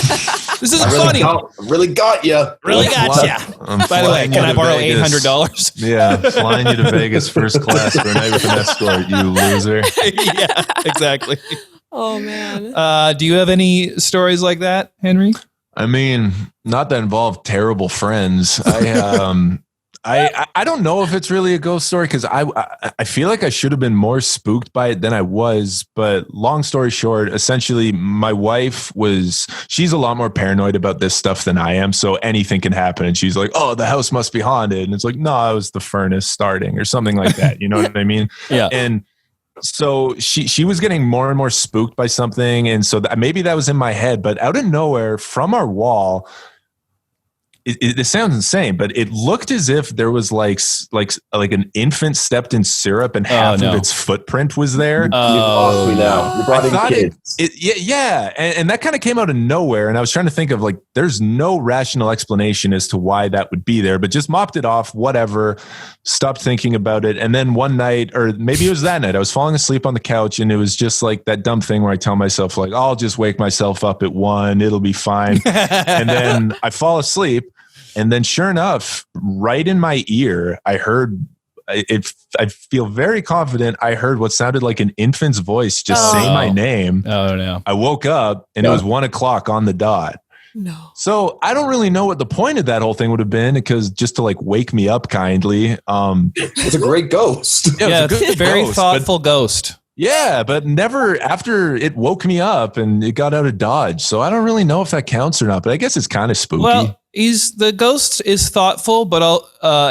S2: this isn't funny.
S19: Really got you.
S2: Really got ya. By the way, can I borrow $800?
S18: Yeah, flying you to Vegas first class for a night with an escort, you loser.
S2: Yeah, exactly.
S5: Oh man.
S2: Do you have any stories like that, Henry?
S18: I mean, not that involve terrible friends. I don't know if it's really a ghost story because I feel like I should have been more spooked by it than I was. But long story short, essentially, my wife she's a lot more paranoid about this stuff than I am. So anything can happen. And she's like, oh, the house must be haunted. And it's like, no, it was the furnace starting or something like that. You know what I mean?
S2: Yeah.
S18: And so she was getting more and more spooked by something. And so maybe that was in my head, but out of nowhere from our wall, it sounds insane, but it looked as if there was like an infant stepped in syrup and half of its footprint was there.
S19: Oh, now. You brought in kids.
S18: Yeah. And that kind of came out of nowhere. And I was trying to think of like, there's no rational explanation as to why that would be there, but just mopped it off, whatever, stopped thinking about it. And then one night, or maybe it was that night, I was falling asleep on the couch and it was just like that dumb thing where I tell myself like, I'll just wake myself up at 1, it'll be fine. And then I fall asleep. And then sure enough, right in my ear, I heard it. I feel very confident. I heard what sounded like an infant's voice just say my name.
S2: Oh no.
S18: I woke up and it was 1 o'clock on the dot.
S5: No.
S18: So I don't really know what the point of that whole thing would have been because just to like wake me up kindly.
S19: It's a great ghost.
S2: Yeah, it's a good, very thoughtful ghost.
S18: Yeah, but never after it woke me up and it got out of Dodge. So I don't really know if that counts or not, but I guess it's kind of spooky.
S2: Well, the ghost is thoughtful, but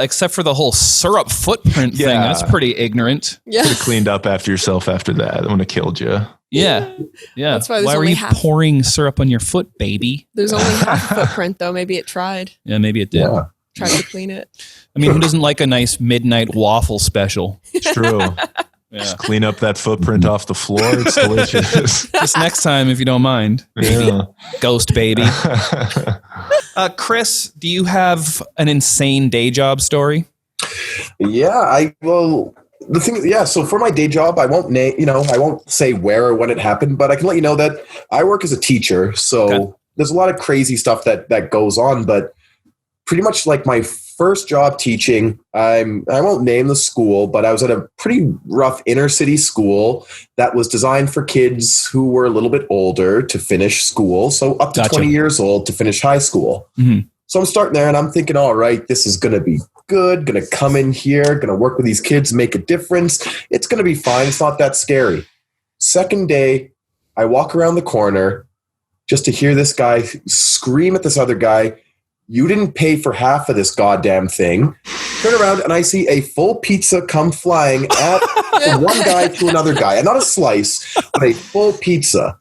S2: except for the whole syrup footprint thing, that's pretty ignorant.
S5: Yeah.
S18: Could have cleaned up after yourself after that. I would have killed you.
S2: Yeah.
S5: That's why there's
S2: were
S5: only
S2: you
S5: half.
S2: pouring syrup on your foot, baby?
S5: There's only half footprint though. Maybe it tried.
S2: Yeah, maybe it did.
S19: Yeah.
S5: Tried to clean it.
S2: I mean, who doesn't like a nice midnight waffle special?
S18: It's true.
S2: Yeah.
S18: Just clean up that footprint off the floor. It's delicious.
S2: Just next time, if you don't mind. Baby.
S18: Yeah.
S2: Ghost baby. Chris, do you have an insane day job story?
S19: Yeah, the thing, so for my day job, I won't I won't say where or when it happened, but I can let you know that I work as a teacher. So there's a lot of crazy stuff that goes on, but pretty much like my first job teaching, I won't name the school, but I was at a pretty rough inner city school that was designed for kids who were a little bit older to finish school. So up to 20 years old to finish high school.
S2: Mm-hmm.
S19: So I'm starting there and I'm thinking, all right, this is going to be good. Going to come in here, going to work with these kids, make a difference. It's going to be fine. It's not that scary. Second day, I walk around the corner just to hear this guy scream at this other guy, "You didn't pay for half of this goddamn thing." Turn around and I see a full pizza come flying at from one guy to another guy. And not a slice, but a full pizza.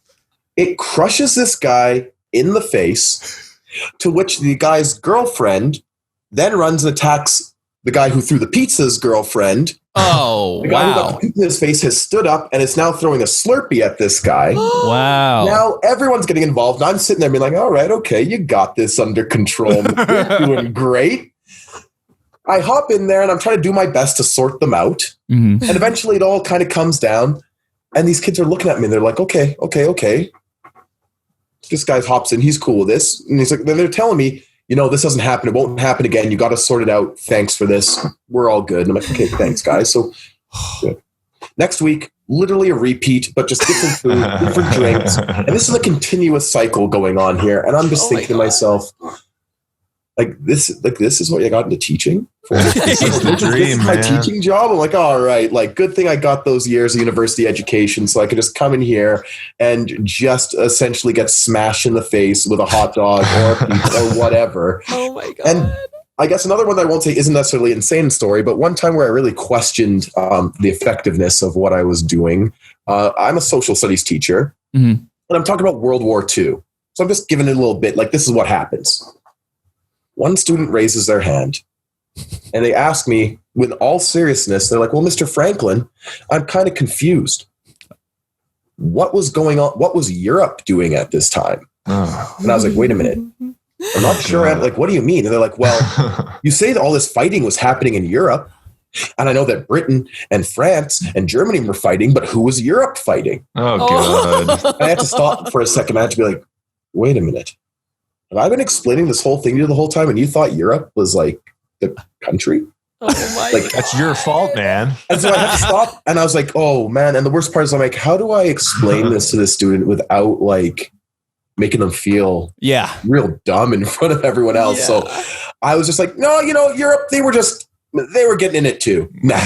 S19: It crushes this guy in the face, to which the guy's girlfriend then runs and attacks the guy who threw the pizza's girlfriend.
S2: Oh,
S19: the guy who got the pizza in his face has stood up and is now throwing a Slurpee at this guy.
S2: Wow.
S19: Now everyone's getting involved. And I'm sitting there being like, all right, okay, you got this under control. You're doing great. I hop in there and I'm trying to do my best to sort them out.
S2: Mm-hmm.
S19: And eventually it all kind of comes down. And these kids are looking at me and they're like, okay. This guy hops in. He's cool with this. And he's like, then they're telling me, this doesn't happen. It won't happen again. You got to sort it out. Thanks for this. We're all good. And I'm like, okay, thanks, guys. So good. Next week, literally a repeat, but just different food, different drinks. And this is a continuous cycle going on here. And I'm just thinking to myself, this is what you got into teaching for?
S18: This is the dream,
S19: this is my
S18: man.
S19: teaching job. I'm like, all right, good thing I got those years of university education so I could just come in here and just essentially get smashed in the face with a hot dog or a pizza or whatever.
S5: Oh my God.
S19: And I guess another one that I won't say isn't necessarily an insane story, but one time where I really questioned the effectiveness of what I was doing. I'm a social studies teacher, and I'm talking about World War II. So I'm just giving it a little bit, this is what happens. One student raises their hand And they asked me, with all seriousness, they're like, well, Mr. Franklin, I'm kind of confused. What was going on? What was Europe doing at this time? And I was like, wait a minute. I'm not sure. I'm like, what do you mean? And they're like, well, you say that all this fighting was happening in Europe. And I know that Britain and France and Germany were fighting, but who was Europe fighting?
S18: Oh, God.
S19: I had to stop for a second. I had to be like, wait a minute. Have I been explaining this whole thing to you the whole time and you thought Europe was like the country?
S18: Like, that's your fault, man.
S19: And so I had to stop and I was like, oh man. And the worst part is I'm like, how do I explain this to the student without like making them feel real dumb in front of everyone else? Yeah. So I was just like, no, Europe, they were getting in it too. Nah,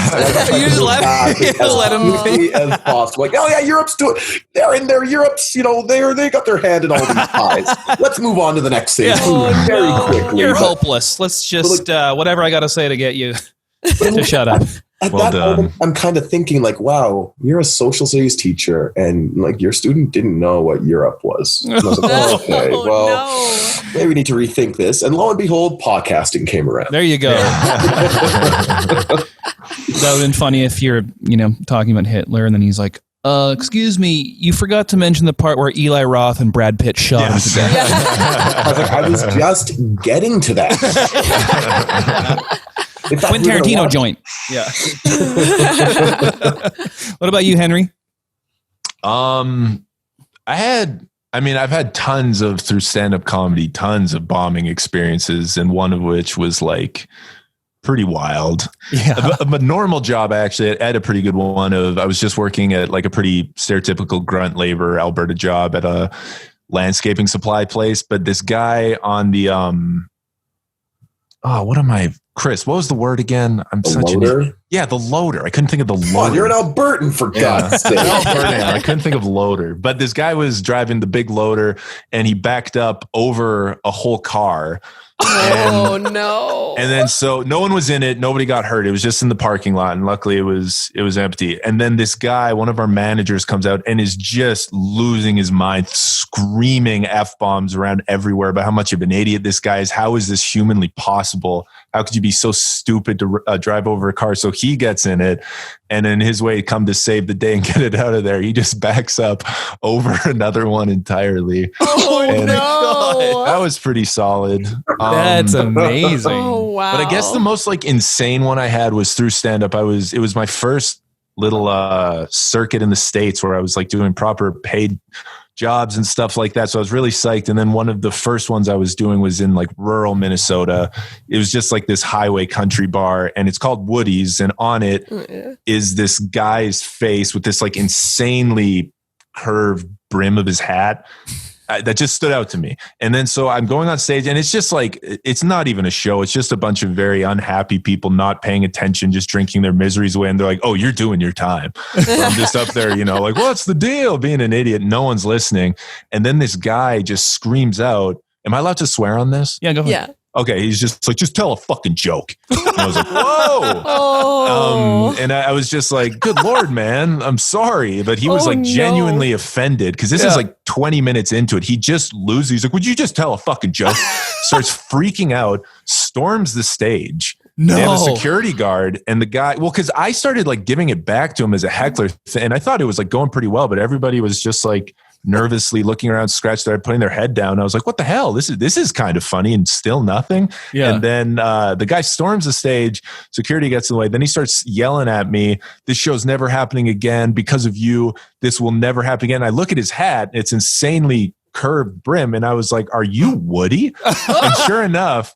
S19: you just let them be as possible. Like, oh yeah, Europe's doing. They're in there. Europe's, they got their hand in all these pies. Let's move on to the next thing very quickly.
S2: You're hopeless. Let's just whatever I got to say to get you to shut up.
S19: At that moment, I'm kind of thinking like, wow, you're a social studies teacher and like your student didn't know what Europe was. And I was like, okay, maybe we need to rethink this. And lo and behold, podcasting came around.
S2: There you go. That would have been funny if you're, talking about Hitler and then he's like, excuse me, you forgot to mention the part where Eli Roth and Brad Pitt shot him to death.
S19: I was like, I was just getting to that.
S2: Quentin Tarantino joint. Yeah. What about you, Henry?
S18: I've had tons of, through stand-up comedy, tons of bombing experiences, and one of which was like pretty wild. Yeah. A normal job, actually, I had a pretty good one I was just working at like a pretty stereotypical grunt labor Alberta job at a landscaping supply place. But this guy on the, Chris, what was the word again? I'm
S19: the such loader?
S18: The loader. I couldn't think of the loader.
S19: Oh, you're an Albertan, for God's sake.
S18: I couldn't think of loader. But this guy was driving the big loader and he backed up over a whole car.
S5: Oh, no.
S18: And then so no one was in it. Nobody got hurt. It was just in the parking lot. And luckily it was empty. And then this guy, one of our managers, comes out and is just losing his mind, screaming F-bombs around everywhere about how much of an idiot this guy is. How is this humanly possible? How could you be so stupid to drive over a car? So he gets in it. And in his way, come to save the day and get it out of there, he just backs up over another one entirely.
S5: Oh, no.
S18: That was pretty solid.
S2: That's amazing.
S5: Oh, wow.
S18: But I guess the most like insane one I had was through stand-up. It was my first little circuit in the States where I was like doing proper paid jobs and stuff like that. So I was really psyched. And then one of the first ones I was doing was in like rural Minnesota. It was just like this highway country bar and it's called Woody's. And on it is this guy's face with this like insanely curved brim of his hat. That just stood out to me. And then so I'm going on stage and it's just like, it's not even a show. It's just a bunch of very unhappy people not paying attention, just drinking their miseries away. And they're like, oh, you're doing your time. I'm just up there, like, what's the deal? Being an idiot. No one's listening. And then this guy just screams out, am I allowed to swear on this?
S2: Yeah, go ahead.
S5: Yeah.
S18: Okay, he's just like, just tell a fucking joke. And I was like, whoa. And I was just like, good Lord, man, I'm sorry. But he was genuinely offended because this is like 20 minutes into it. He just loses. He's like, would you just tell a fucking joke? Starts freaking out, storms the stage.
S2: No.
S18: They have a security guard and the guy, because I started like giving it back to him as a heckler. And I thought it was like going pretty well, but everybody was just like nervously looking around, started putting their head down. I was like, what the hell? This is kind of funny and still nothing. Yeah. And then the guy storms the stage, security gets in the way. Then he starts yelling at me, this show's never happening again because of you. This will never happen again. I look at his hat. It's insanely curved brim. And I was like, are you Woody? And sure enough,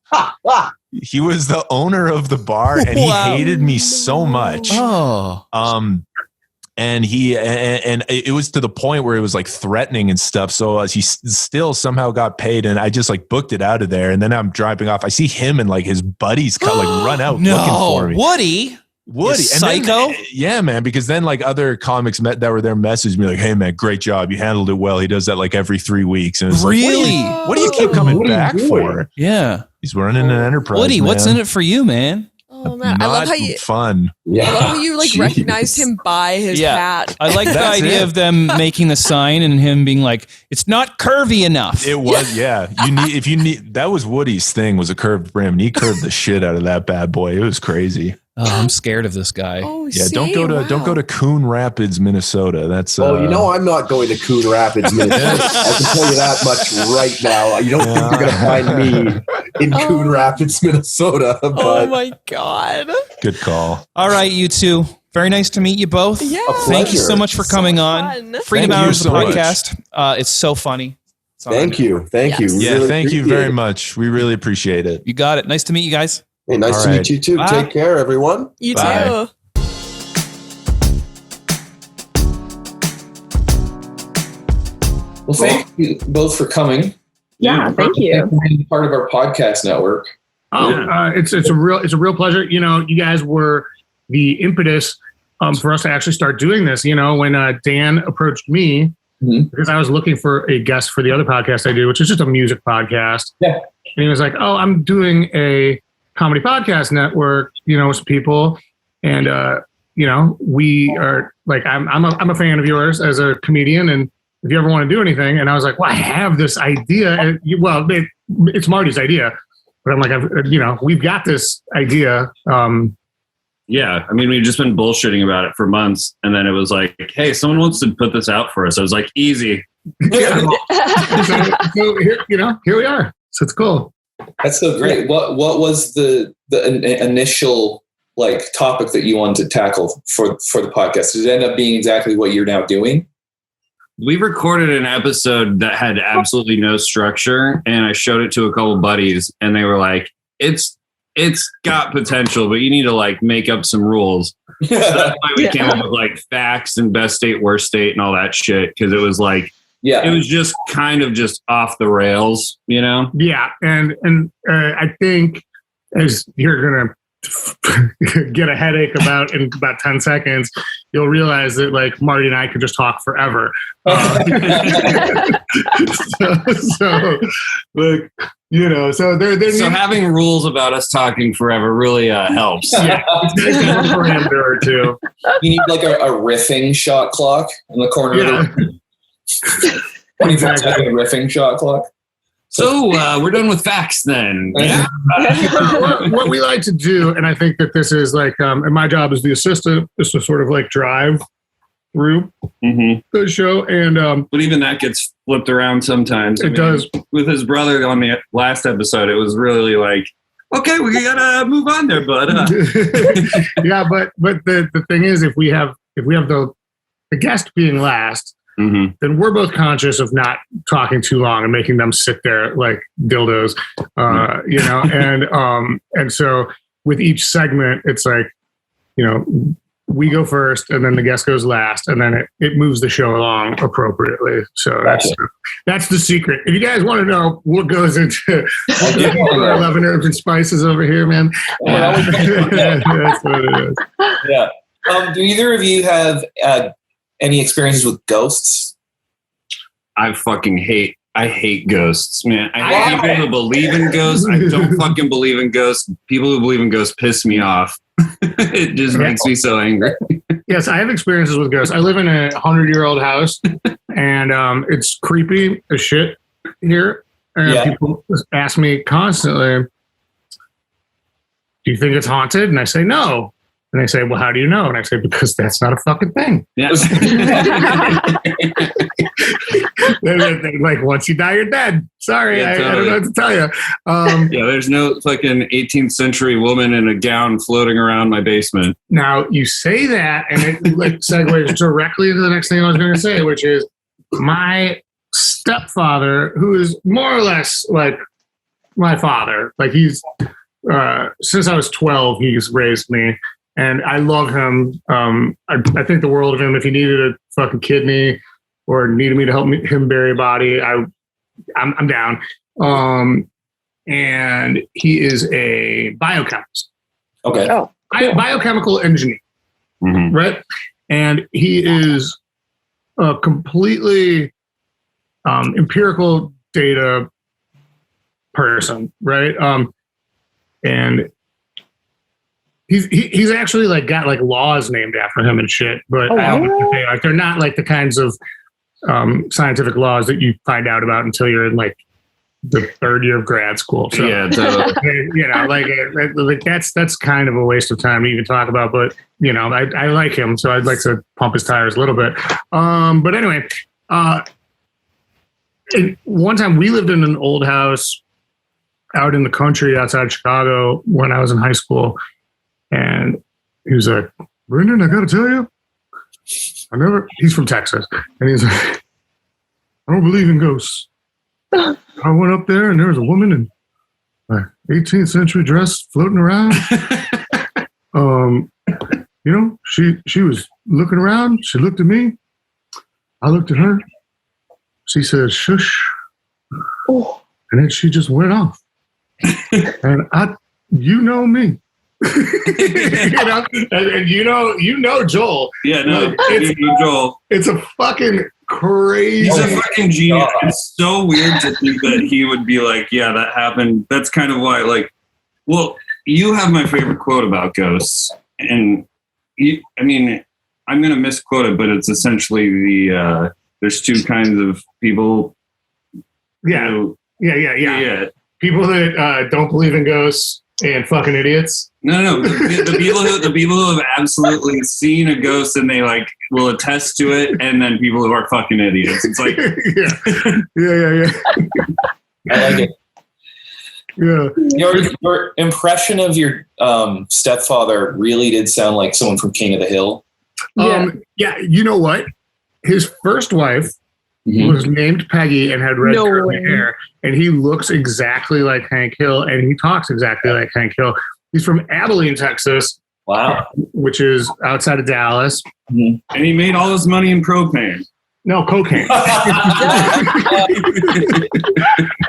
S18: he was the owner of the bar and he hated me so much. And it was to the point where it was like threatening and stuff. So he still somehow got paid and I just like booked it out of there. And then I'm driving off. I see him and like his buddies run out looking for me.
S2: Woody.
S18: And
S2: psycho.
S18: Then, yeah, man. Because then like other comics that were there messaged me like, hey man, great job. You handled it well. He does that like every 3 weeks. And it's
S2: really?
S18: Like, what do you keep coming back for?
S2: Yeah.
S18: He's running an enterprise.
S2: Woody, what's in it for you, man?
S5: Oh man, I love how you
S18: fun.
S5: I love how you like recognized him by his hat.
S2: I like the idea of them making the sign and him being like, "It's not curvy enough."
S18: It was, yeah. That was Woody's thing, was a curved brim, and he curved the shit out of that bad boy. It was crazy.
S2: Oh, I'm scared of this guy.
S5: Oh,
S18: Yeah, don't go to Coon Rapids, Minnesota. That's
S19: I'm not going to Coon Rapids, Minnesota. I can tell you that much right now. You don't think you're going to find me in Coon Rapids, Minnesota. But
S5: Oh my god.
S18: Good call.
S2: All right, you two. Very nice to meet you both.
S5: Yeah.
S2: Thank you so much for coming on.
S5: fun.
S2: Freedom
S19: Thank you
S2: Hours, the
S19: so much.
S2: podcast. It's so funny. It's on.
S19: Thank you. Thank you. We
S18: Yeah,
S19: really
S18: thank you
S19: appreciate
S18: very
S19: it.
S18: much. We really appreciate it.
S2: You got it. Nice to meet you guys.
S19: Hey, nice
S18: All
S19: to
S18: right.
S19: meet you too.
S2: Bye.
S19: Take care, everyone.
S5: You
S18: Bye.
S5: too.
S17: Well, thank you both for coming.
S12: Yeah, thank you.
S17: And for being part of our podcast network.
S14: It's a real pleasure. You know, you guys were the impetus for us to actually start doing this. You know, when Dan approached me because I was looking for a guest for the other podcast I do, which is just a music podcast.
S17: Yeah.
S14: And he was like, "Oh, I'm doing a comedy podcast network, you know, with some people, and you know, we are like, I'm a fan of yours as a comedian, and if you ever want to do anything," and I was like, "Well, I have this idea." And it's Marty's idea, but I'm like, we've got this idea.
S20: Yeah, I mean, we've just been bullshitting about it for months, and then it was like, "Hey, someone wants to put this out for us." I was like, "Easy."
S14: So here we are. So it's cool.
S17: That's so great. What was the initial like topic that you wanted to tackle for the podcast? Did it end up being exactly what you're now doing?
S20: We recorded an episode that had absolutely no structure, and I showed it to a couple buddies, and they were like, it's got potential, but you need to like make up some rules." So that's why we came up with like facts and best state, worst state, and all that shit, because it was like, it was just kind of just off the rails, you know?
S14: Yeah, and I think as you're gonna get a headache in about 10 seconds, you'll realize that like Marty and I could just talk forever. So like, you know, so
S20: So having rules about us talking forever really helps.
S14: Yeah, it's a parameter or two.
S17: You need like a riffing shot clock in the corner of the room. 25-second riffing shot clock.
S20: So we're done with facts then. Yeah.
S14: What we like to do, and I think that this is like, and my job as the assistant is to sort of like drive through the show. And
S20: but even that gets flipped around sometimes.
S14: It does.
S20: With his brother on the last episode, it was really like, okay, we gotta move on there, bud.
S14: Yeah, but the thing is, if we have the guest being last, then we're both conscious of not talking too long and making them sit there like dildos, you know. And so with each segment, it's like, you know, we go first, and then the guest goes last, and then it moves the show along appropriately. So that's the secret. If you guys want to know what goes into our 11 herbs and spices over here, man, that's what it is.
S17: Yeah. Do either of you have any experiences with ghosts?
S20: I hate ghosts, man. I hate people who believe in ghosts. I don't fucking believe in ghosts. People who believe in ghosts piss me off. It just makes me so angry.
S14: Yes, I have experiences with ghosts. I live in a 100-year-old house, and it's creepy as shit here. And people ask me constantly, "Do you think it's haunted?" And I say, "No." And they say, "Well, how do you know?" And I say, "Because that's not a fucking thing."
S20: Yeah.
S14: Like, once you die, you're dead. Sorry,
S20: Yeah, totally.
S14: I don't know what to tell you.
S20: Yeah, there's no fucking 18th century woman in a gown floating around my basement.
S14: Now, you say that, and it like segues directly into the next thing I was going to say, which is my stepfather, who is more or less like my father. Like, he's since I was 12, he's raised me. And I love him. I think the world of him. If he needed a fucking kidney or needed me to help him bury a body, I'm down. And he is a biochemist.
S17: Okay.
S14: Biochemical engineer, right? And he is a completely empirical data person, right? And
S21: he's actually like got like laws named after him and shit, but I don't know what they are. They're not like the kinds of scientific laws that you find out about until you're in like the third year of grad school. So,
S20: yeah, totally.
S21: you know, like that's kind of a waste of time to even talk about. But you know, I like him, so I'd like to pump his tires a little bit. But anyway, one time we lived in an old house out in the country outside Chicago when I was in high school, and he was like, "Brendan, I got to tell you, he's from Texas, and he's like, I don't believe in ghosts. I went up there and there was a woman in an 18th century dress floating around. You know, she was looking around. She looked at me. I looked at her. She said, shush. And then she just went off. And you know me. You know, and you know Joel.
S20: Yeah, no,
S21: like, it's
S20: Joel.
S21: It's a fucking crazy.
S20: He's a fucking genius. It's so weird to think that he would be like, yeah, that happened. That's kind of why, like, well, you have my favorite quote about ghosts, and I mean, I'm going to misquote it, but it's essentially there's two kinds of people.
S21: Yeah. People that don't believe in ghosts and fucking idiots.
S20: No. The people who have absolutely seen a ghost and they like will attest to it, and then people who are fucking idiots. It's like,
S21: yeah.
S22: I like it.
S21: Yeah.
S22: Your impression of your stepfather really did sound like someone from King of the Hill.
S21: Yeah. You know what? His first wife was named Peggy and had red curly hair, and he looks exactly like Hank Hill, and he talks exactly like Hank Hill. He's from Abilene, Texas.
S22: Wow.
S21: Which is outside of Dallas.
S20: And he made all his money in propane.
S21: No, cocaine.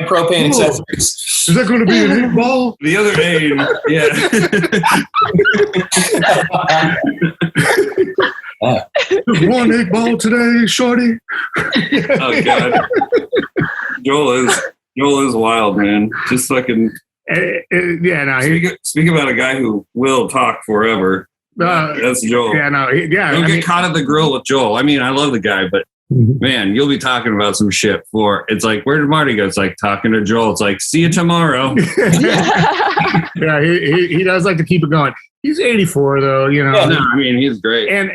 S22: Propane accessories.
S21: Is that going to be an 8-ball?
S20: The other aim,
S21: Just one 8-ball today, shorty.
S20: Oh god, Joel is wild, man. Just fucking. Speak about a guy who will talk forever. That's Joel.
S21: Don't
S20: get caught at the grill with Joel. I mean, I love the guy, but man, you'll be talking about some shit for. It's like, where did Marty go? It's like talking to Joel. It's like, see you tomorrow.
S21: Yeah, he does like to keep it going. He's 84 though, you know.
S20: Yeah, no, I mean, he's great.
S21: And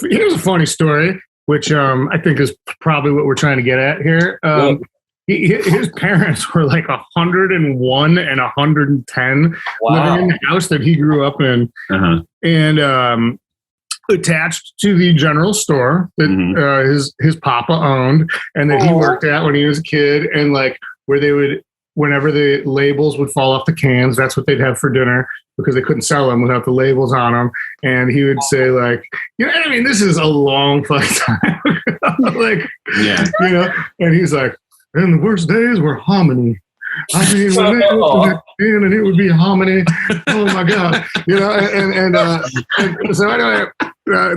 S21: here's a funny story, which I think is probably what we're trying to get at here. His parents were like 101 and 110 living in the house that he grew up in, and attached to the general store that his papa owned and that he worked at when he was a kid, and like where they would, whenever the labels would fall off the cans, that's what they'd have for dinner because they couldn't sell them without the labels on them. And he would say like, you know, I mean, this is a long fucking time. Like, you know, and he's like, and the worst days were hominy. I mean, when they opened that can and it would be hominy. Oh my God. You know, and so anyway,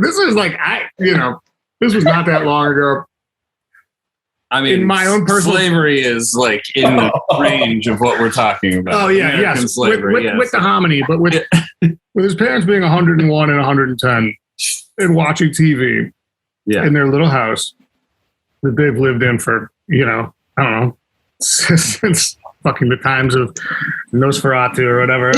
S21: this is like, this was not that long ago.
S20: I mean,
S21: in my own personal
S20: slavery is like in the range of what we're talking about.
S21: Oh yeah, yes,
S20: slavery,
S21: with the hominy, but with his parents being 101 and 110 and watching TV in their little house that they've lived in for, you know, I don't know, since fucking the times of Nosferatu or whatever.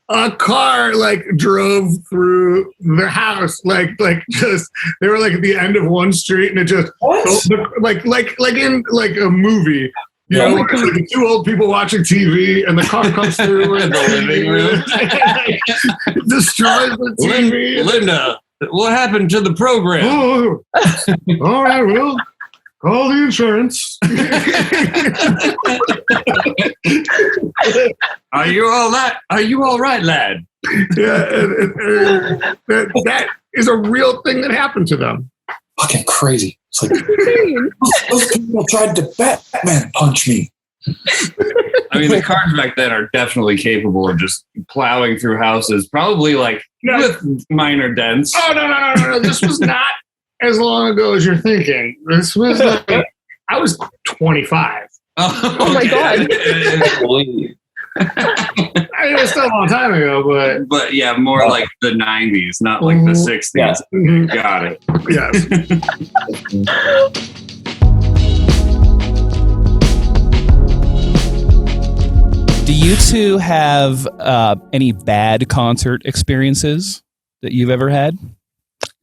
S21: A car like drove through the house, like just they were like at the end of one street, and it just like in like a movie. You know, like the two old people watching TV, and the car comes through in the living room, destroys the TV.
S20: Linda, what happened to the program?
S21: Oh, all right, well, call the insurance.
S20: Are you all right, lad?
S21: Yeah, that is a real thing that happened to them.
S22: Fucking crazy. It's like those people tried to Batman punch me.
S20: I mean, the cars back then are definitely capable of just plowing through houses, probably like with minor dents.
S21: Oh no! This was not as long ago as you're thinking. This was like, I was 25.
S5: Oh my God.
S21: I mean, it was still a long time ago,
S20: but yeah, more like the 90s, not like the 60s.
S21: Yeah.
S20: Got it.
S21: Yes.
S2: Do you two have any bad concert experiences that you've ever had?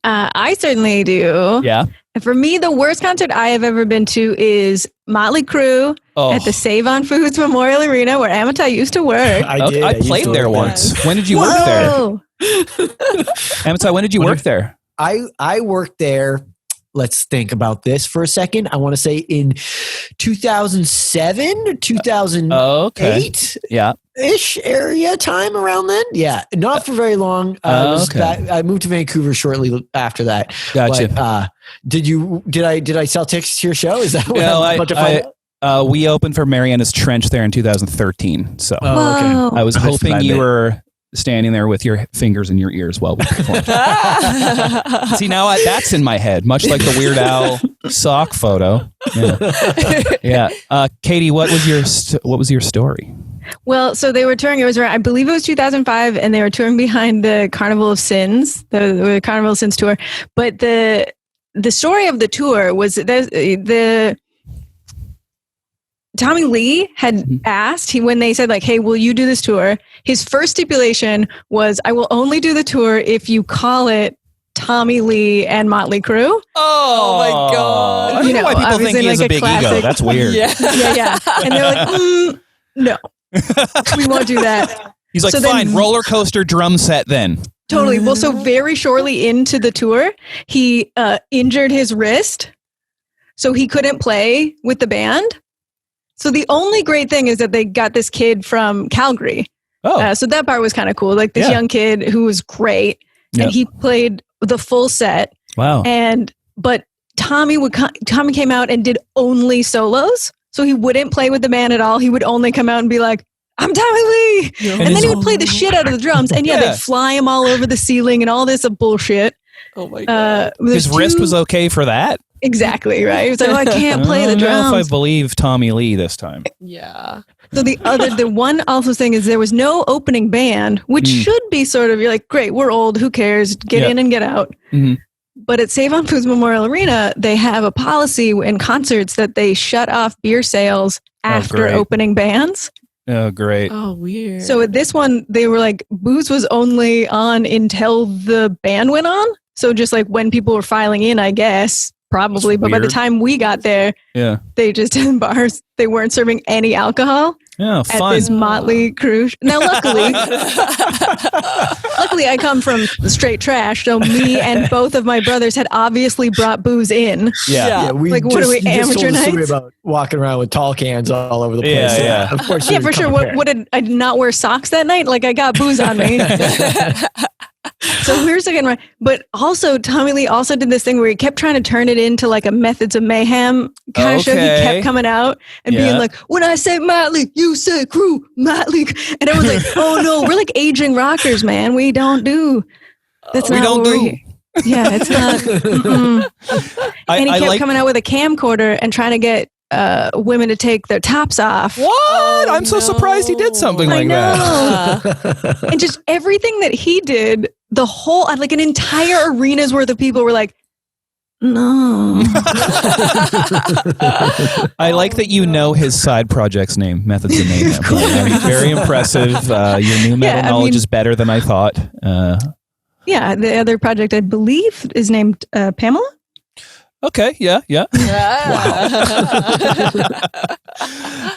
S1: I certainly do.
S2: Yeah.
S1: And for me, the worst concert I have ever been to is Motley Crue at the Save on Foods Memorial Arena, where Amitai used to work.
S2: I played there once. When did you work there? Amitai, when did you work there?
S4: I worked there. Let's think about this for a second. I want to say in 2007 or 2008.
S2: Yeah.
S4: Ish area time around then. Yeah. Not for very long. I moved to Vancouver shortly after that.
S2: Gotcha.
S4: But, did I sell tickets to your show? Is that what I'm about to find out?
S2: We opened for Mariana's Trench there in 2013. So I was hoping you were standing there with your fingers in your ears while we performed. See, now that's in my head, much like the Weird Al sock photo. Yeah. Katie, what was your story?
S1: Well, so they were touring. I believe it was 2005, and they were touring behind the Carnival of Sins, the Carnival of Sins tour. But the story of the tour was the Tommy Lee had asked, when they said like, hey, will you do this tour? His first stipulation was, I will only do the tour if you call it Tommy Lee and Motley Crue.
S5: Oh my God.
S2: I don't know why people think he has a big ego. That's weird.
S1: Yeah. And they're like, no, we won't do that.
S2: He's like, fine, roller coaster drum set then.
S1: Totally. Well, so very shortly into the tour, he injured his wrist, so he couldn't play with the band. So the only great thing is that they got this kid from Calgary. So that part was kind of cool. Like this young kid who was great, and he played the full set.
S2: Wow.
S1: But Tommy came out and did only solos. So he wouldn't play with the band at all. He would only come out and be like, I'm Tommy Lee. And then he would play the shit out of the drums. And they'd fly him all over the ceiling and all this bullshit.
S5: Oh my God.
S2: His wrist was okay for that?
S1: Exactly, right? He was like, I can't play the drums.
S2: I don't know if I believe Tommy Lee this time.
S5: Yeah.
S1: So the one also thing is there was no opening band, which should be sort of, you're like, great, we're old, who cares? Get in and get out.
S2: Mm-hmm.
S1: But at Save on Foods Memorial Arena, they have a policy in concerts that they shut off beer sales after opening bands.
S2: Oh, great.
S5: Oh, weird.
S1: So at this one, they were like, booze was only on until the band went on. So just like when people were filing in, I guess, probably. But by the time we got there, they just in bars, they weren't serving any alcohol.
S2: Oh, fun.
S1: At this Motley Crue. Now, luckily, I come from straight trash. So me and both of my brothers had obviously brought booze in.
S4: Yeah.
S1: Like, what are we, amateur nights?
S4: About walking around with tall cans all over the place.
S2: Yeah.
S4: Of course.
S1: Yeah, for sure. What did I not wear socks that night? Like I got booze on me. So we're second right. But also Tommy Lee also did this thing where he kept trying to turn it into like a Methods of Mayhem kind of show. He kept coming out and being like, when I say Motley, you say Crue, Motley. And everyone's like, oh no, we're like aging rockers, man. We don't do. That's not what we're here. Yeah, it's not. And he kept coming out with a camcorder and trying to get women to take their tops off.
S2: What? I'm so surprised he did something like that.
S1: And just everything that he did, the whole, like an entire arena's worth of people were like, no.
S2: I like that you know his side project's name, Methods of Mayhem. Very impressive. Your new metal knowledge is better than I thought.
S1: Yeah, the other project I believe is named Pamela.
S2: Okay, yeah. Wow.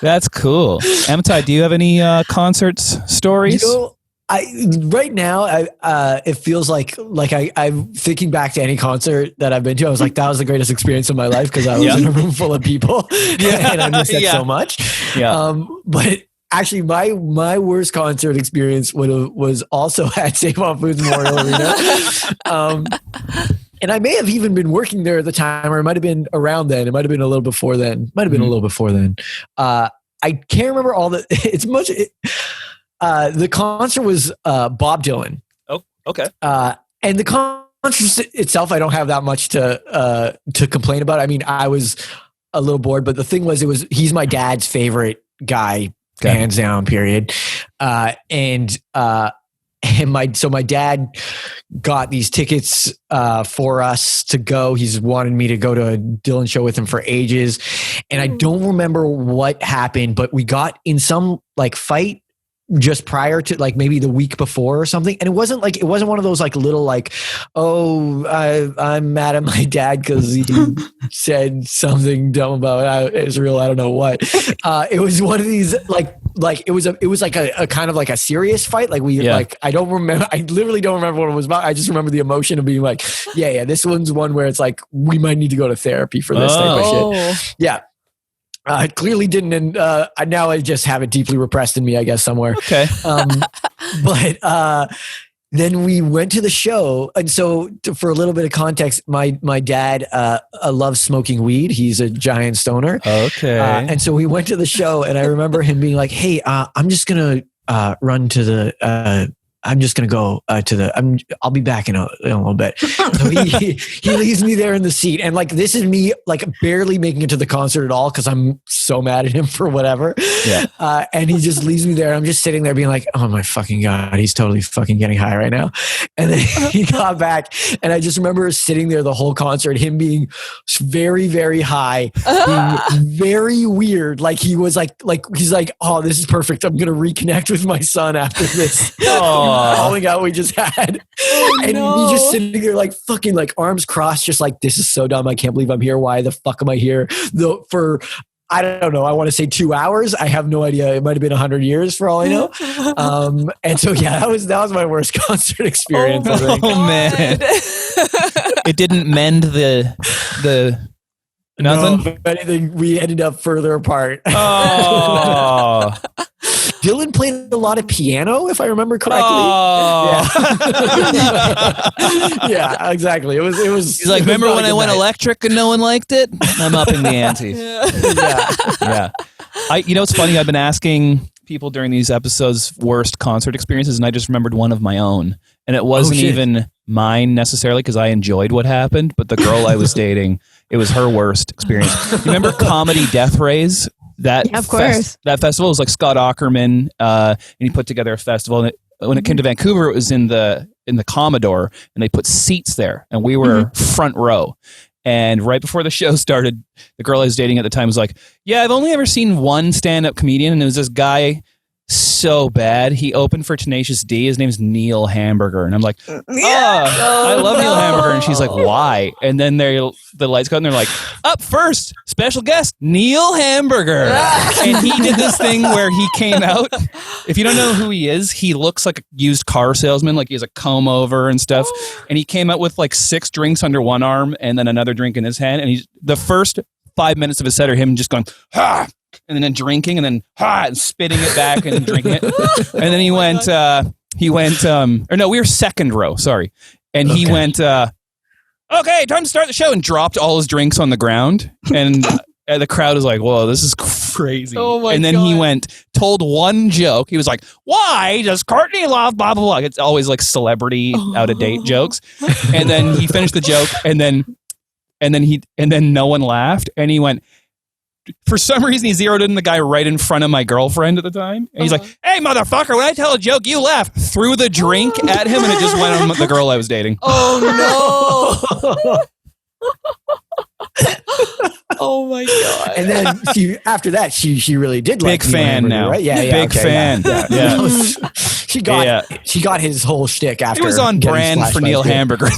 S2: That's cool. Amitai, do you have any concerts stories?
S4: Right now, it feels like I'm thinking back to any concert that I've been to. I was like, that was the greatest experience of my life because I was in a room full of people, and I missed that so much. Yeah. But actually, my worst concert experience was also at Save on Foods Memorial Arena. And I may have even been working there at the time, or it might have been around then. It might have been a little before then. Might have been a little before then. I can't remember all the. It's much. The concert was Bob Dylan.
S2: Oh, okay.
S4: And the concert itself, I don't have that much to complain about. I mean, I was a little bored. But the thing was, he's my dad's favorite guy, hands down, period. So my dad got these tickets for us to go. He's wanted me to go to a Dylan show with him for ages. And I don't remember what happened, but we got in some like fight just prior to like maybe the week before or something. And it wasn't one of those like little like, oh, I'm mad at my dad because he said something dumb about Israel. I don't know what. It was one of these like it was like a kind of like a serious fight. Like I don't remember. I literally don't remember what it was about. I just remember the emotion of being like, yeah. This one's one where it's like, we might need to go to therapy for this type of shit. Yeah. I clearly didn't, and now I just have it deeply repressed in me, I guess, somewhere.
S2: Okay.
S4: But then we went to the show, and so for a little bit of context, my dad loves smoking weed. He's a giant stoner.
S2: Okay.
S4: And so we went to the show, and I remember him being like, "Hey, I'm just gonna run to the." I'm just going to go I'll be back in a little bit. So he leaves me there in the seat. And like, this is me like barely making it to the concert at all, cause I'm so mad at him for whatever. Yeah. And he just leaves me there. I'm just sitting there being like, oh my fucking God, he's totally fucking getting high right now. And then he got back, and I just remember sitting there the whole concert, him being very, very high, being very weird. Like he was like, he's like, oh, this is perfect. I'm going to reconnect with my son after this. Falling out we just had. And me just sitting there like fucking like arms crossed, just like, this is so dumb. I can't believe I'm here. Why the fuck am I here? For I don't know. I want to say 2 hours. I have no idea. It might have been 100 years for all I know. And so yeah, that was my worst concert experience.
S2: Oh man. It didn't mend the nothing.
S4: No, if anything, we ended up further apart.
S2: Oh.
S4: Dylan played a lot of piano, if I remember correctly.
S2: Oh.
S4: Yeah. Yeah, exactly. It was.
S2: He's like, remember when I went electric and no one liked it? I'm upping the ante. Yeah. It's funny. I've been asking people during these episodes worst concert experiences, and I just remembered one of my own, and it wasn't even mine necessarily because I enjoyed what happened, but the girl I was dating, it was her worst experience. You remember Comedy Death Rays? Of course. That festival was like Scott Aukerman, and he put together a festival. And when it came to Vancouver, it was in the Commodore, and they put seats there, and we were front row. And right before the show started, the girl I was dating at the time was like, "Yeah, I've only ever seen one stand-up comedian, and it was this guy." So bad. He opened for Tenacious D. His name's Neil Hamburger. And I'm like, I love Neil Hamburger. And she's like, why? And then the lights go out and they're like, up first, special guest, Neil Hamburger. And he did this thing where he came out. If you don't know who he is, he looks like a used car salesman. Like he has a comb over and stuff. And he came out with like 6 drinks under one arm and then another drink in his hand. And the first 5 minutes of his set are him just going, ha! And then drinking, and then and spitting it back and drinking it. And then we were second row, sorry. And he went, okay, time to start the show, and dropped all his drinks on the ground. And the crowd was like, whoa, this is crazy. Oh my and then God. He went, told one joke. He was like, why does Courtney love blah, blah, blah. It's always like celebrity out-of-date jokes. And then he finished the joke, and then no one laughed. And he went, for some reason, he zeroed in the guy right in front of my girlfriend at the time. And he's like, hey, motherfucker, when I tell a joke, you laugh. Threw the drink at him, and it just went on the girl I was dating.
S5: Oh, no. Oh, my God.
S4: And then after that, she really did like
S2: Big fan now.
S4: Right? Yeah,
S2: Big fan. Yeah.
S4: She got his whole shtick after.
S2: It was on brand for Neil Hamburger.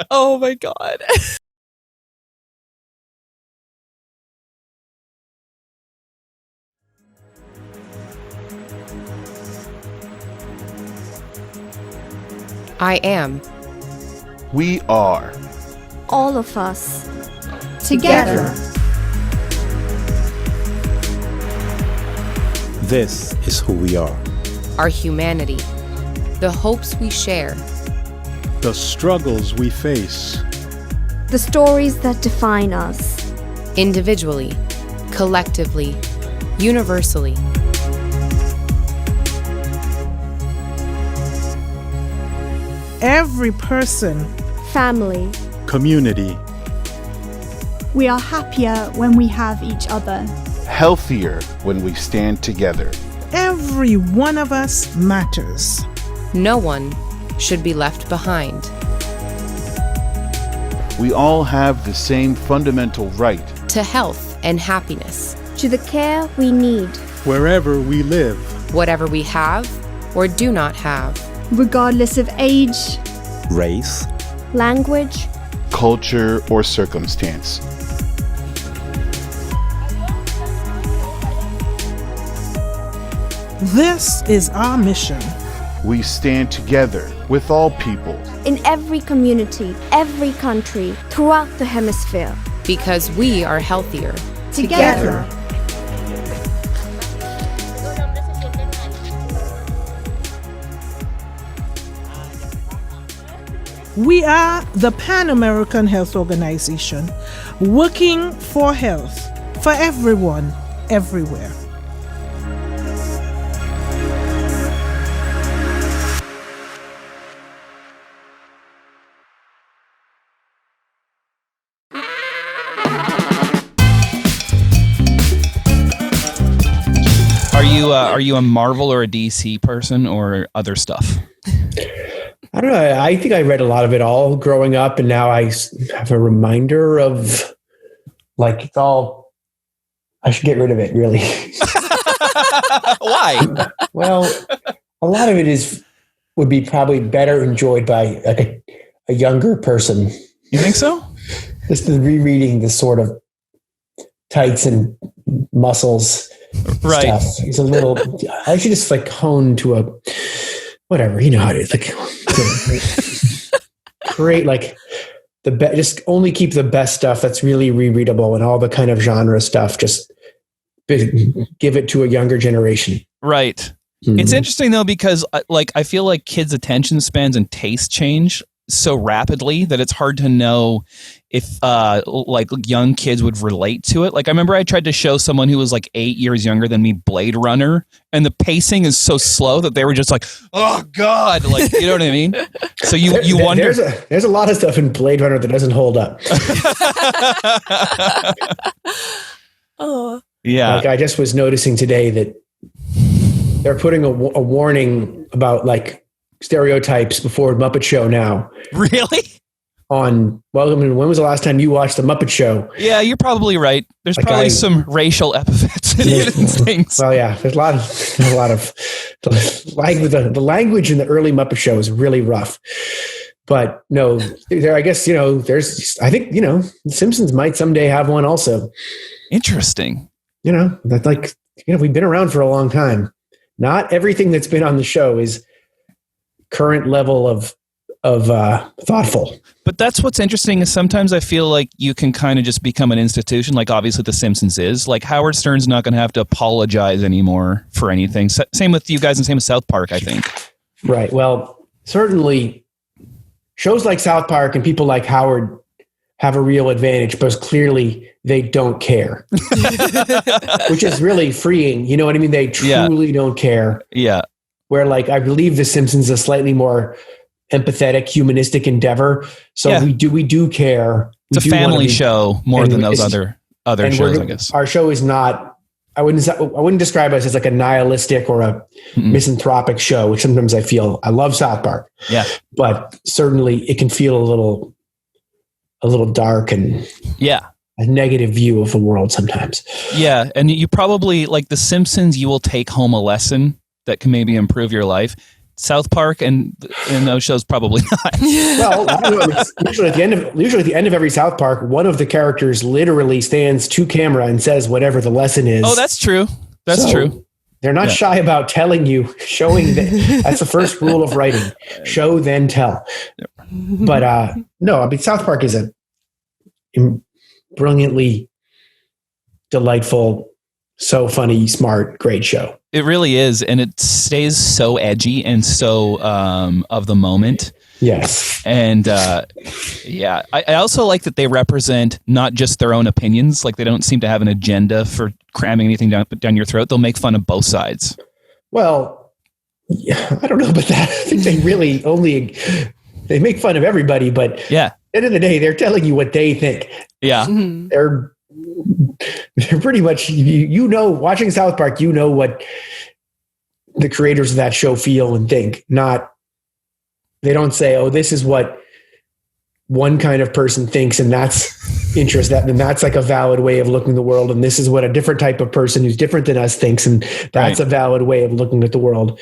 S5: Oh, my God.
S6: I am.
S7: We are.
S23: All of us.
S6: Together.
S7: This is who we are.
S6: Our humanity. The hopes we share.
S7: The struggles we face.
S23: The stories that define us.
S6: Individually, collectively, universally.
S24: Every person,
S23: family,
S7: community,
S8: We are happier when we have each other.
S7: Healthier when we stand together.
S9: Every one of us matters.
S6: No one should be left behind.
S7: We all have the same fundamental right
S6: to health and happiness.
S23: To the care we need.
S7: Wherever we live.
S6: Whatever we have or do not have.
S8: Regardless of age,
S7: race,
S23: language,
S7: culture, or circumstance.
S9: This is our mission.
S7: We stand together with all people.
S23: In every community, every country, throughout the hemisphere.
S6: Because we are healthier.
S23: Together.
S9: We are the Pan-American Health Organization, working for health for everyone, everywhere.
S2: Are you a Marvel or a DC person or other stuff?
S4: I don't know. I think I read a lot of it all growing up, and now I have a reminder of like it's all. I should get rid of it, really.
S2: Why?
S4: Well, a lot of it would be probably better enjoyed by like a younger person.
S2: You think so?
S4: Just rereading the sort of tights and muscles.
S2: Right.
S4: Stuff. He's a little. I should just like hone to a whatever. You know how it is. Like create like the best. Just only keep the best stuff that's really rereadable, and all the kind of genre stuff. Just give it to a younger generation.
S2: Right. Mm-hmm. It's interesting though because like I feel like kids' attention spans and taste change so rapidly that it's hard to know if like young kids would relate to it. Like I remember I tried to show someone who was like 8 years younger than me Blade Runner, and the pacing is so slow that they were just like, oh God, like, you know what I mean? So you wonder.
S4: There's a lot of stuff in Blade Runner that doesn't hold up.
S5: Oh.
S2: Yeah.
S4: Like I just was noticing today that they're putting a warning about like stereotypes before Muppet Show now.
S2: Really?
S4: Well, I mean, when was the last time you watched the Muppet Show?
S2: Yeah, you're probably right. There's
S4: like
S2: probably some racial epithets in things.
S4: Well, yeah, there's a lot of the language in the early Muppet Show is really rough. But no, I guess, I think, The Simpsons might someday have one also.
S2: Interesting.
S4: That's like, we've been around for a long time. Not everything that's been on the show is current level of thoughtful.
S2: But that's what's interesting is sometimes I feel like you can kind of just become an institution, like obviously The Simpsons is. Like Howard Stern's not going to have to apologize anymore for anything. Same with you guys and same with South Park, I think. Right.
S4: Well, certainly shows like South Park and people like Howard have a real advantage, but clearly they don't care, which is really freeing. You know what I mean? They truly don't care.
S2: Yeah.
S4: Where like, I believe The Simpsons is a slightly more empathetic, humanistic endeavor. So we do care.
S2: It's a family show more than those other shows, I guess.
S4: Our show is not, I wouldn't describe us as like a nihilistic or a misanthropic show, which sometimes I feel. I love South Park.
S2: Yeah.
S4: But certainly it can feel a little dark and a negative view of the world sometimes.
S2: Yeah. And you probably, like The Simpsons, you will take home a lesson that can maybe improve your life. South Park and those shows probably not.
S4: Well, I don't know, usually at the end of every South Park, one of the characters literally stands to camera and says whatever the lesson is.
S2: Oh, that's true. That's true.
S4: They're not shy about telling you, showing that. That's the first rule of writing: show then tell. But no, I mean South Park is a brilliantly delightful, so funny, smart, great show.
S2: It really is, and it stays so edgy and so of the moment.
S4: Yes.
S2: And I also like that they represent not just their own opinions. Like they don't seem to have an agenda for cramming anything down your throat. They'll make fun of both sides.
S4: Well, yeah, I don't know about that. I think they really only
S3: they make fun of everybody, but
S2: yeah,
S3: at the end of the day, they're telling you what they think.
S2: Yeah.
S3: They're pretty much, you know, watching South Park, you know what the creators of that show feel and think. They don't say, oh, this is what one kind of person thinks, and that's and that's like a valid way of looking at the world, and this is what a different type of person who's different than us thinks, and that's a valid way of looking at the world.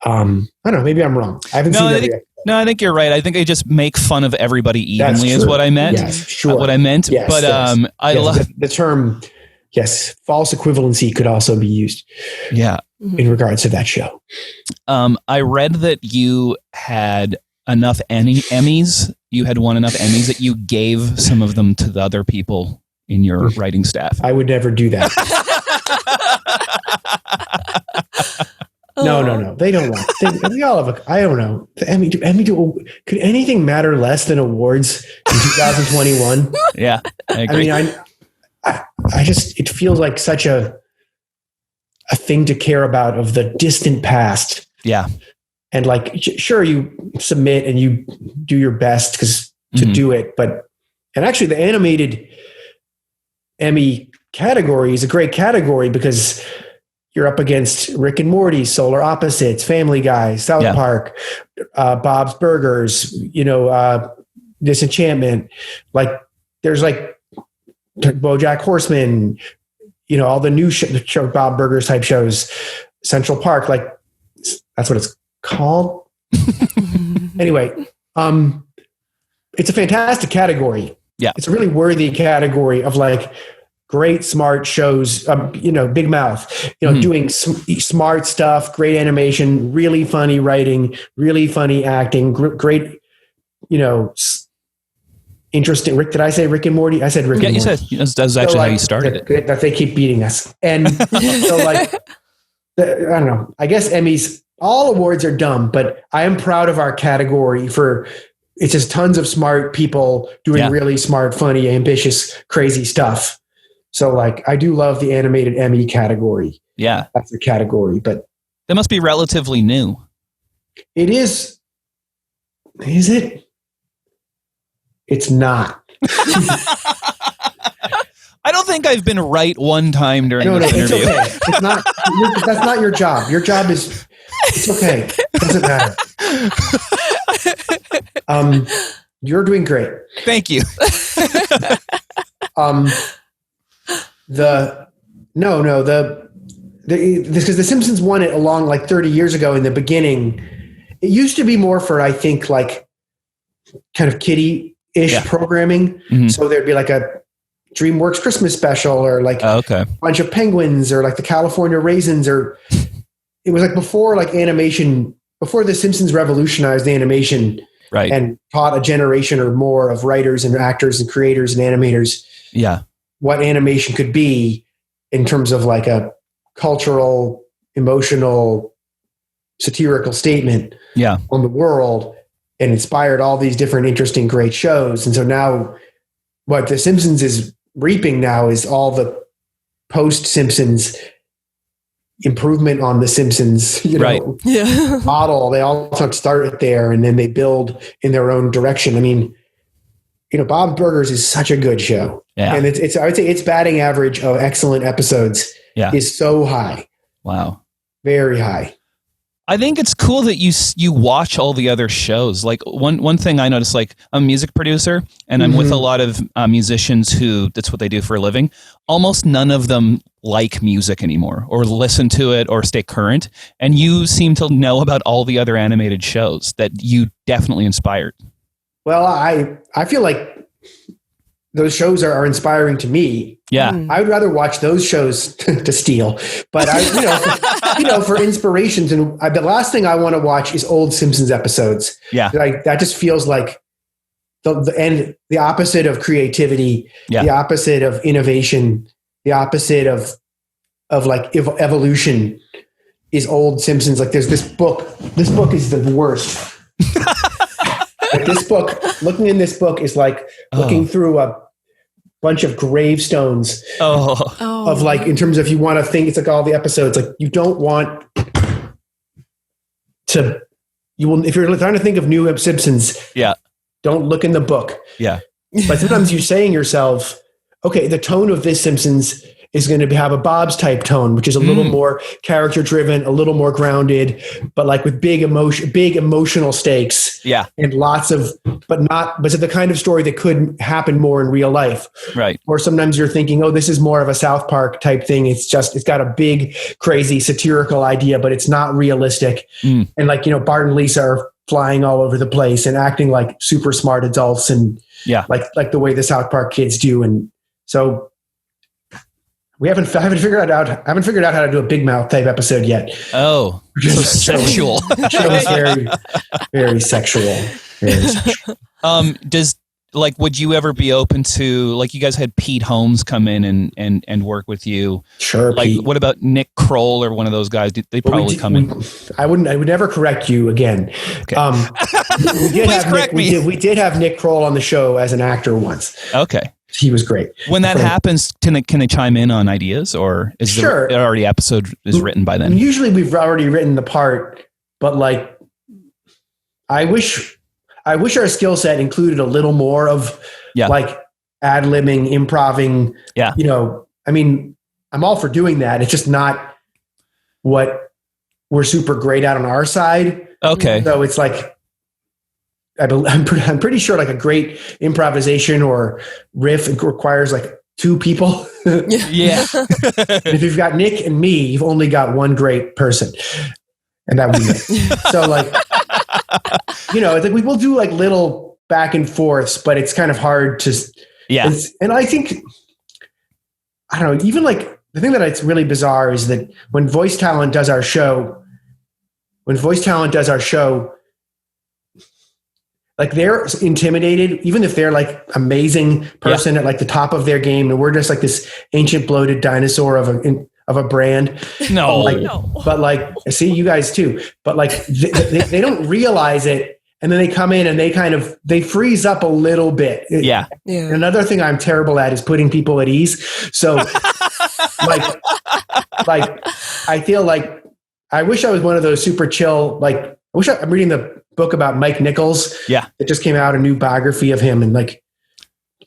S3: I don't know, maybe I'm wrong. I haven't seen it yet.
S2: No, I think you're right. I think they just make fun of everybody evenly is what I meant.
S3: Yes, sure.
S2: What I meant.
S3: Yes,
S2: but
S3: yes.
S2: I love
S3: the term, yes, false equivalency could also be used.
S2: Yeah.
S3: In regards to that show.
S2: I read that you had enough Emmys. You had won enough Emmys that you gave some of them to the other people in your writing staff.
S3: I would never do that. No. They don't want. We all have I don't know. The Emmy. Could anything matter less than awards in 2021?
S2: Yeah, I agree.
S3: I mean, I just, it feels like such a thing to care about of the distant past.
S2: Yeah.
S3: And like, sure, you submit and you do your best to do it, and actually the animated Emmy category is a great category because you're up against Rick and Morty, Solar Opposites, Family Guy, South Park, Bob's Burgers, Disenchantment. Like there's like BoJack Horseman, all the new show Bob Burgers type shows, Central Park, like that's what it's called. Anyway, it's a fantastic category.
S2: Yeah.
S3: It's a really worthy category of like great, smart shows, Big Mouth, doing smart stuff, great animation, really funny writing, really funny acting, great, interesting. Rick, did I say Rick and Morty? I said Rick and Morty.
S2: Yeah, you said that's actually how you started it.
S3: That they keep beating us. And so like, I don't know, I guess Emmys, all awards are dumb, but I am proud of our category it's just tons of smart people doing really smart, funny, ambitious, crazy stuff. So like, I do love the animated Emmy category.
S2: Yeah.
S3: That's the category, but
S2: that must be relatively new.
S3: It is. Is it? It's not.
S2: I don't think I've been right one time during this interview.
S3: It's okay. It's not. That's not your job. Your job is. It's okay. It doesn't matter. You're doing great.
S2: Thank you.
S3: Because the Simpsons won it along like 30 years ago in the beginning. It used to be more for, I think, like kind of kiddie-ish programming. So there'd be like a DreamWorks Christmas special or like a bunch of penguins or like the California Raisins, or it was like before like animation, before the Simpsons revolutionized animation and taught a generation or more of writers and actors and creators and animators what animation could be in terms of like a cultural, emotional, satirical statement on the world, and inspired all these different interesting, great shows. And so now what the Simpsons is reaping now is all the post-Simpsons improvement on the Simpsons model. They all start there and then they build in their own direction. I mean, Bob's Burgers is such a good show. Yeah. And it's I would say its batting average of excellent episodes is so high.
S2: Wow.
S3: Very high.
S2: I think it's cool that you watch all the other shows. Like one thing I noticed, like I'm a music producer and I'm with a lot of musicians who that's what they do for a living. Almost none of them like music anymore or listen to it or stay current. And you seem to know about all the other animated shows that you definitely inspired.
S3: Well, I feel like those shows are inspiring to me.
S2: Yeah.
S3: I would rather watch those shows to steal, but for inspirations. And the last thing I want to watch is old Simpsons episodes.
S2: Yeah.
S3: Like that just feels like the opposite of creativity, the opposite of innovation, the opposite of like evolution is old Simpsons. Like there's this book. This book is the worst. Like this book, looking in this book is like looking through a bunch of gravestones of like, in terms of, you want to think, it's like all the episodes, like you don't want to you will, if you're trying to think of new Simpsons, don't look in the book.
S2: Yeah.
S3: But sometimes you're saying yourself, okay, the tone of this Simpsons is going to have a Bob's type tone, which is a little more character driven, a little more grounded, but like with big emotional stakes.
S2: Yeah.
S3: And lots of, but it's the kind of story that could happen more in real life.
S2: Right.
S3: Or sometimes you're thinking, oh, this is more of a South Park type thing. It's got a big, crazy satirical idea, but it's not realistic. And like, Bart and Lisa are flying all over the place and acting like super smart adults and like the way the South Park kids do. And so I haven't figured out how to do a Big Mouth type episode yet.
S2: Oh, so sexual.
S3: The show is very, very sexual. Very sexual.
S2: Would you ever be open to, like, you guys had Pete Holmes come in and work with you?
S3: Sure.
S2: Like,
S3: Pete.
S2: what about Nick Kroll or one of those guys? They probably come in.
S3: I would never correct you again.
S2: Okay.
S3: We did have Nick Kroll on the show as an actor once.
S2: Okay.
S3: He was great.
S2: When that happens, can they chime in on ideas, or is there already episode is written by then?
S3: Usually we've already written the part, but like, I wish our skill set included a little more of like ad-libbing, improving. Yeah. I mean, I'm all for doing that. It's just not what we're super great at on our side.
S2: Okay.
S3: So it's like, I'm pretty sure like a great improvisation or riff requires like two people.
S2: Yeah.
S3: If you've got Nick and me, you've only got one great person, and that would be me. So like, it's like we will do like little back and forths, but it's kind of hard to. Yeah. And I think, I don't know, even like the thing that it's really bizarre is that when voice talent does our show, like they're intimidated, even if they're like amazing person at like the top of their game, and we're just like this ancient bloated dinosaur of a brand. But like, see, you guys too. But like, they don't realize it, and then they come in and they freeze up a little bit.
S2: Yeah.
S3: And another thing I'm terrible at is putting people at ease. So, like I feel like I wish I was one of those super chill. Like, I'm reading the book about Mike Nichols. Yeah. It just came out, a new biography of him, and like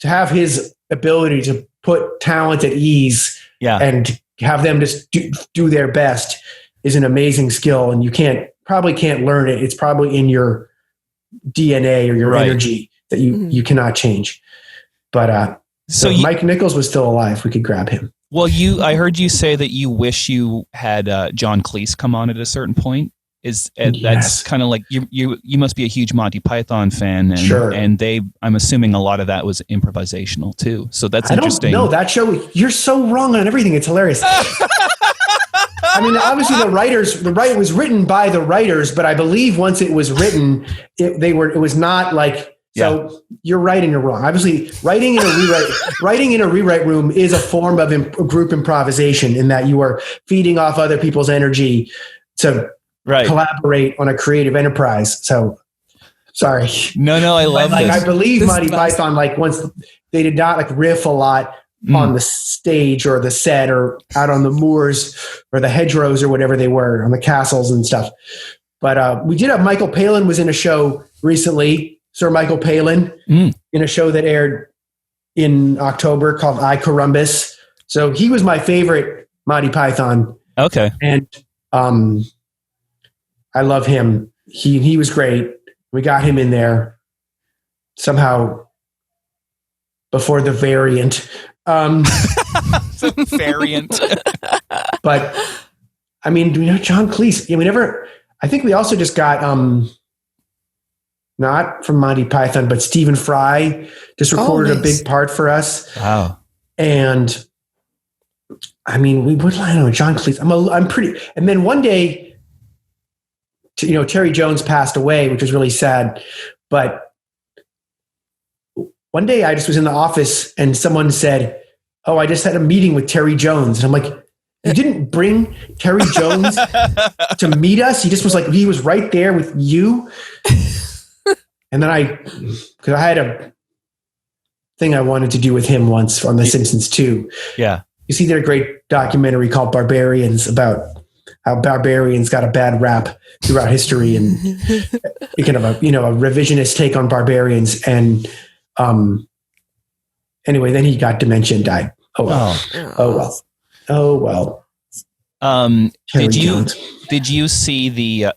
S3: to have his ability to put talent at ease and have them just do their best is an amazing skill. And you probably can't learn it. It's probably in your DNA or your energy that you cannot change. But so Mike Nichols was still alive. We could grab him.
S2: Well, I heard you say that you wish you had John Cleese come on at a certain point. That's kind of like you must be a huge Monty Python fan, and I'm assuming a lot of that was improvisational too. So that's interesting.
S3: No, that show, you're so wrong on everything. It's hilarious. I mean, obviously it was written by the writers, but I believe once it was written, it was not like. So you're right and you're wrong. Obviously, writing in a rewrite room is a form of group improvisation, in that you are feeding off other people's energy to collaborate on a creative enterprise. So sorry.
S2: No, I love this.
S3: I believe Monty Python, like once they did not like riff a lot on the stage or the set or out on the moors or the hedgerows or whatever they were, on the castles and stuff. But we did have Michael Palin was in a show recently, Sir Michael Palin, in a show that aired in October called I Columbus. So he was my favorite Monty Python.
S2: Okay.
S3: And I love him. He was great. We got him in there somehow before the variant.
S2: Variant.
S3: But I mean, John Cleese. I think we also just got not from Monty Python, but Stephen Fry just recorded a big part for us.
S2: Wow.
S3: And I mean, we would line on John Cleese. I'm pretty. And then one day, Terry Jones passed away, which was really sad. But one day I just was in the office and someone said, "Oh, I just had a meeting with Terry Jones." And I'm like, "You didn't bring Terry Jones to meet us? He just was like, he was right there with you." And then because I had a thing I wanted to do with him once on The Simpsons too.
S2: Yeah.
S3: You see their great documentary called Barbarians about how barbarians got a bad rap throughout history and kind of a revisionist take on barbarians. And anyway, then he got dementia and died. Oh well.
S2: Did you see the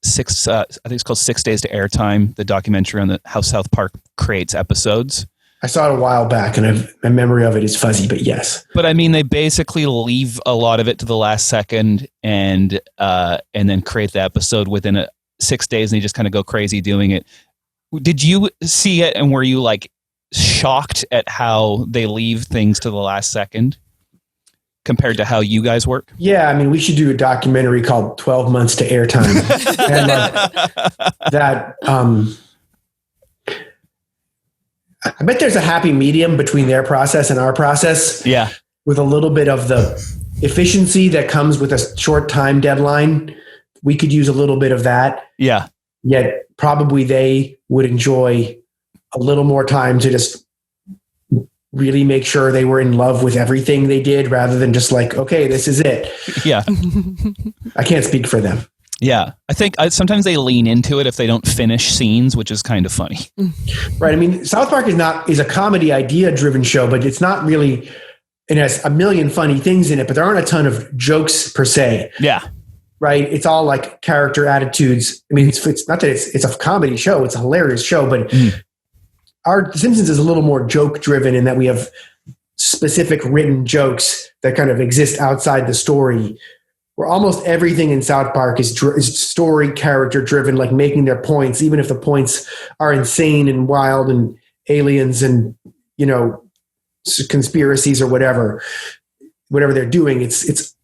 S2: six? I think it's called 6 Days to Airtime, the documentary on how South Park creates episodes?
S3: I saw it a while back, and my memory of it is fuzzy, but yes.
S2: But I mean, they basically leave a lot of it to the last second, and then create the episode within 6 days, and they just kind of go crazy doing it. Did you see it, and were you like shocked at how they leave things to the last second compared to how you guys work?
S3: Yeah, I mean, we should do a documentary called 12 Months to Airtime. And I bet there's a happy medium between their process and our process.
S2: Yeah.
S3: With a little bit of the efficiency that comes with a short time deadline. We could use a little bit of that.
S2: Yeah.
S3: Yet probably they would enjoy a little more time to just really make sure they were in love with everything they did rather than just like, okay, this is it.
S2: Yeah.
S3: I can't speak for them.
S2: Yeah. I think sometimes they lean into it if they don't finish scenes, which is kind of funny.
S3: Right. I mean, South Park is a comedy idea driven show, but it's not really, it has a million funny things in it, but there aren't a ton of jokes per se.
S2: Yeah.
S3: Right. It's all like character attitudes. I mean, it's not that it's a comedy show. It's a hilarious show, but our Simpsons is a little more joke driven in that we have specific written jokes that kind of exist outside the story, where almost everything in South Park is story character driven, like making their points, even if the points are insane and wild and aliens and, conspiracies or whatever they're doing. It's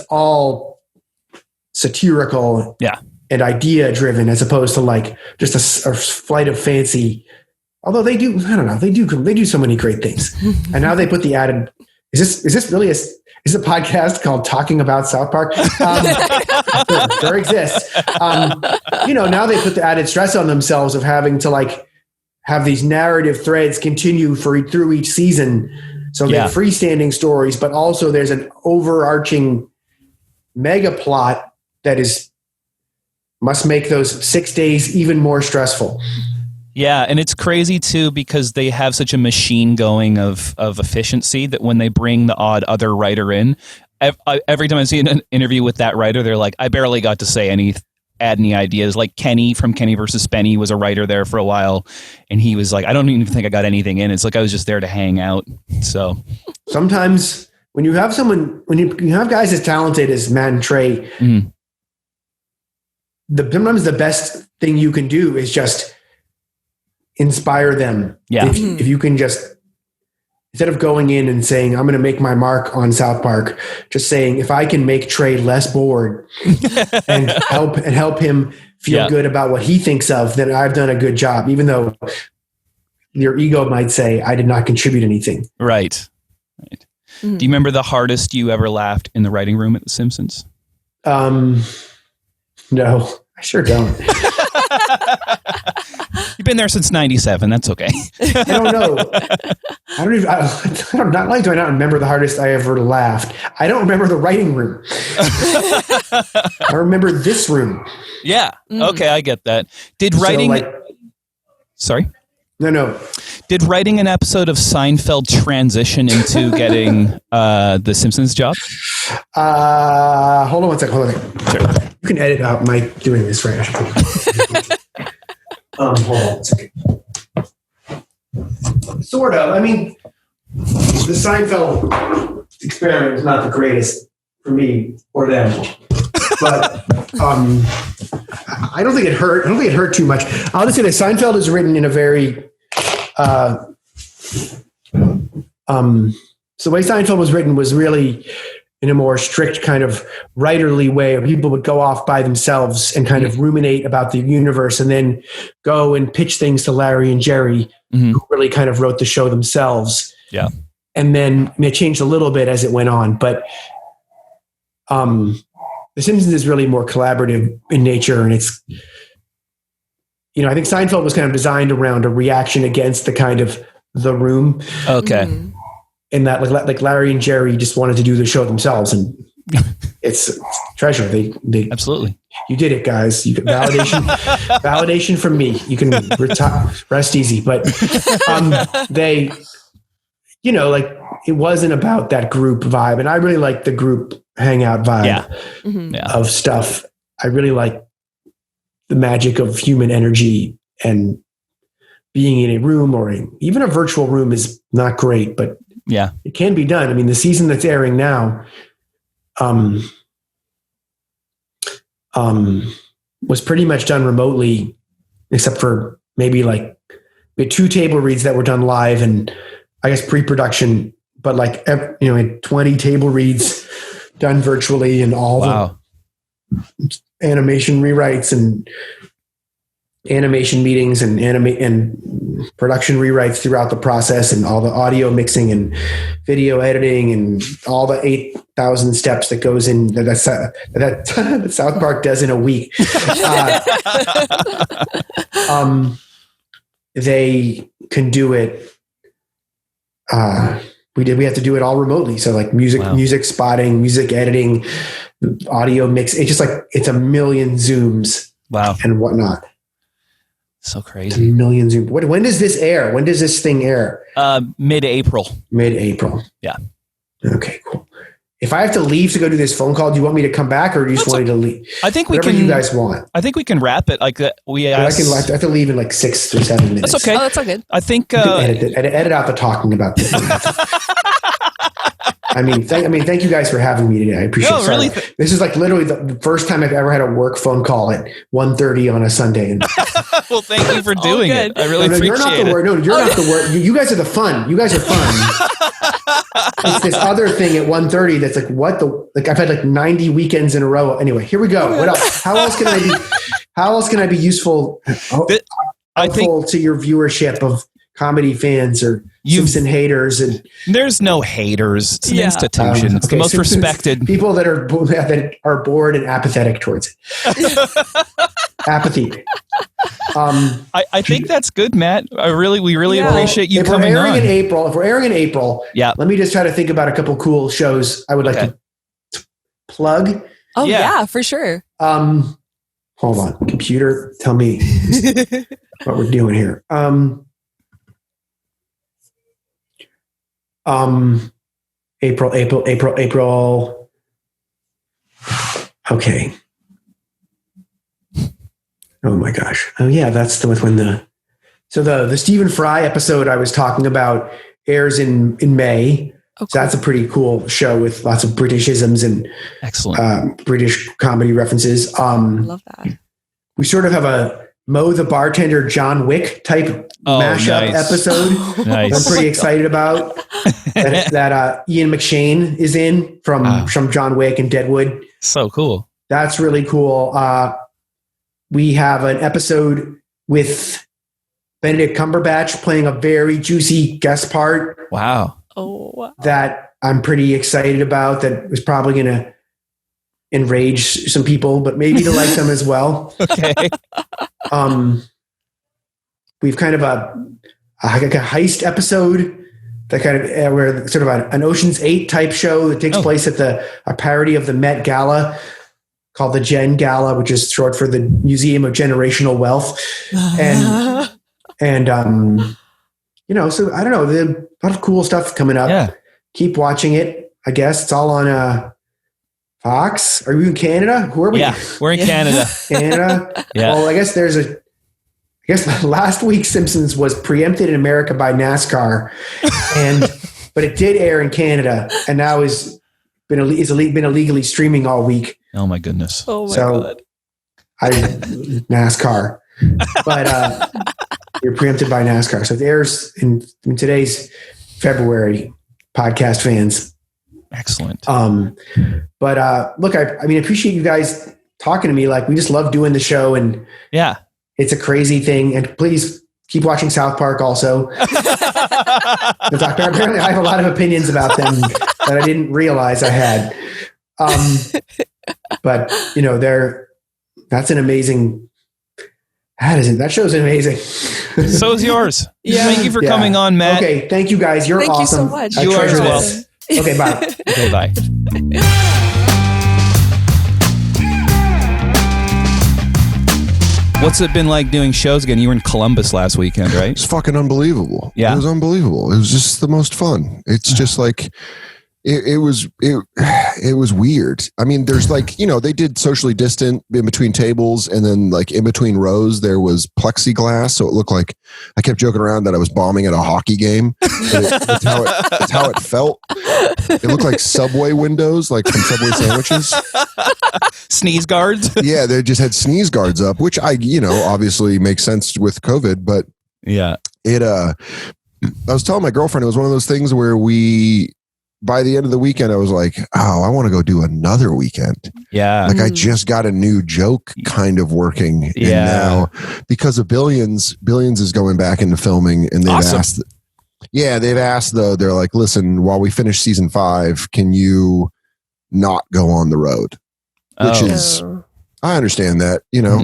S3: all satirical and idea driven as opposed to like just a flight of fancy. Although they do, I don't know, they do so many great things. And now they put the added, is this really is a podcast called Talking About South Park? Sure exists. Now they put the added stress on themselves of having to like have these narrative threads continue through each season. So they're freestanding stories, but also there's an overarching mega plot that must make those 6 days even more stressful.
S2: Yeah, and it's crazy too because they have such a machine going of efficiency that when they bring the odd other writer in, every time I see an interview with that writer, they're like, I barely got to say add any ideas. Like Kenny from Kenny versus Spenny was a writer there for a while, and he was like, I don't even think I got anything in. It's like I was just there to hang out. So
S3: sometimes when you have guys as talented as Matt and Trey, sometimes the best thing you can do is just inspire them.
S2: Yeah.
S3: If you can just, instead of going in and saying, I'm going to make my mark on South Park, just saying, if I can make Trey less bored and help him feel good about what he thinks of, then I've done a good job, even though your ego might say, I did not contribute anything.
S2: Right. Do you remember the hardest you ever laughed in the writing room at The Simpsons?
S3: No, I sure don't.
S2: You've been there since 97. That's okay.
S3: I don't know. I don't remember the hardest I ever laughed. I don't remember the writing room. I remember this room.
S2: Yeah. Okay. I get that. Sorry?
S3: No.
S2: Did writing an episode of Seinfeld transition into getting the Simpsons job?
S3: Hold on one second.
S2: Sure.
S3: You can edit out my doing this right now. Hold on a second. Sort of. I mean, the Seinfeld experiment was not the greatest for me or them. But I don't think it hurt. I don't think it hurt too much. I'll just say that Seinfeld is written in a very so the way Seinfeld was written was really in a more strict kind of writerly way, where people would go off by themselves and kind of ruminate about the universe and then go and pitch things to Larry and Jerry, who really kind of wrote the show themselves.
S2: Yeah. And
S3: then it changed a little bit as it went on, but The Simpsons is really more collaborative in nature, and it's, I think Seinfeld was kind of designed around a reaction against the kind of The Room.
S2: Okay.
S3: And that like Larry and Jerry just wanted to do the show themselves, and it's treasure. They
S2: absolutely.
S3: You did it, guys. You get validation from me. You can rest easy. But they, like it wasn't about that group vibe, and I really like the group hangout vibe of stuff. I really like the magic of human energy, and being in a room or even a virtual room is not great, but it can be done. I mean, the season that's airing now, was pretty much done remotely, except for maybe we had 2 table reads that were done live, and I guess pre-production, but 20 table reads done virtually, and all the animation rewrites and animation meetings and production rewrites throughout the process, and all the audio mixing and video editing and all the 8,000 steps that goes in that South Park does in a week. They can do it. We have to do it all remotely. So music spotting, music editing, audio mix. It's just it's a million Zooms and whatnot.
S2: So crazy.
S3: Millions. When does this air? When does this thing air?
S2: Mid-April.
S3: Mid-April.
S2: Yeah.
S3: Okay, cool. If I have to leave to go do this phone call, do you want me to come back, or do you just want me to leave?
S2: I think
S3: Whatever you guys want.
S2: I think we can wrap it like that.
S3: I have to leave in 6 or 7 minutes.
S2: That's okay.
S5: Oh, that's all good.
S2: I think
S3: edit out the talking about this. Thank you guys for having me today. I appreciate it.
S2: Really
S3: this is literally the first time I've ever had a work phone call at 1:30 on a Sunday. And
S2: well, thank you for doing it. I really appreciate
S3: you're not
S2: it.
S3: the word. No, you're not the word. You guys are the fun. You guys are fun. It's this other thing at 1:30 that's I've had 90 weekends in a row. Anyway, here we go. What else? How else can I be useful? Helpful to your viewership of comedy fans or Simpson haters, and
S2: there's no haters. It's an institution. It's the most respected
S3: people that are bored and apathetic towards it. Apathy.
S2: I think that's good, Matt. We really appreciate you coming on.
S3: If we're airing in April, let me just try to think about a couple cool shows I would like to plug.
S5: Oh yeah, for sure.
S3: Hold on, computer, tell me what we're doing here. April. Okay. Oh my gosh. Oh yeah, that's when the Stephen Fry episode I was talking about airs in May. Okay. So that's a pretty cool show with lots of Britishisms and
S2: excellent
S3: British comedy references.
S5: I love that.
S3: We sort of have a Mo the Bartender John Wick type mashup episode.
S2: Nice.
S3: I'm pretty excited about that Ian McShane is in from John Wick and Deadwood.
S2: So cool.
S3: That's really cool. We have an episode with Benedict Cumberbatch playing a very juicy guest part.
S2: Wow.
S5: Oh, wow. That
S3: I'm pretty excited about. That was probably going to enrage some people, but maybe to like them as well.
S2: Okay.
S3: We've kind of a heist episode that kind of where sort of an Ocean's 8 type show that takes place at a parody of the Met Gala called the Gen Gala, which is short for the Museum of Generational Wealth. And so I don't know, there's a lot of cool stuff coming up.
S2: Yeah.
S3: Keep watching it. I guess it's all on Fox. Are you in Canada? Who are we?
S2: Yeah, we're in Canada.
S3: Canada.
S2: Yeah.
S3: Well, I guess last week's Simpsons was preempted in America by NASCAR, but it did air in Canada, and now is been illegally streaming all week.
S2: Oh my goodness!
S5: Oh my god!
S3: NASCAR, but you're preempted by NASCAR, so it airs in today's February. Podcast fans.
S2: Excellent.
S3: But look, I appreciate you guys talking to me. We just love doing the show, and it's a crazy thing. And please keep watching South Park also. Apparently I have a lot of opinions about them that I didn't realize I had. But that's an amazing, that show's amazing.
S2: So is yours. Yeah. Thank you for coming on, Matt.
S3: Okay. Thank you guys. You're awesome.
S5: Thank you so much.
S2: You are as well.
S3: Okay. Bye.
S2: Okay. Bye. What's it been like doing shows again? You were in Columbus last weekend, right?
S10: It's fucking unbelievable.
S2: Yeah.
S10: It was unbelievable. It was just the most fun. It's just like, it was weird. I mean, there's like, they did socially distant in between tables, and then like in between rows, there was plexiglass. So it looked like, I kept joking around that I was bombing at a hockey game. That's how it felt. It looked like Subway windows, like from Subway sandwiches.
S2: Sneeze guards?
S10: Yeah, they just had sneeze guards up, which obviously makes sense with COVID, but
S2: yeah,
S10: I was telling my girlfriend, it was one of those things where by the end of the weekend, I was like, oh, I want to go do another weekend.
S2: Yeah.
S10: Like I just got a new joke kind of working.
S2: Yeah.
S10: And now because of Billions is going back into filming, and they've asked, they're like, listen, while we finish season 5, can you not go on the road? Which is, I understand that,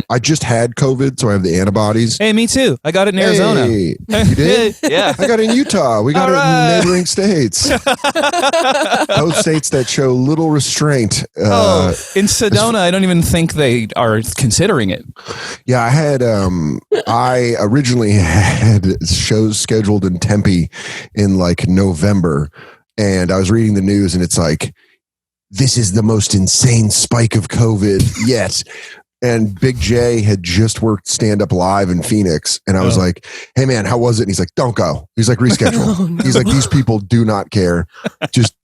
S10: I just had COVID, so I have the antibodies.
S2: Hey, me too. I got it in Arizona.
S10: Hey, you did?
S2: Yeah.
S10: I got it in Utah. We got it in neighboring states. Those states that show little restraint.
S2: In Sedona, I don't even think they are considering it.
S10: Yeah, I originally had shows scheduled in Tempe in like November, and I was reading the news, and it's like, this is the most insane spike of COVID yet. And Big J had just worked stand up live in Phoenix. And I was like, hey man, how was it? And he's like, don't go. He's like, reschedule. Oh, no. He's like, these people do not care. Just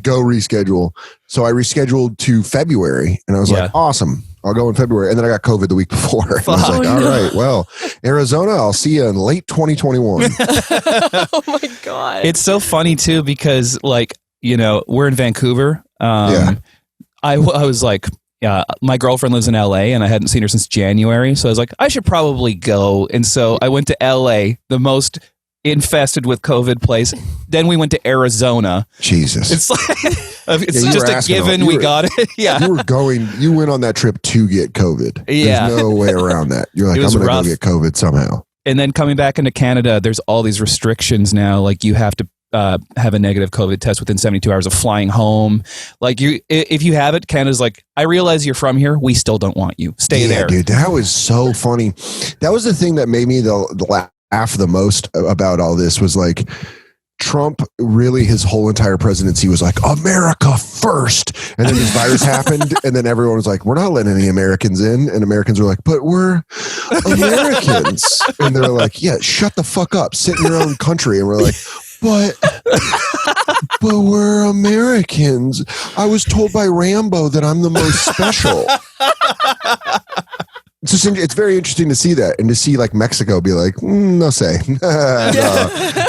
S10: go reschedule. So I rescheduled to February, and I was like, awesome. I'll go in February. And then I got COVID the week before. And I was like, all right, well, Arizona, I'll see you in late 2021.
S5: Oh my God.
S2: It's so funny too, because like, we're in Vancouver. I was like, my girlfriend lives in LA, and I hadn't seen her since January. So I was like, I should probably go. And so I went to LA, the most infested with COVID place. Then we went to Arizona.
S10: Jesus.
S2: It's like, it's just a given. We got it. Yeah.
S10: You went on that trip to get COVID.
S2: Yeah.
S10: There's no way around that. You're like, I'm going to go get COVID somehow.
S2: And then coming back into Canada, there's all these restrictions now. Like you have to have a negative COVID test within 72 hours of flying home. Like if you have it, Canada's like, I realize you're from here. We still don't want you. Stay there.
S10: Dude, that was so funny. That was the thing that made me laugh the most about all this, was like, Trump really, his whole entire presidency was like, America first. And then this virus happened, and then everyone was like, we're not letting any Americans in. And Americans were like, but we're Americans. And they're like, yeah, shut the fuck up. Sit in your own country. And we're like, but we're Americans. I was told by Rambo that I'm the most special. It's very interesting to see that, and to see like Mexico be like, no say, no,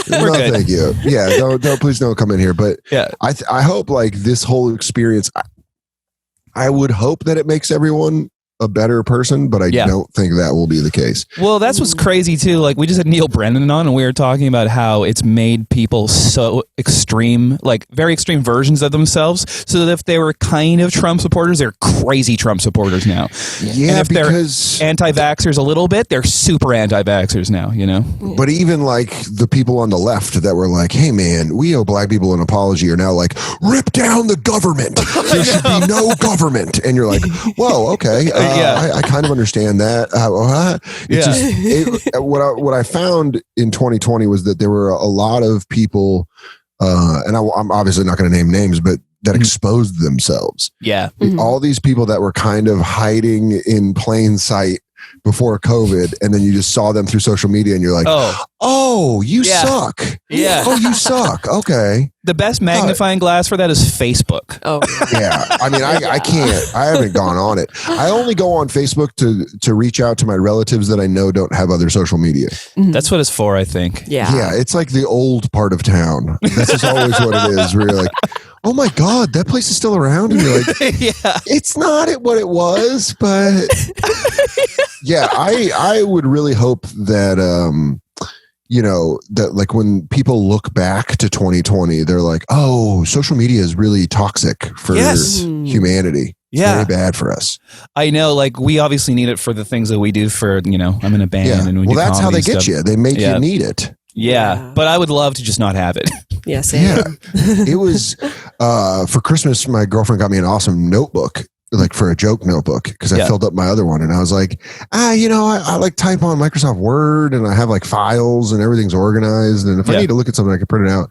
S10: thank you. Yeah, don't please don't come in here. But
S2: yeah,
S10: I hope like this whole experience, I would hope that it makes everyone a better person, but I don't think that will be the case.
S2: Well, that's what's crazy too. Like we just had Neil Brennan on, and we were talking about how it's made people so extreme, like very extreme versions of themselves, so that if they were kind of Trump supporters, they're crazy Trump supporters now.
S10: Yeah,
S2: and if
S10: because
S2: they're anti-vaxxers a little bit, they're super anti-vaxxers now,
S10: But even like the people on the left that were like, hey man, we owe black people an apology, are now like, rip down the government. There should be no government. And you're like, whoa, okay. I kind of understand that. What I found in 2020 was that there were a lot of people, and I'm obviously not going to name names, but that exposed themselves.
S2: Yeah.
S10: All these people that were kind of hiding in plain sight before COVID, and then you just saw them through social media, and you're like, oh, you suck.
S2: Yeah.
S10: Oh, you suck. Okay.
S2: The best magnifying glass for that is Facebook.
S5: Oh,
S10: yeah. I mean, I can't. I haven't gone on it. I only go on Facebook to reach out to my relatives that I know don't have other social media.
S2: That's what it's for, I think.
S5: Yeah.
S10: Yeah. It's like the old part of town. That's just always what it is. Where you're like, oh my God, that place is still around. And you're like, it's not what it was, but yeah, I would really hope that, that like when people look back to 2020, they're like, oh, social media is really toxic for humanity. It's very bad for us.
S2: I know, like we obviously need it for the things that we do for, I'm in a band and we do
S10: that's how they get
S2: stuff.
S10: you. They make you need it.
S2: Yeah, but I would love to just not have it.
S5: Yeah, same.
S10: Yeah. It was for Christmas, my girlfriend got me an awesome notebook. like for a joke notebook because I filled up my other one and I was like, I like type on Microsoft Word and I have like files and everything's organized. And if I need to look at something, I can print it out.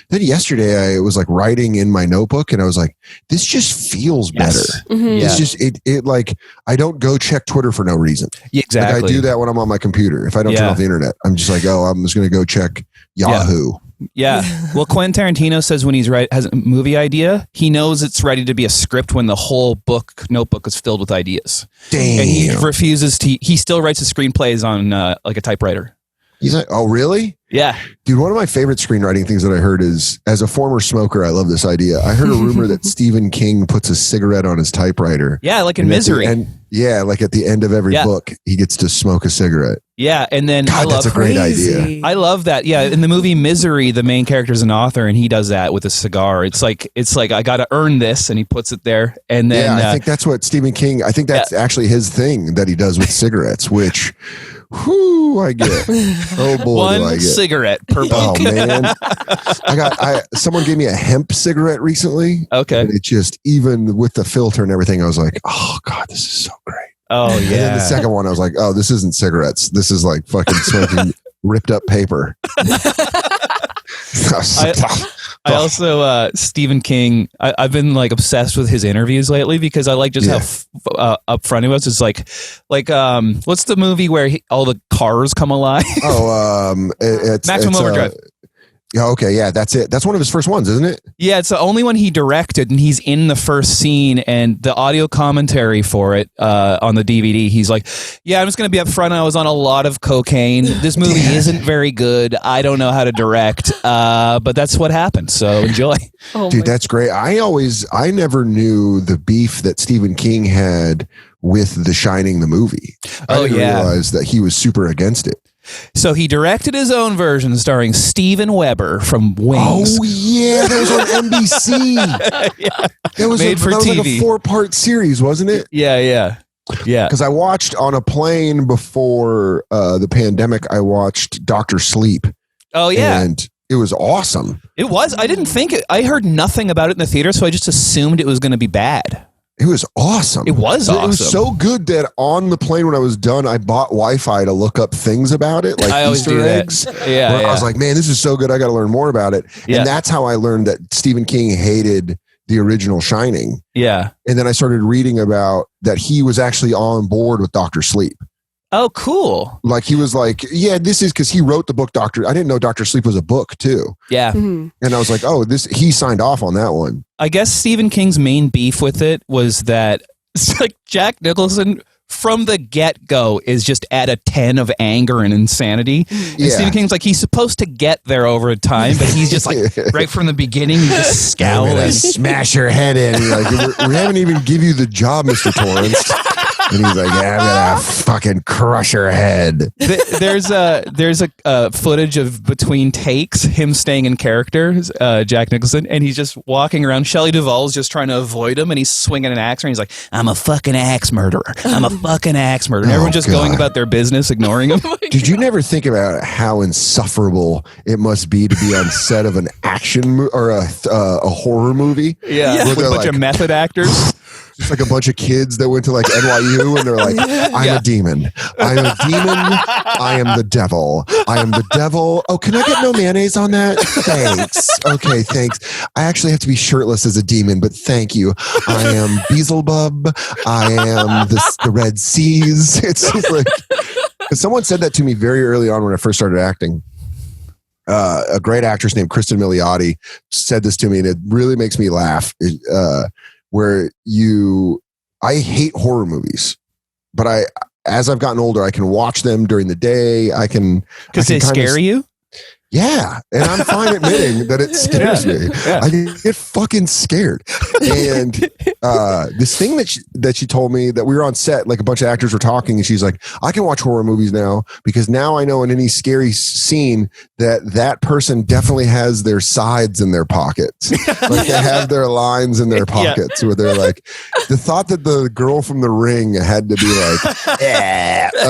S10: Then yesterday I was like writing in my notebook and I was like, this just feels better.
S2: Mm-hmm.
S10: It's just, it like, I don't go check Twitter for no reason.
S2: Exactly.
S10: Like I do that when I'm on my computer. If I don't turn off the internet, I'm just like, I'm just going to go check Yahoo.
S2: Yeah. Well, Quentin Tarantino says when has a movie idea, he knows it's ready to be a script when the whole notebook is filled with ideas.
S10: Damn.
S2: And he refuses to, he still writes his screenplays on like a typewriter.
S10: He's like, oh, really?
S2: Yeah.
S10: Dude, one of my favorite screenwriting things that I heard is, as a former smoker, I love this idea. I heard a rumor that Stephen King puts a cigarette on his typewriter.
S2: Yeah, like in Misery.
S10: Like at the end of every book, he gets to smoke a cigarette.
S2: Yeah, and then
S10: that's a great idea.
S2: I love that. Yeah, in the movie Misery, the main character is an author, and he does that with a cigar. It's like I got to earn this, and he puts it there. And then
S10: I think that's what Stephen King. I think that's actually his thing that he does with cigarettes, which. Whoo! I get. Oh boy,
S2: one
S10: do I get
S2: cigarette per book.
S10: Oh man, someone gave me a hemp cigarette recently.
S2: Okay,
S10: and it just even with the filter and everything, I was like, oh god, this is so great.
S2: Oh yeah.
S10: And then the second one, I was like, oh, this isn't cigarettes. This is like fucking smoking ripped up paper.
S2: I also Stephen King. I've been like obsessed with his interviews lately because I like just how upfront he was. It's like what's the movie where all the cars come alive?
S10: It's
S2: Maximum Overdrive.
S10: Okay, yeah, that's it. That's one of his first ones, isn't it?
S2: Yeah, it's the only one he directed, and he's in the first scene. And the audio commentary for it on the DVD, he's like, "Yeah, I'm just going to be up front. I was on a lot of cocaine. This movie isn't very good. I don't know how to direct, but that's what happened. So enjoy."
S10: Dude, that's great. I never knew the beef that Stephen King had with The Shining, the movie. I didn't realize that he was super against it.
S2: So he directed his own version starring Steven Weber from Wings.
S10: Oh, yeah. That was on NBC. That was
S2: Made for
S10: that was
S2: TV.
S10: like a 4-part series, wasn't it?
S2: Yeah.
S10: Because I watched on a plane before the pandemic, I watched Dr. Sleep.
S2: Oh, yeah.
S10: And it was awesome.
S2: It was. I didn't think it. I heard nothing about it in the theater, so I just assumed it was going to be bad.
S10: It was awesome.
S2: It was awesome.
S10: It was so good that on the plane when I was done, I bought Wi-Fi to look up things about it, like Easter eggs.
S2: Yeah,
S10: I was like, man, this is so good. I got to learn more about it.
S2: Yeah.
S10: And that's how I learned that Stephen King hated the original Shining.
S2: Yeah.
S10: And then I started reading about that he was actually on board with Dr. Sleep.
S2: Oh, cool.
S10: Like he was like, yeah, this is because he wrote the book I didn't know Dr. Sleep was a book too.
S2: Yeah.
S10: And I was like, oh, he signed off on that one.
S2: I guess Stephen King's main beef with it was that it's like Jack Nicholson from the get-go is just at a 10 of anger and insanity. And Stephen King's like, he's supposed to get there over time, but he's just like, right from the beginning, he's just scowling.
S10: Smash your head in. You're like, we haven't even give you the job, Mr. Torrance. And he's like, yeah, I'm gonna fucking crush her head.
S2: There's a footage of between takes, him staying in character, Jack Nicholson, and he's just walking around. Shelley Duvall's just trying to avoid him, and he's swinging an axe, and he's like, I'm a fucking axe murderer. I'm a fucking axe murderer. And everyone's just going about their business, ignoring him.
S10: Did you never think about how insufferable it must be to be on set of an action or a horror movie?
S2: Yeah, with a bunch of method actors.
S10: Just like a bunch of kids that went to like NYU and they're like, I'm a demon. I'm a demon. I am the devil. I am the devil. Oh, can I get no mayonnaise on that? Thanks. Okay, thanks. I actually have to be shirtless as a demon, but thank you. I am Beelzebub. I am the Red Seas. It's just like, someone said that to me very early on when I first started acting. A great actress named Kristen Milioti said this to me, and it really makes me laugh. I hate horror movies, but as I've gotten older, I can watch them during the day.
S2: Because they scare you?
S10: Yeah. And I'm fine admitting that it scares me. Yeah. I get fucking scared. And this thing that she told me that we were on set, like a bunch of actors were talking, and she's like, I can watch horror movies now because now I know in any scary scene that person definitely has their sides in their pockets. Like they have their lines in their pockets where they're like, the thought that the girl from The Ring had to be like,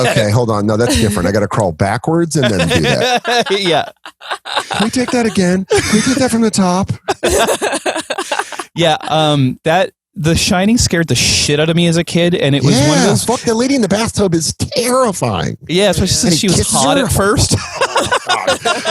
S10: okay, hold on. No, that's different. I got to crawl backwards and then do that.
S2: Yeah.
S10: Can we take that again? Can we take that from the top?
S2: Yeah, The Shining scared the shit out of me as a kid, and it was one of those.
S10: Fuck, the lady in the bathtub is terrifying.
S2: Yeah, especially since she was hot at first.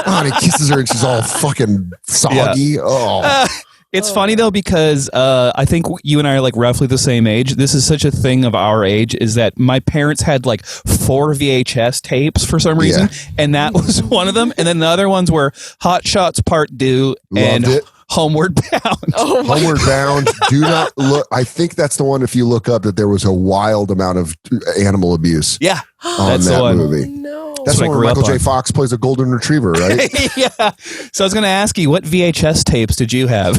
S10: And he kisses her, and she's all fucking soggy.
S2: Yeah.
S10: Oh.
S2: It's funny though because I think you and I are like roughly the same age. This is such a thing of our age, is that my parents had like 4 VHS tapes for some reason, and that was one of them. And then the other ones were Hot Shots Part 2 and Homeward Bound.
S10: Homeward Bound. Do not look. I think that's the one. If you look up, that there was a wild amount of animal abuse.
S2: Yeah,
S10: on
S2: that's
S10: that
S2: the one.
S10: movie. That's when Michael J. Fox plays a golden retriever, right?
S2: Yeah. So I was going to ask you, what VHS tapes did you have?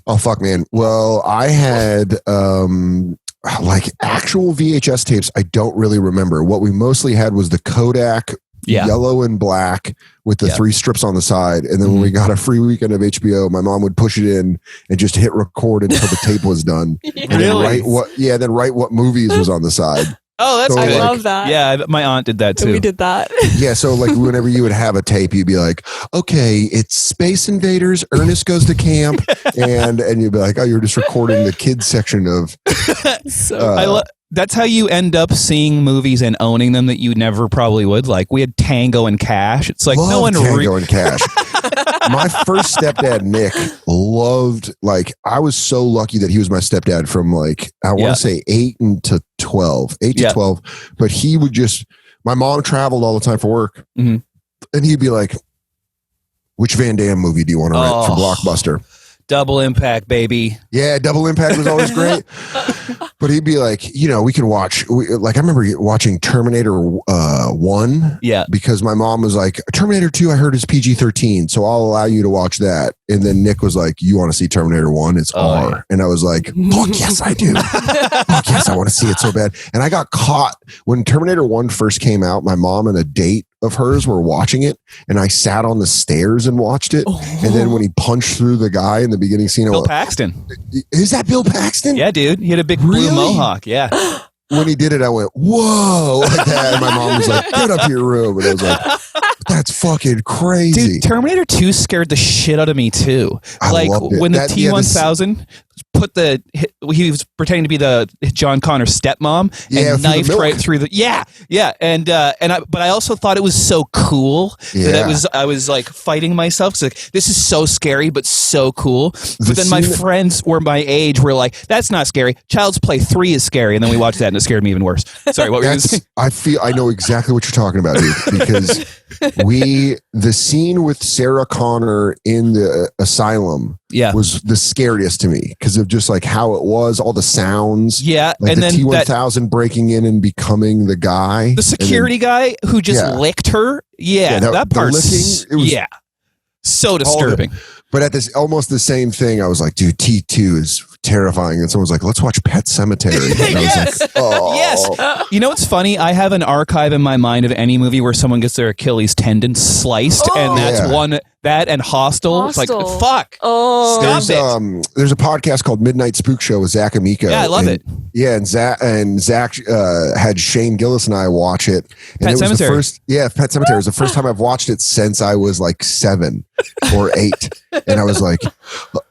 S10: Oh, fuck, man. Well, I had like actual VHS tapes. I don't really remember. What we mostly had was the Kodak yellow and black with the 3 strips on the side. And then when we got a free weekend of HBO, my mom would push it in and just hit record until the tape was done. And then write what movies was on the side.
S5: Oh, that's
S10: So,
S5: I
S10: like-
S5: love that.
S2: Yeah, my aunt did that too.
S5: We did that.
S10: Yeah, so like whenever you would have a tape, you'd be like, okay, it's Space Invaders, Ernest Goes to Camp, and you'd be like, oh, you're just recording the kids section of.
S2: That's how you end up seeing movies and owning them that you never probably would. Like we had Tango and Cash. It's like no one
S10: Tango and Cash. My first stepdad, Nick, loved, like, I was so lucky that he was my stepdad from like, I want to say 8 to 12, but he would just, my mom traveled all the time for work, and he'd be like, which Van Damme movie do you want to rent from Blockbuster?
S2: Double Impact, baby.
S10: Yeah, Double Impact was always great. But he'd be like, we can watch, like, I remember watching Terminator 1.
S2: Yeah.
S10: Because my mom was like, Terminator 2, I heard is PG-13, so I'll allow you to watch that. And then Nick was like, you want to see Terminator 1? It's R. Yeah. And I was like, fuck yes, I do. Fuck yes, I want to see it so bad. And I got caught when Terminator 1 first came out. My mom and a date of hers were watching it, and I sat on the stairs and watched it. And then when he punched through the guy in the beginning scene,
S2: Bill Paxton.
S10: Is that Bill Paxton?
S2: Yeah, dude. He had a big blue mohawk. Yeah.
S10: When he did it, I went, whoa, like that. And my mom was like, get up to your room. And I was like, that's fucking crazy.
S2: Dude, Terminator 2 scared the shit out of me too. Like when the T-1000 put he was pretending to be the John Connor stepmom and knifed right through but I also thought it was so cool that I was like fighting myself. Cause like, this is so scary, but so cool. But then my friends were my age were like, that's not scary. Child's Play 3 is scary. And then we watched that and it scared me even worse. Sorry, what were you saying?
S10: I know exactly what you're talking about, dude, because the scene with Sarah Connor in the asylum was the scariest to me because of just like how it was, all the sounds.
S2: Yeah.
S10: Like
S2: and
S10: the
S2: then
S10: T-1000 breaking in and becoming the guy.
S2: The security guy who just licked her. Yeah. That part. So disturbing.
S10: But at this almost the same thing, I was like, dude, T2 is terrifying. And someone was like, let's watch Pet Sematary. And I was like, oh.
S2: Yes. You know what's funny? I have an archive in my mind of any movie where someone gets their Achilles tendon sliced, and that's one. That and Hostel. It's like, fuck.
S10: Stop it. There's a podcast called Midnight Spook Show with Zach Amico.
S2: Yeah, I love it.
S10: Yeah, and Zach had Shane Gillis and I watch it. And
S2: Pet
S10: it was
S2: Sematary.
S10: the first. Yeah, Pet Sematary. It was the first time I've watched it since I was like 7 or 8, and I was like,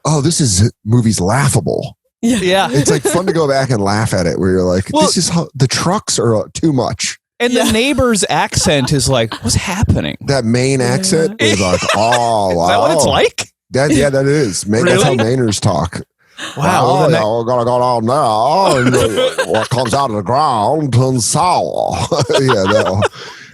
S10: oh, this movie's laughable.
S2: Yeah.
S10: It's like fun to go back and laugh at it. Where you're like, this is the trucks are too much.
S2: And the neighbor's accent is like, what's happening?
S10: That Maine accent is like, oh, wow.
S2: Is that what it's like?
S10: That is. That's how Mainers talk.
S2: Wow.
S10: We're going to go down now. And what comes out of the ground turns sour.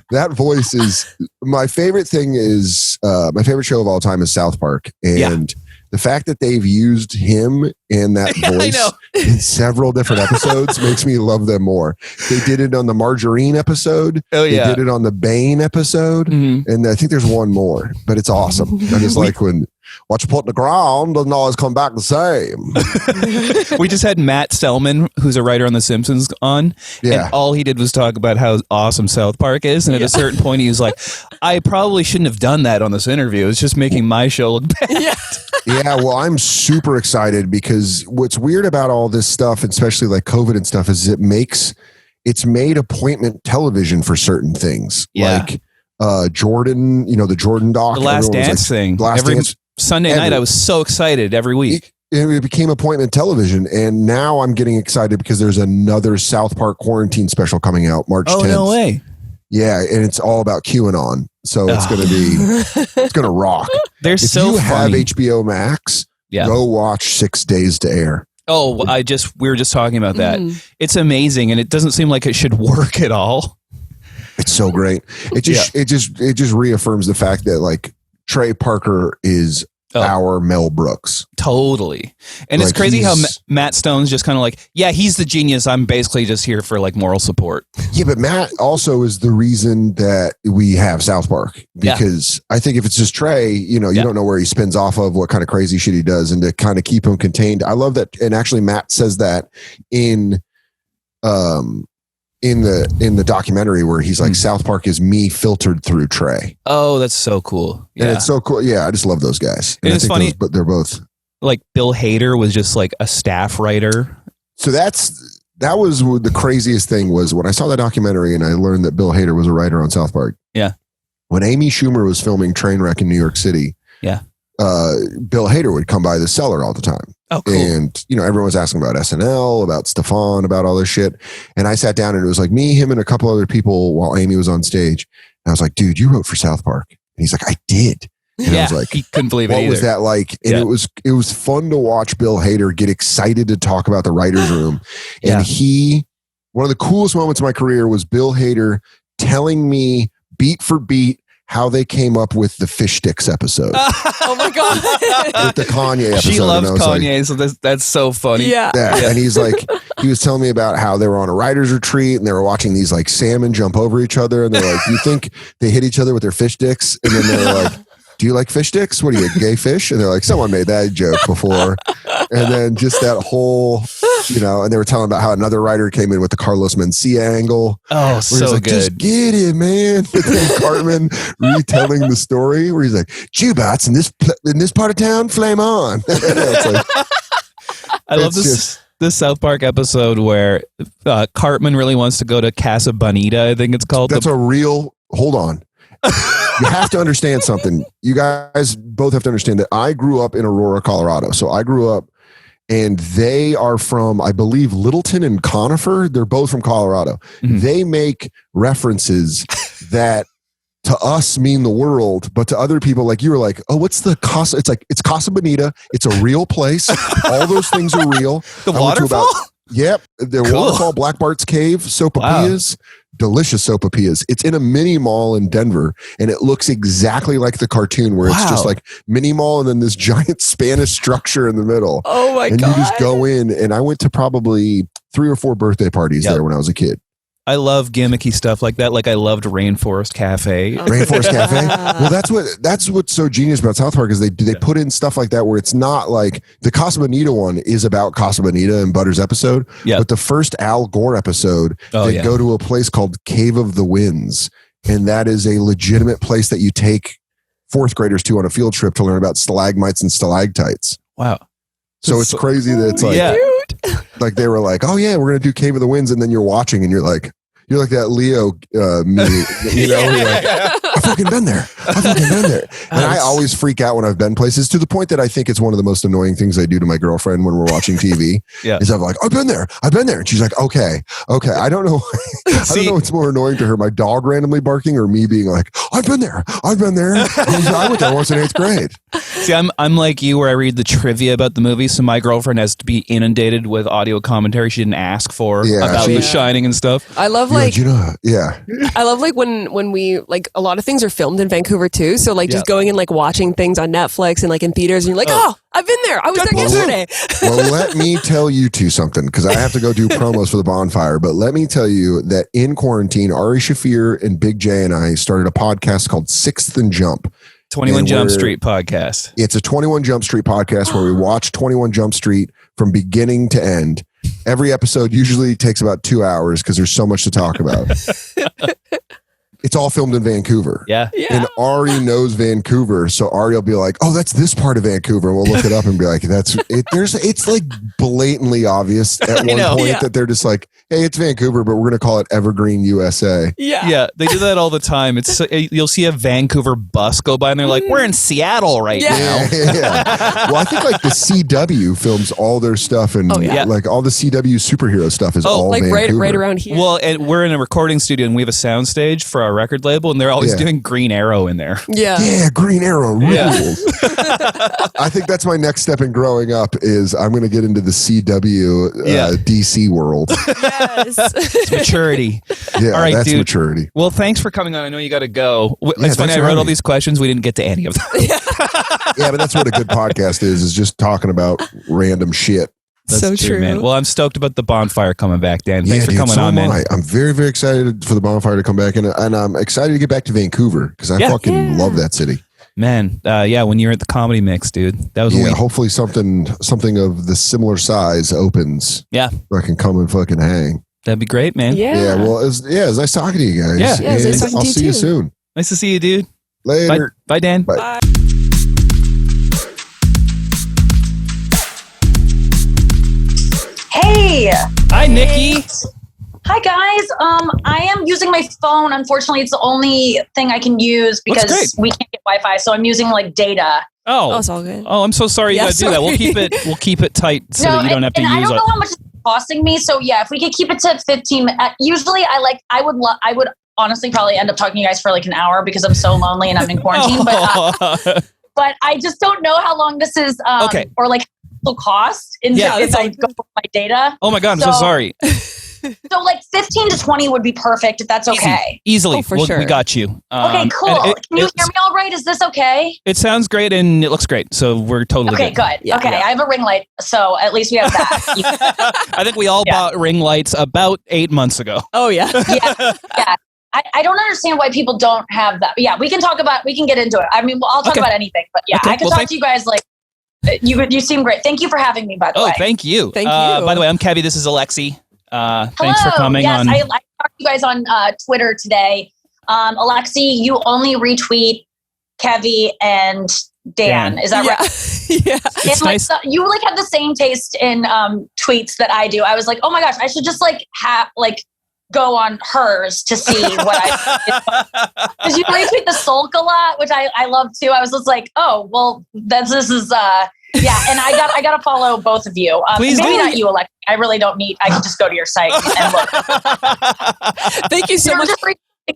S10: That voice is my favorite thing. Is my favorite show of all time is South Park. And the fact that they've used him and that voice in several different episodes makes me love them more. They did it on the Margarine episode. They did it on the Bane episode. And I think there's one more, but it's awesome. I just like when what you put in the ground doesn't always come back the same.
S2: We just had Matt Selman, who's a writer on The Simpsons, on. And all he did was talk about how awesome South Park is. And at a certain point, he was like, I probably shouldn't have done that on this interview. It's just making my show look bad.
S10: Yeah, well, I'm super excited because what's weird about all this stuff, especially like COVID and stuff, is it's made appointment television for certain things. Like Jordan, the Jordan doc.
S2: The Last Dance thing. Every Sunday night, I was so excited every week.
S10: it became appointment television, and now I'm getting excited because there's another South Park quarantine special coming out March 10th.
S2: Oh, no way.
S10: Yeah, and it's all about QAnon. So it's going to be, it's going to rock.
S2: They're
S10: if
S2: so
S10: you have
S2: funny.
S10: HBO Max, go watch 6 Days to Air.
S2: Oh, we were just talking about that. It's amazing, and it doesn't seem like it should work at all.
S10: It's so great. It just reaffirms the fact that like Trey Parker is our Mel Brooks.
S2: Totally. And it's crazy how Matt Stone's just kind of like, yeah, he's the genius. I'm basically just here for like moral support.
S10: Yeah, but Matt also is the reason that we have South Park, because I think if it's just Trey, you don't know where he spins off of, what kind of crazy shit he does, and to kind of keep him contained. I love that. And actually Matt says that in the documentary where he's like, South Park is me filtered through Trey.
S2: Oh, that's so cool.
S10: Yeah. And it's so cool. Yeah, I just love those guys.
S2: And it's funny,
S10: but they're both
S2: like Bill Hader was just like a staff writer.
S10: So that was the craziest thing was when I saw that documentary and I learned that Bill Hader was a writer on South Park.
S2: Yeah.
S10: When Amy Schumer was filming Trainwreck in New York City.
S2: Yeah.
S10: Bill Hader would come by the cellar all the time.
S2: Oh, cool.
S10: And, everyone was asking about SNL, about Stefan, about all this shit. And I sat down and it was like me, him, and a couple other people while Amy was on stage. And I was like, dude, you wrote for South Park. And he's like, I did. And I was like,
S2: he couldn't believe it
S10: what
S2: either.
S10: was that like? And it was fun to watch Bill Hader get excited to talk about the writer's room. And one of the coolest moments of my career was Bill Hader telling me beat for beat how they came up with the fish sticks episode.
S5: Oh my God.
S10: With the Kanye episode.
S2: She loves Kanye, so that's so funny.
S5: Yeah.
S10: And he's like, he was telling me about how they were on a writer's retreat and they were watching these like salmon jump over each other. And they're like, you think they hit each other with their fish sticks? And then they're like, do you like fish sticks? What are you, a gay fish? And they're like, someone made that joke before. And then just that whole, and they were telling about how another writer came in with the Carlos Mencia angle.
S2: Oh, so
S10: like,
S2: good.
S10: Just get it, man. But then Cartman retelling the story where he's like, Jubats in this part of town, flame on.
S2: I love this South Park episode where Cartman really wants to go to Casa Bonita, I think it's called.
S10: That's hold on. You have to understand something. You guys both have to understand that I grew up in Aurora, Colorado. So I grew up, and they are from, I believe, Littleton and Conifer. They're both from Colorado. Mm-hmm. They make references that to us mean the world, but to other people, like you were like, oh, what's the Casa? It's like, it's Casa Bonita. It's a real place. All those things are real.
S2: The waterfall?
S10: Yep. The waterfall, Black Bart's Cave, sopapillas. Wow. Delicious sopapillas. It's in a mini mall in Denver, and it looks exactly like the cartoon where it's just like mini mall and then this giant Spanish structure in the middle.
S5: Oh my God.
S10: And you just go in, and I went to probably 3 or 4 birthday parties there when I was a kid.
S2: I love gimmicky stuff like that. Like I loved Rainforest Cafe.
S10: Rainforest Cafe. Well, that's what's so genius about South Park is they put in stuff like that where it's not like the Casa Bonita one is about Casa Bonita and Butter's episode. Yeah. But the first Al Gore episode, they go to a place called Cave of the Winds, and that is a legitimate place that you take 4th graders to on a field trip to learn about stalagmites and stalactites.
S2: Wow.
S10: So it's crazy that it's like, like they were like, oh yeah, we're going to do Cave of the Winds. And then you're watching and you're like that Leo meme, you're like, I've fucking been there. And I always freak out when I've been places to the point that I think it's one of the most annoying things I do to my girlfriend when we're watching TV is I'm like, I've been there. And she's like, okay. I don't know. I don't know what's more annoying to her, my dog randomly barking or me being like, I've been there. I went there once in 8th grade.
S2: See, I'm like you where I read the trivia about the movie. So my girlfriend has to be inundated with audio commentary she didn't ask for about The Shining and stuff.
S5: I love
S10: I
S5: love like when we like a lot of things are filmed in Vancouver too. So like just going and like watching things on Netflix and like in theaters and you're like, oh I've been there. I was there yesterday.
S10: Well, let me tell you two something because I have to go do promos for the bonfire. But let me tell you that in quarantine, Ari Shafir and Big J and I started a podcast called 6th and Jump.
S2: 21 Jump Street podcast.
S10: It's a 21 Jump Street podcast where we watch 21 Jump Street from beginning to end. Every episode usually takes about 2 hours because there's so much to talk about. It's all filmed in Vancouver.
S2: Yeah.
S10: And Ari knows Vancouver. So Ari will be like, oh, that's this part of Vancouver. And we'll look it up and be like, that's it. It's like blatantly obvious at one point that they're just like, hey, it's Vancouver, but we're going to call it Evergreen, USA.
S2: Yeah, they do that all the time. It's you'll see a Vancouver bus go by, and they're like, "We're in Seattle right now."
S10: Well, I think like the CW films all their stuff, and like all the CW superhero stuff is all
S5: like
S10: Vancouver.
S5: right around here.
S2: Well, and we're in a recording studio, and we have a sound stage for our record label, and they're always doing Green Arrow in there.
S10: Yeah, Green Arrow rules. I think that's my next step in growing up is I'm going to get into the CW DC world.
S5: Yes.
S2: It's maturity.
S10: Yeah,
S2: all right,
S10: that's
S2: dude.
S10: maturity.
S2: Well, thanks for coming on. I know you got to go.
S10: Yeah,
S2: It's funny, I wrote all these questions. We didn't get to any of them.
S10: Yeah, but that's what a good podcast is just talking about random shit.
S2: That's
S5: so true,
S2: man. Well, I'm stoked about the bonfire coming back, Dan. Thanks for
S10: dude,
S2: coming on, man.
S10: I'm very, very excited for the bonfire to come back, and I'm excited to get back to Vancouver because I fucking love that city.
S2: Man, when you're at the Comedy Mix, dude, that was a week.
S10: Hopefully something of the similar size opens.
S2: Yeah,
S10: where I can come and fucking hang.
S2: That'd be great, man.
S10: Yeah. Well, it was nice talking to you guys.
S2: Yeah,
S10: and I'll see you soon.
S2: Nice to see you, dude.
S10: Later.
S2: Bye Dan.
S10: Bye.
S11: Hey.
S2: Hi, Nikki.
S11: Hi guys. I am using my phone. Unfortunately, it's the only thing I can use because we can't get Wi-Fi. So I'm using like data.
S2: Oh,
S5: it's all good.
S2: Oh, I'm so sorry you got to do that. We'll keep it tight so that you don't have to use it.
S11: I don't know how much it's costing me. So yeah, if we could keep it to 15. Usually, I would honestly probably end up talking to you guys for like an hour because I'm so lonely and I'm in quarantine. But I just don't know how long this is. Or like the cost if I go with my data.
S2: Oh my God, I'm so sorry.
S11: So like 15 to 20 would be perfect if that's okay.
S2: Easily.
S11: For sure.
S2: We got you.
S11: Okay, cool. Can you hear me all right? Is this okay?
S2: It sounds great and it looks great. So we're totally
S11: good.
S2: Yeah.
S11: Okay, I have a ring light, so at least we have that.
S2: I think we all bought ring lights about 8 months ago.
S5: Oh, yeah.
S11: Yeah. I don't understand why people don't have that. Yeah, we can get into it. I mean, I'll talk about anything, but yeah, I can talk to you guys like, you seem great. Thank you for having me, by the way.
S2: Oh, thank you.
S5: Thank you.
S2: By the way, I'm Kevy. This is Alexi. Thanks for coming on.
S11: I talked to you guys on Twitter today. Alexi, you only retweet Kevy and Dan. Is that right?
S5: Yeah.
S11: It's nice. You like have the same taste in tweets that I do. I was like, oh my gosh, I should just go on hers to see what I because you retweet the sulk a lot, which I love too. I was just like, oh well, this is and I gotta follow both of you.
S2: Please
S11: maybe
S2: do.
S11: not you, Alexa. I really don't need. I can just go to your site and look.
S5: Thank you so much.
S11: Just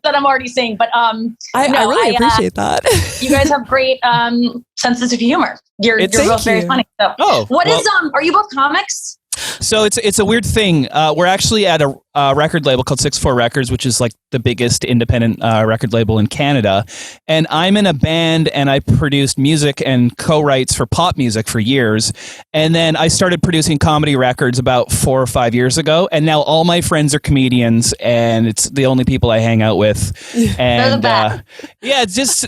S11: that I'm already seeing, but
S5: I really appreciate that.
S11: You guys have great senses of humor. You're both very funny. So, are you both comics?
S2: So it's a weird thing. We're actually at a record label called 6-4 Records, which is like the biggest independent record label in Canada. And I'm in a band and I produced music and co-writes for pop music for years. And then I started producing comedy records about 4 or 5 years ago. And now all my friends are comedians and it's the only people I hang out with. And it's just,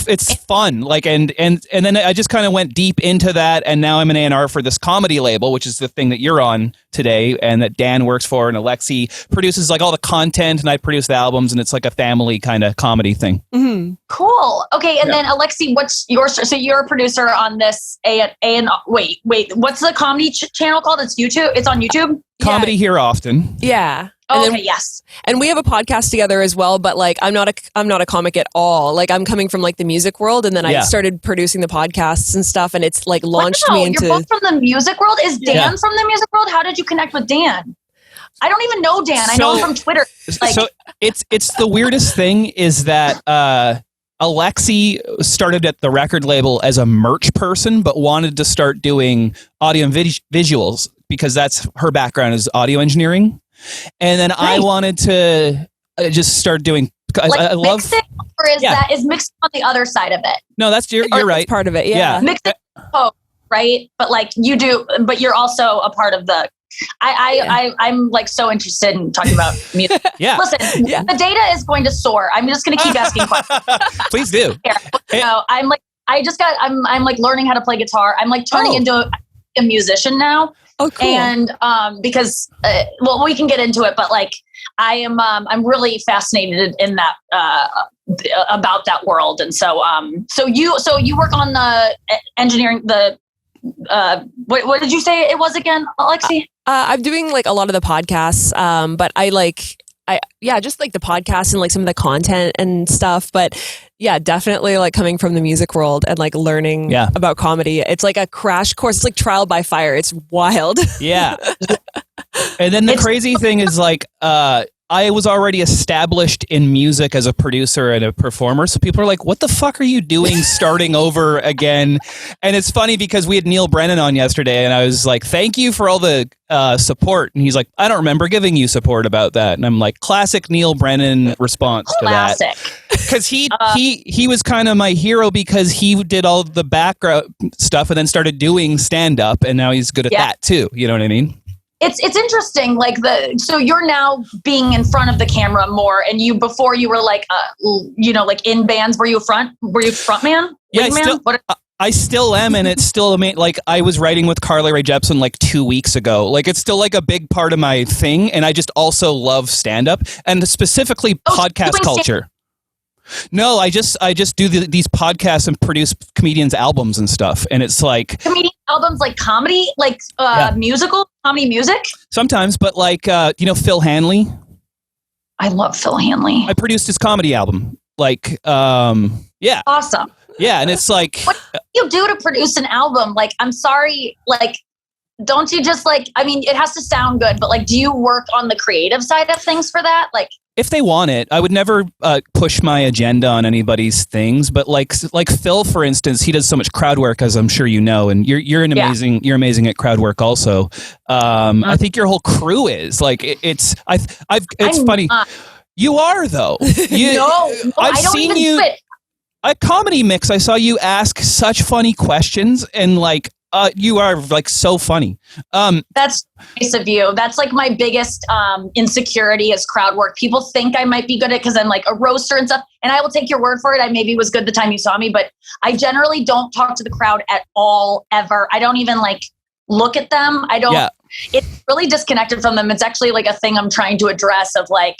S2: it's fun. Like, and then I just kind of went deep into that. And now I'm an A&R for this comedy label, which is the thing that you're on today and that Dan works for, and Alexi produces like all the content and I produce the albums, and it's like a family kind of comedy thing.
S11: Mm-hmm. Cool. Okay. And then Alexi, what's so you're a producer on this wait, what's the comedy channel called? It's YouTube. It's on YouTube.
S2: Comedy Here Often.
S5: Yeah.
S11: Yes.
S5: And we have a podcast together as well, but like I'm not a comic at all. Like I'm coming from like the music world, and then I started producing the podcasts and stuff, and it's like launched me into.
S11: You're both from the music world. Is Dan from the music world? How did you connect with Dan? I don't even know Dan. I know him from Twitter.
S2: So it's the weirdest thing is that Alexi started at the record label as a merch person, but wanted to start doing audio and visuals because that's her background is audio engineering. And then I wanted to just start doing. I love
S11: mixing, or is mixing on the other side of it?
S2: No, you're right.
S5: Part of it, yeah.
S11: Mixing, right? But like you do, but you're also a part of the. I'm like so interested in talking about music. Listen, the data is going to soar. I'm just going to keep asking questions.
S2: Please do.
S11: I'm like learning how to play guitar. I'm like turning into a musician now.
S5: Oh, cool.
S11: And because we can get into it, but like I'm really fascinated in that about that world. And so you work on the engineering, the what did you say it was again, Alexi?
S5: I'm doing like a lot of the podcasts, but just like the podcasts and like some of the content and stuff. But yeah, definitely like coming from the music world and like learning about comedy. It's like a crash course. It's like trial by fire. It's wild.
S2: Yeah. And then the crazy thing is like, I was already established in music as a producer and a performer. So people are like, what the fuck are you doing starting over again? And it's funny because we had Neil Brennan on yesterday and I was like, thank you for all the support. And he's like, I don't remember giving you support about that. And I'm like, classic Neil Brennan response to that. Because he was kind of my hero because he did all the background stuff and then started doing stand-up. And now he's good at that too. You know what I mean?
S11: It's interesting, like so you're now being in front of the camera more, and before you were like, like in bands. Were you frontman?
S2: Yeah, I still am, and it's still like I was writing with Carly Rae Jepsen like 2 weeks ago. Like it's still like a big part of my thing, and I just also love stand up and specifically podcast culture. No, I just do these podcasts and produce comedians' albums and stuff, and it's like
S11: comedian albums, like comedy, like musical comedy music.
S2: Sometimes, but like Phil Hanley.
S11: I love Phil Hanley.
S2: I produced his comedy album. Like, yeah,
S11: awesome.
S2: Yeah, and it's like,
S11: what do you do to produce an album? Like, I'm sorry, like, don't you just like? I mean, it has to sound good, but like, do you work on the creative side of things for that? Like,
S2: if they want it, I would never push my agenda on anybody's things. But like Phil, for instance, he does so much crowd work, as I'm sure you know, and you're amazing at crowd work also. I think your whole crew is like it's funny. You are though. I've seen you at Comedy Mix. I saw you ask such funny questions and like. You are like so funny.
S11: That's nice of you. That's like my biggest insecurity is crowd work. People think I might be good at it because I'm like a roaster and stuff. And I will take your word for it. I maybe was good the time you saw me, but I generally don't talk to the crowd at all, ever. I don't even like look at them. I don't. Yeah. It's really disconnected from them. It's actually like a thing I'm trying to address of like,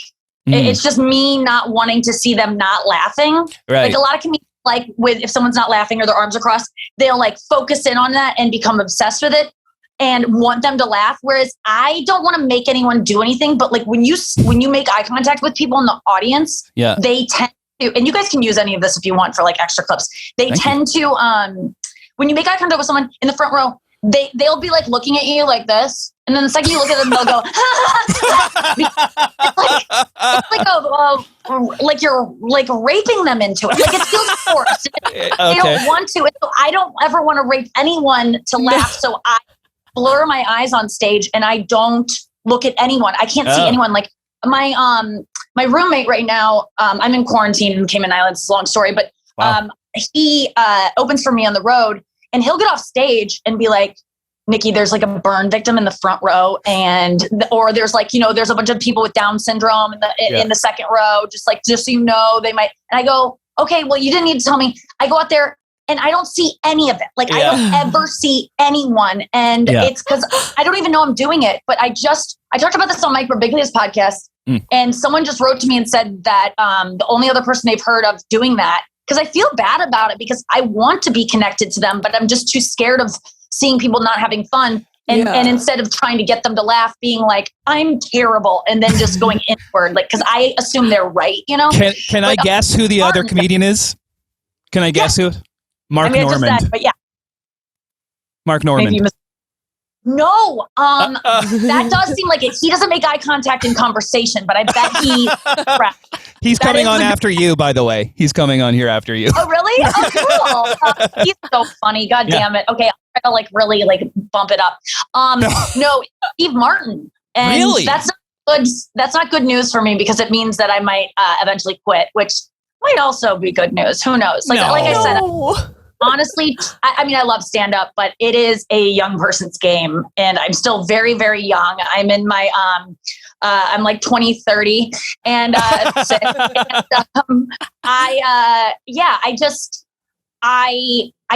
S11: it's just me not wanting to see them not laughing.
S2: Right.
S11: Like a lot of comedians, like if someone's not laughing or their arms are crossed, they'll like focus in on that and become obsessed with it and want them to laugh. Whereas I don't want to make anyone do anything, but like when you make eye contact with people in the audience, they tend to, and you guys can use any of this if you want for like extra clips. They tend to, when you make eye contact with someone in the front row, they'll be like looking at you like this. And then the second you look at them, they'll go, like you're like raping them into it. Like it feels forced. They don't want to. So I don't ever want to rape anyone to laugh. So I blur my eyes on stage and I don't look at anyone. I can't see anyone. Like my roommate right now, I'm in quarantine in Cayman Islands. It's a long story, but he opens for me on the road and he'll get off stage and be like, Nikki, there's like a burn victim in the front row or there's like, there's a bunch of people with Down syndrome in the second row, just so you know, they might. And I go, okay, well, you didn't need to tell me. I go out there and I don't see any of it. Like I don't ever see anyone. And it's because I don't even know I'm doing it. But I talked about this on Mike Birbiglia's podcast and someone just wrote to me and said that the only other person they've heard of doing that, because I feel bad about it because I want to be connected to them, but I'm just too scared of seeing people not having fun. And instead of trying to get them to laugh, being like, I'm terrible. And then just going inward, like, cause I assume they're right,
S2: Can I guess who the other comedian is? Can I guess who? Mark Normand.
S11: But yeah.
S2: Mark Normand.
S11: No, that does seem like it. He doesn't make eye contact in conversation, but I bet
S2: he's coming on after you, by the way. He's coming on here after you.
S11: Oh, really? Oh, cool. He's so funny. God damn it. Okay, I'll try to really bump it up. No, Steve Martin. And
S2: really?
S11: That's not good news for me because it means that I might eventually quit, which might also be good news. Who knows? Like I said, honestly, I mean, I love stand-up, but it is a young person's game, and I'm still very, very young. I'm in my, I'm like 20, 30, and I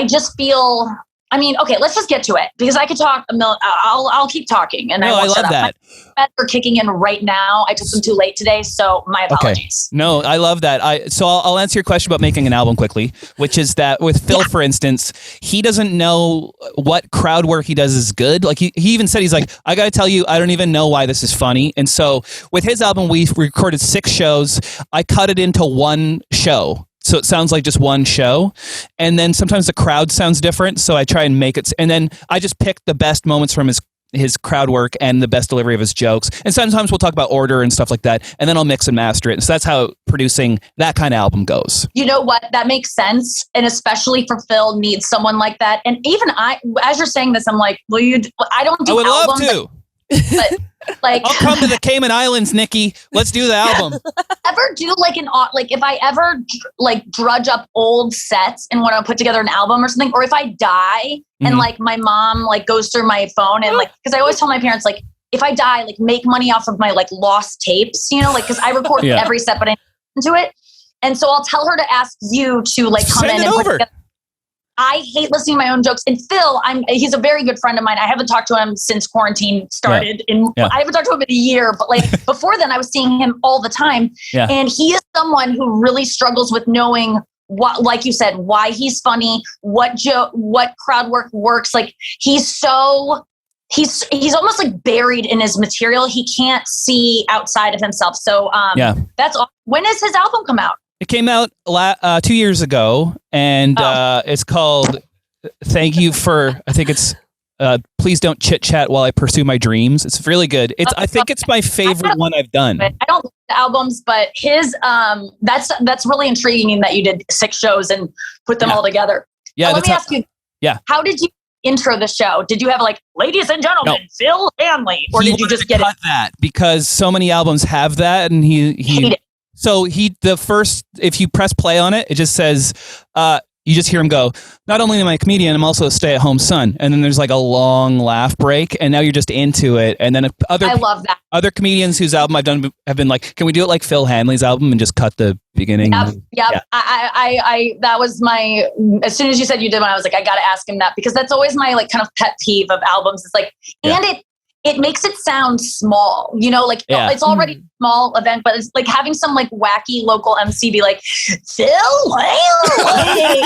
S11: just feel I mean, okay, let's just get to it because I could talk I'll keep talking, and
S2: No, I love that.
S11: My meds are kicking in right now. I took them too late today, so my apologies.
S2: Okay. No, I love that. I'll answer your question about making an album quickly, which is that with Phil, for instance, he doesn't know what crowd work he does is good. Like he even said, he's like, I got to tell you, I don't even know why this is funny. And so with his album, we recorded 6 shows. I cut it into one show. So it sounds like just one show. And then sometimes the crowd sounds different. So I try and make it. And then I just pick the best moments from his crowd work and the best delivery of his jokes. And sometimes we'll talk about order and stuff like that. And then I'll mix and master it. And so that's how producing that kind of album goes.
S11: You know what? That makes sense. And especially for Phil, needs someone like that. And even I, as you're saying this, I'm like, I don't do
S2: I would
S11: albums.
S2: love to.
S11: But like,
S2: I'll come to the Cayman Islands, Nikki. Let's do the album.
S11: Ever do if I ever like drudge up old sets and want to put together an album or something, or if I die and like my mom like goes through my phone and like, because I always tell my parents like, if I die, like make money off of my like lost tapes, you know, like because I record every set, but I into it, and so I'll tell her to ask you to like come in and put together. I hate listening to my own jokes. And Phil, he's a very good friend of mine. I haven't talked to him since quarantine started. I haven't talked to him in a year, but like before then I was seeing him all the time. Yeah. And he is someone who really struggles with knowing what, like you said, why he's funny, what crowd work works. Like he's almost like buried in his material. He can't see outside of himself. So that's all. When does his album come out?
S2: It came out 2 years ago, and it's called "Thank You for." I think it's "Please Don't Chit Chat While I Pursue My Dreams." It's really good. I think it's my favorite one I've done.
S11: I don't like the albums, but his that's really intriguing that you did 6 shows and put them all together.
S2: Yeah,
S11: let me ask you.
S2: Yeah,
S11: how did you intro the show? Did you have like, ladies and gentlemen, Phil Hanley, or did you just get it?
S2: That because so many albums have that, and he hate it. So if you press play on it, it just says, you just hear him go, not only am I a comedian, I'm also a stay-at-home son. And then there's like a long laugh break, and now you're just into it. And then I love that. Other comedians whose album I've done have been like, can we do it like Phil Hanley's album and just cut the beginning?
S11: Yep. Yeah. I that was as soon as you said you did one, I was like, I got to ask him that, because that's always my like kind of pet peeve of albums. It's like, and it makes it sound small, you know, like it's already a small event, but it's like having some like wacky local MC be like, Phil Hanley.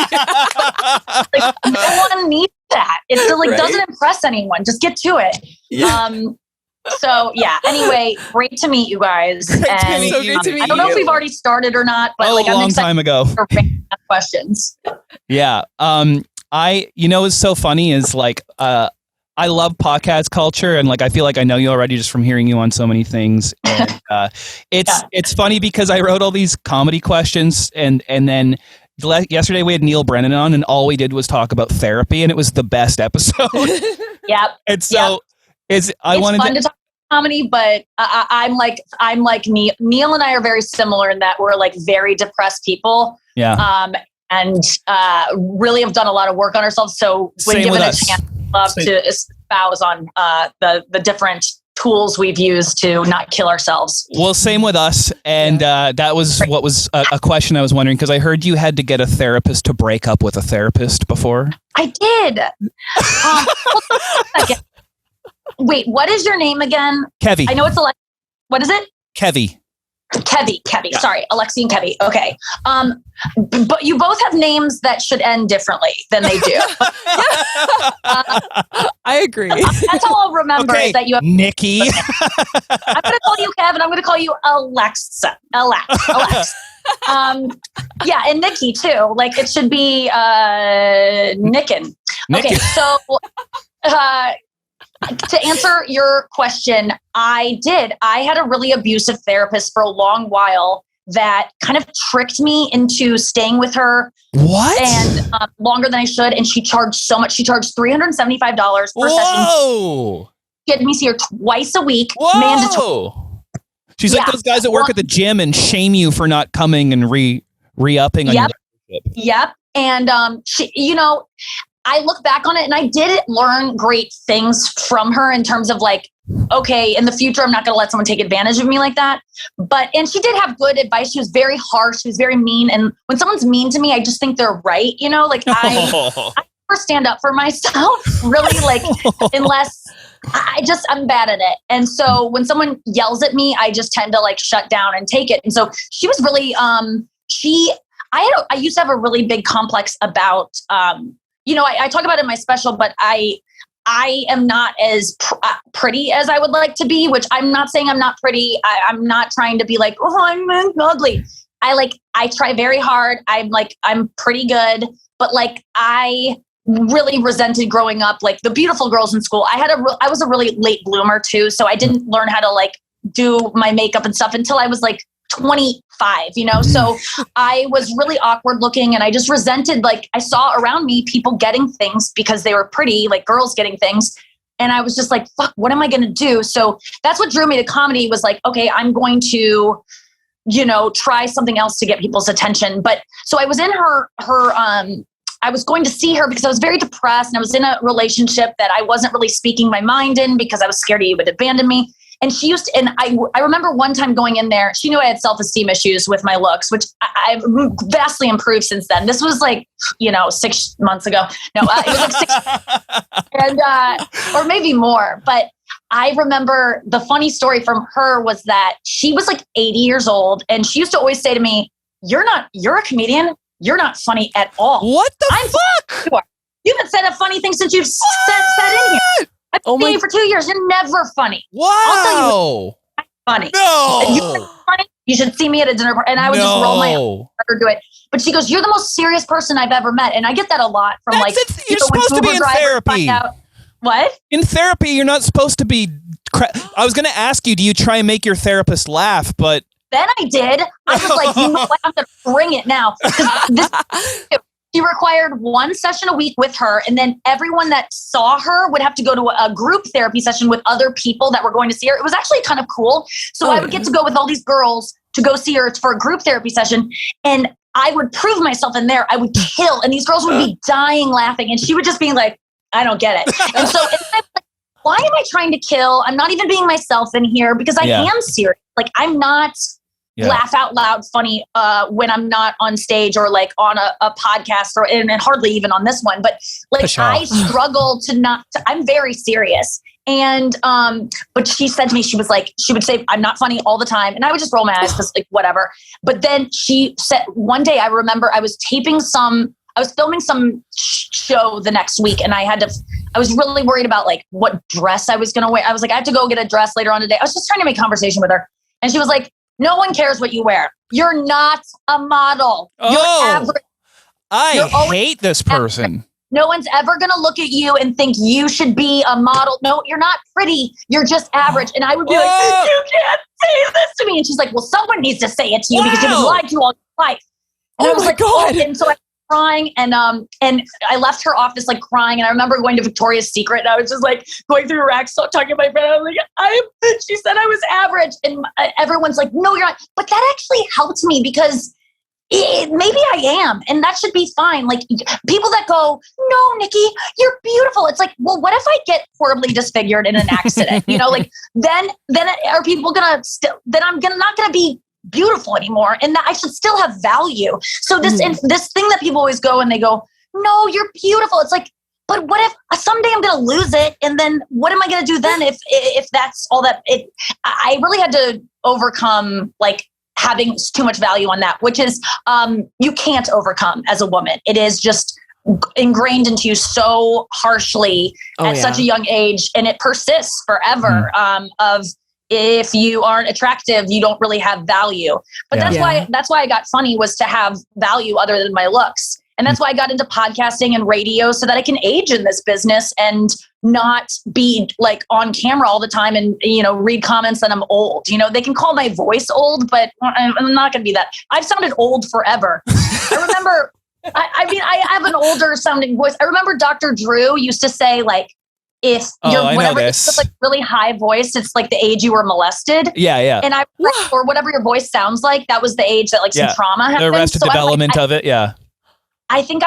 S11: Like, no one needs that. It like doesn't impress anyone. Just get to it. Yeah. So yeah. Anyway, great to meet you guys.
S2: So great to meet
S11: I don't know if we've already started or not, but like
S2: a long time ago.
S11: For questions.
S2: Yeah. What's so funny is like I love podcast culture, and like I feel like I know you already just from hearing you on so many things. And it's funny because I wrote all these comedy questions, and then yesterday we had Neil Brennan on, and all we did was talk about therapy, and it was the best episode.
S11: Yep.
S2: And so it's fun
S11: to talk comedy, but I'm like Neil. Neil and I are very similar in that we're like very depressed people.
S2: Yeah.
S11: And really have done a lot of work on ourselves. So when given a chance, love to espouse on the different tools we've used to not kill ourselves.
S2: Well, same with us. And that was what was a question I was wondering, because I heard you had to get a therapist to break up with a therapist before.
S11: I did. Wait, what is your name again?
S2: Kevy.
S11: I know it's Alexi. What is it?
S2: Kevy.
S11: Kevy. Yeah. Sorry, Alexi and Kevy. Okay. But you both have names that should end differently than they do.
S5: I agree.
S11: That's all I'll remember is that you have
S2: Nikki.
S11: I'm going to call you Kev, and I'm going to call you Alexa. Alex. Yeah, and Nikki too. Like it should be Nickin. Okay, so to answer your question, I had a really abusive therapist for a long while that kind of tricked me into staying with her.
S2: What?
S11: And longer than I should. And she charged so much. She charged $375 per session. She had me see her twice a week.
S2: Whoa.
S11: Mandatory.
S2: She's like those guys that work at the gym and shame you for not coming and re-upping on your relationship.
S11: Yep. And she, I look back on it and I did learn great things from her in terms of like, okay, in the future, I'm not going to let someone take advantage of me like that. And she did have good advice. She was very harsh. She was very mean. And when someone's mean to me, I just think they're right. Like I never stand up for myself, really, like, unless I'm bad at it. And so when someone yells at me, I just tend to like shut down and take it. And so she was really, I used to have a really big complex about, I talk about it in my special, but I am not as pretty as I would like to be, which I'm not saying I'm not pretty. I'm not trying to be like, oh, I'm ugly. I try very hard. I'm pretty good, but like, I really resented growing up, like the beautiful girls in school. I was a really late bloomer too. So I didn't learn how to like do my makeup and stuff until I was like 25, so I was really awkward looking, and I just resented, like, I saw around me people getting things because they were pretty, like girls getting things. And I was just like, fuck, what am I going to do? So that's what drew me to comedy, was like, okay, I'm going to, try something else to get people's attention. But so I was in I was going to see her because I was very depressed, and I was in a relationship that I wasn't really speaking my mind in because I was scared he would abandon me. And she used to, and I remember one time going in there, she knew I had self-esteem issues with my looks, which I've vastly improved since then. This was like, 6 months ago. No, it was like 6 and, or maybe more. But I remember the funny story from her was that she was like 80 years old, and she used to always say to me, you're a comedian. You're not funny at all.
S2: What the fuck?
S11: You haven't said a funny thing since you've said in here. I've been dating for 2 years. You're never funny.
S2: Wow.
S11: I'll tell you, I'm funny.
S2: No.
S11: You're funny. You should see me at a dinner party. And I would just roll my eyes or do it. But she goes, you're the most serious person I've ever met. And I get that a lot from
S2: you're supposed to be in therapy.
S11: What?
S2: In therapy, you're not supposed to be. I was going to ask you, do you try and make your therapist laugh? But
S11: then I did. I was like, you know what? I'm going to bring it now. She required one session a week with her, and then everyone that saw her would have to go to a group therapy session with other people that were going to see her. It was actually kind of cool. So I would get to go with all these girls to go see her for a group therapy session, and I would prove myself in there. I would kill, and these girls would be dying laughing, and she would just be like, I don't get it. And so it's like, why am I trying to kill? I'm not even being myself in here because I am serious. Like, I'm not laugh out loud funny when I'm not on stage or like on a podcast and hardly even on this one. But like, I struggle I'm very serious. And, but she said to me, she would say, I'm not funny all the time. And I would just roll my eyes because like, whatever. But then she said one day, I remember I was filming some show the next week, and I was really worried about like what dress I was going to wear. I was like, I have to go get a dress later on today. I was just trying to make conversation with her. And she was like, no one cares what you wear. You're not a model. You're average.
S2: I hate this person.
S11: Average. No one's ever going to look at you and think you should be a model. No, you're not pretty. You're just average. And I would be like, you can't say this to me. And she's like, well, someone needs to say it to you because you've been lied to all your life. And I was like, God. And so I was crying, and I left her office like crying. And I remember going to Victoria's Secret, and I was just like going through racks, talking to my friend. I was like, she said I was average, and everyone's like, no, you're not. But that actually helped me because maybe I am, and that should be fine. Like, people that go, no, Nikki, you're beautiful. It's like, well, what if I get horribly disfigured in an accident? Like then are people gonna then I'm not gonna be beautiful anymore, and that I should still have value. So this thing that people always go and they go, no, you're beautiful. It's like, but what if someday I'm going to lose it, and then what am I going to do then if that's all that it? I really had to overcome like having too much value on that, which is you can't overcome as a woman. It is just ingrained into you so harshly at such a young age, and it persists forever. Of if you aren't attractive, you don't really have value. But that's why I got funny, was to have value other than my looks. And that's why I got into podcasting and radio, so that I can age in this business and not be like on camera all the time and, read comments that I'm old. They can call my voice old, but I'm not going to be that. I've sounded old forever. I remember, I have an older sounding voice. I remember Dr. Drew used to say, like, if you're whatever it's like really high voice, it's like the age you were molested.
S2: Yeah.
S11: And or whatever your voice sounds like, that was the age that like some trauma happened.
S2: The Arrested Development of it. Yeah.
S11: I think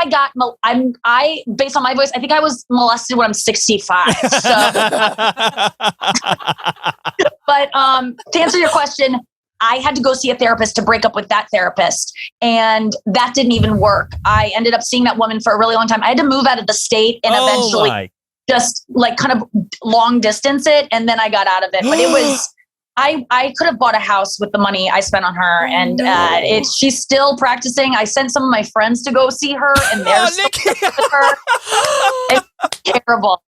S11: based on my voice, I think I was molested when I'm 65. So. But to answer your question, I had to go see a therapist to break up with that therapist. And that didn't even work. I ended up seeing that woman for a really long time. I had to move out of the state and eventually just like kind of long distance it. And then I got out of it. But it was, I could have bought a house with the money I spent on her. And she's still practicing. I sent some of my friends to go see her and they're still with her. It's terrible.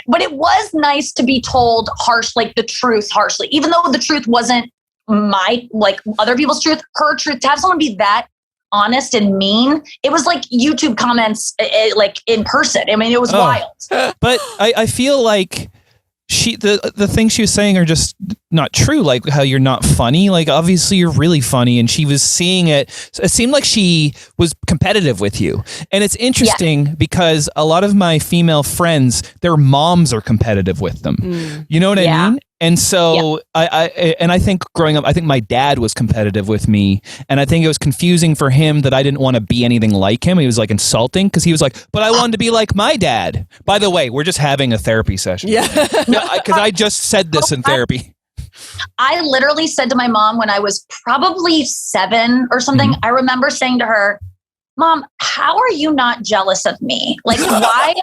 S11: But it was nice to be told the truth harshly, even though the truth wasn't other people's truth, her truth. To have someone be that honest and mean, it was like YouTube comments, like in person. I mean, it was wild.
S2: But I feel like the things she was saying are just not true. Like how you're not funny. Like obviously you're really funny, and she was seeing it. It seemed like she was competitive with you, and it's interesting because a lot of my female friends, their moms are competitive with them. You know what I mean? And so I think growing up, I think my dad was competitive with me, and I think it was confusing for him that I didn't want to be anything like him. He was like insulting because he was like, but I wanted to be like my dad. By the way, we're just having a therapy session. Yeah. Because I just said this in therapy.
S11: I literally said to my mom when I was probably 7 or something, I remember saying to her, Mom, how are you not jealous of me? Like, why?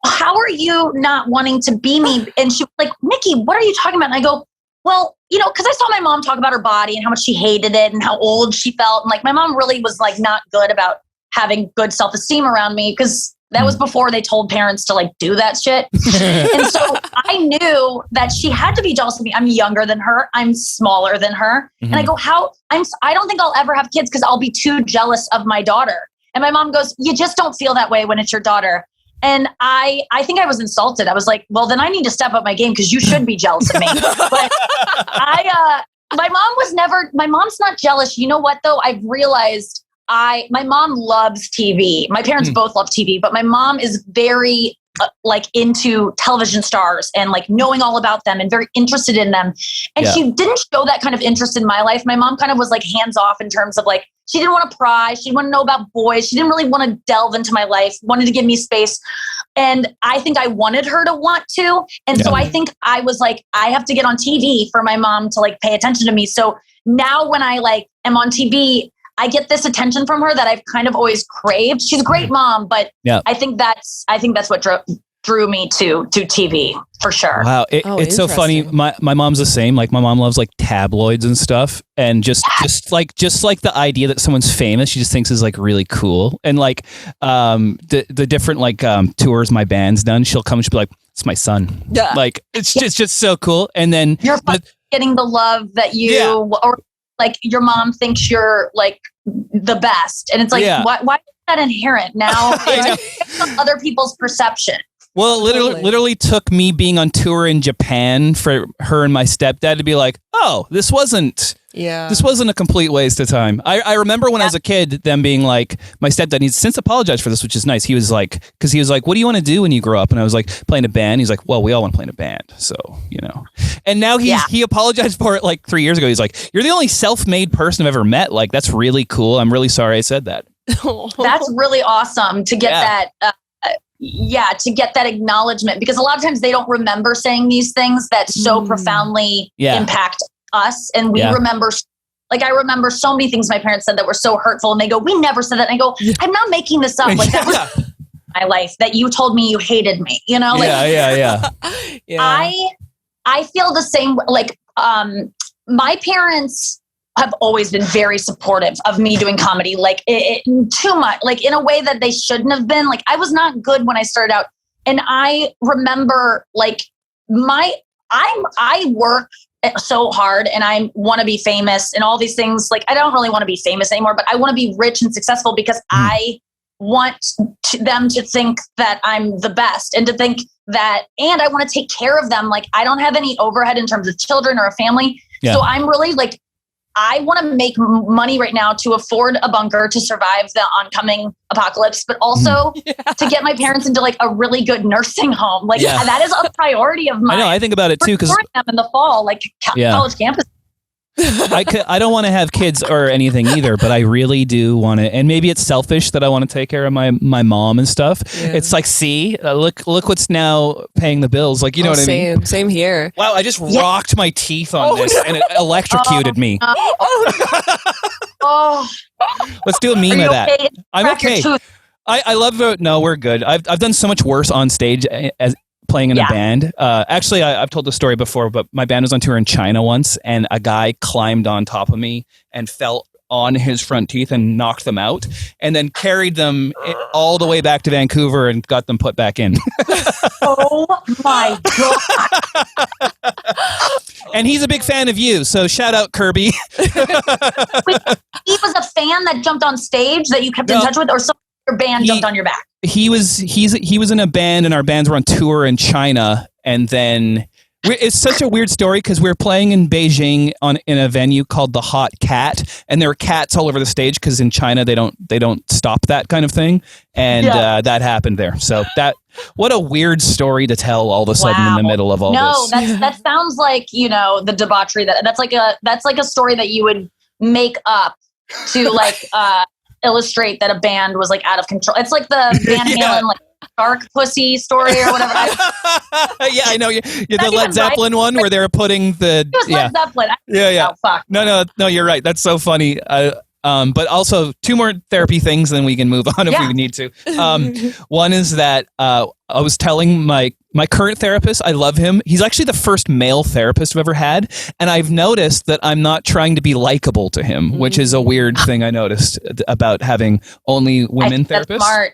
S11: How are you not wanting to be me? And she was like, Nikki, what are you talking about? And I go, well, because I saw my mom talk about her body and how much she hated it and how old she felt. And like, my mom really was like not good about having good self-esteem around me, because that was before they told parents to like do that shit. And so I knew that she had to be jealous of me. I'm younger than her. I'm smaller than her. And I go, I don't think I'll ever have kids because I'll be too jealous of my daughter. And my mom goes, you just don't feel that way when it's your daughter. And I think I was insulted. I was like, well, then I need to step up my game because you should be jealous of me. But my mom's not jealous. You know what though? I've realized my mom loves TV. My parents both love TV, but my mom is very into television stars and like knowing all about them and very interested in them. And she didn't show that kind of interest in my life. My mom kind of was like hands off in terms of like, she didn't want to pry. She didn't want to know about boys. She didn't really want to delve into my life, wanted to give me space. And I think I wanted her to want to. And so I think I was like, I have to get on TV for my mom to like pay attention to me. So now when I like am on TV, I get this attention from her that I've kind of always craved. She's a great mom, but I think that's what drew me to TV for sure.
S2: Wow. It's so funny. My mom's the same. Like my mom loves like tabloids and stuff. And just like the idea that someone's famous, she just thinks is like really cool. And like the different like tours my band's done, she'll come and she'll be like, it's my son. Yeah. Like it's just so cool. And then
S11: you're getting the love that you or like your mom thinks you're like the best. And it's like, why is that inherent now? It's other people's perception.
S2: Well, it literally took me being on tour in Japan for her and my stepdad to be like, oh, this wasn't a complete waste of time. I remember when I was a kid, them being like, my stepdad, he's since apologized for this, which is nice. He was like, what do you want to do when you grow up? And I was like, playing a band. He's like, well, we all want to play in a band. So, and now he apologized for it like 3 years ago. He's like, you're the only self-made person I've ever met. Like, that's really cool. I'm really sorry I said that.
S11: That's really awesome to get that. To get that acknowledgement, because a lot of times they don't remember saying these things that so profoundly impact us. And we remember, like, I remember so many things my parents said that were so hurtful, and they go, we never said that. And I go, I'm not making this up. Like that was my life that you told me you hated me, like, I feel the same. Like, my parents have always been very supportive of me doing comedy, like too much, like in a way that they shouldn't have been. Like I was not good when I started out. And I remember like I work so hard and I want to be famous and all these things. Like I don't really want to be famous anymore, but I want to be rich and successful because I want them to think that I'm the best and to think that, and I want to take care of them. Like I don't have any overhead in terms of children or a family. Yeah. So I'm really like, I want to make money right now to afford a bunker to survive the oncoming apocalypse, but also to get my parents into like a really good nursing home. Like that is a priority of mine.
S2: I know. I think about it too. Cause
S11: them in the fall, like college campus.
S2: I don't want to have kids or anything either, but I really do want to. And maybe it's selfish that I want to take care of my mom and stuff. Yeah. It's like, see, look what's now paying the bills. Like, you know what I mean?
S5: Same here.
S2: Wow, I just rocked my teeth on this and it electrocuted me. Let's do a meme of that.
S11: Okay?
S2: I'm okay. I love it. No, we're good. I've done so much worse on stage as playing in a band. Actually, I've told the story before, but my band was on tour in China once, and a guy climbed on top of me and fell on his front teeth and knocked them out, and then carried them all the way back to Vancouver and got them put back in.
S11: Oh my God.
S2: And he's a big fan of you, so shout out Kirby.
S11: Wait, he was a fan that jumped on stage that you kept in touch with, or some your band jumped on your back? He
S2: was in a band, and our bands were on tour in China, and then it's such a weird story because we were playing in Beijing in a venue called the Hot Cat, and there were cats all over the stage because in China they don't stop that kind of thing, and that happened there. So what a weird story to tell all of a sudden in the middle of all this.
S11: No, that sounds like, the debauchery that's like a story that you would make up to illustrate that a band was like out of control. It's like the Van Halen like Dark Pussy story or whatever.
S2: Yeah, I know. The Led Zeppelin one where they were putting the
S11: it was Led Zeppelin.
S2: Yeah.
S11: Oh, fuck.
S2: No, you're right. That's so funny. But also 2 more therapy things, then we can move on if we need to. One is that I was telling my current therapist, I love him. He's actually the first male therapist I've ever had. And I've noticed that I'm not trying to be likable to him, which is a weird thing I noticed about having only women therapists. That's smart.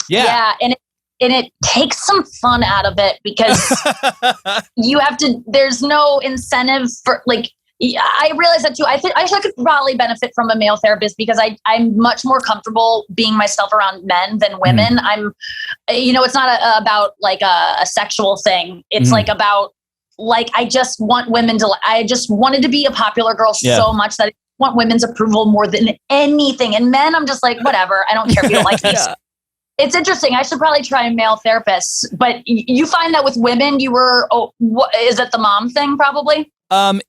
S11: Yeah. And it takes some fun out of it because there's no incentive for I realize that too. I think I could probably benefit from a male therapist because I'm much more comfortable being myself around men than women. It's not about a sexual thing. It's about I just want women to, I just wanted to be a popular girl so much that I want women's approval more than anything. And men, I'm just like, whatever. I don't care if you don't like me. It's interesting. I should probably try a male therapist, but you find that with women, is it the mom thing probably?
S2: I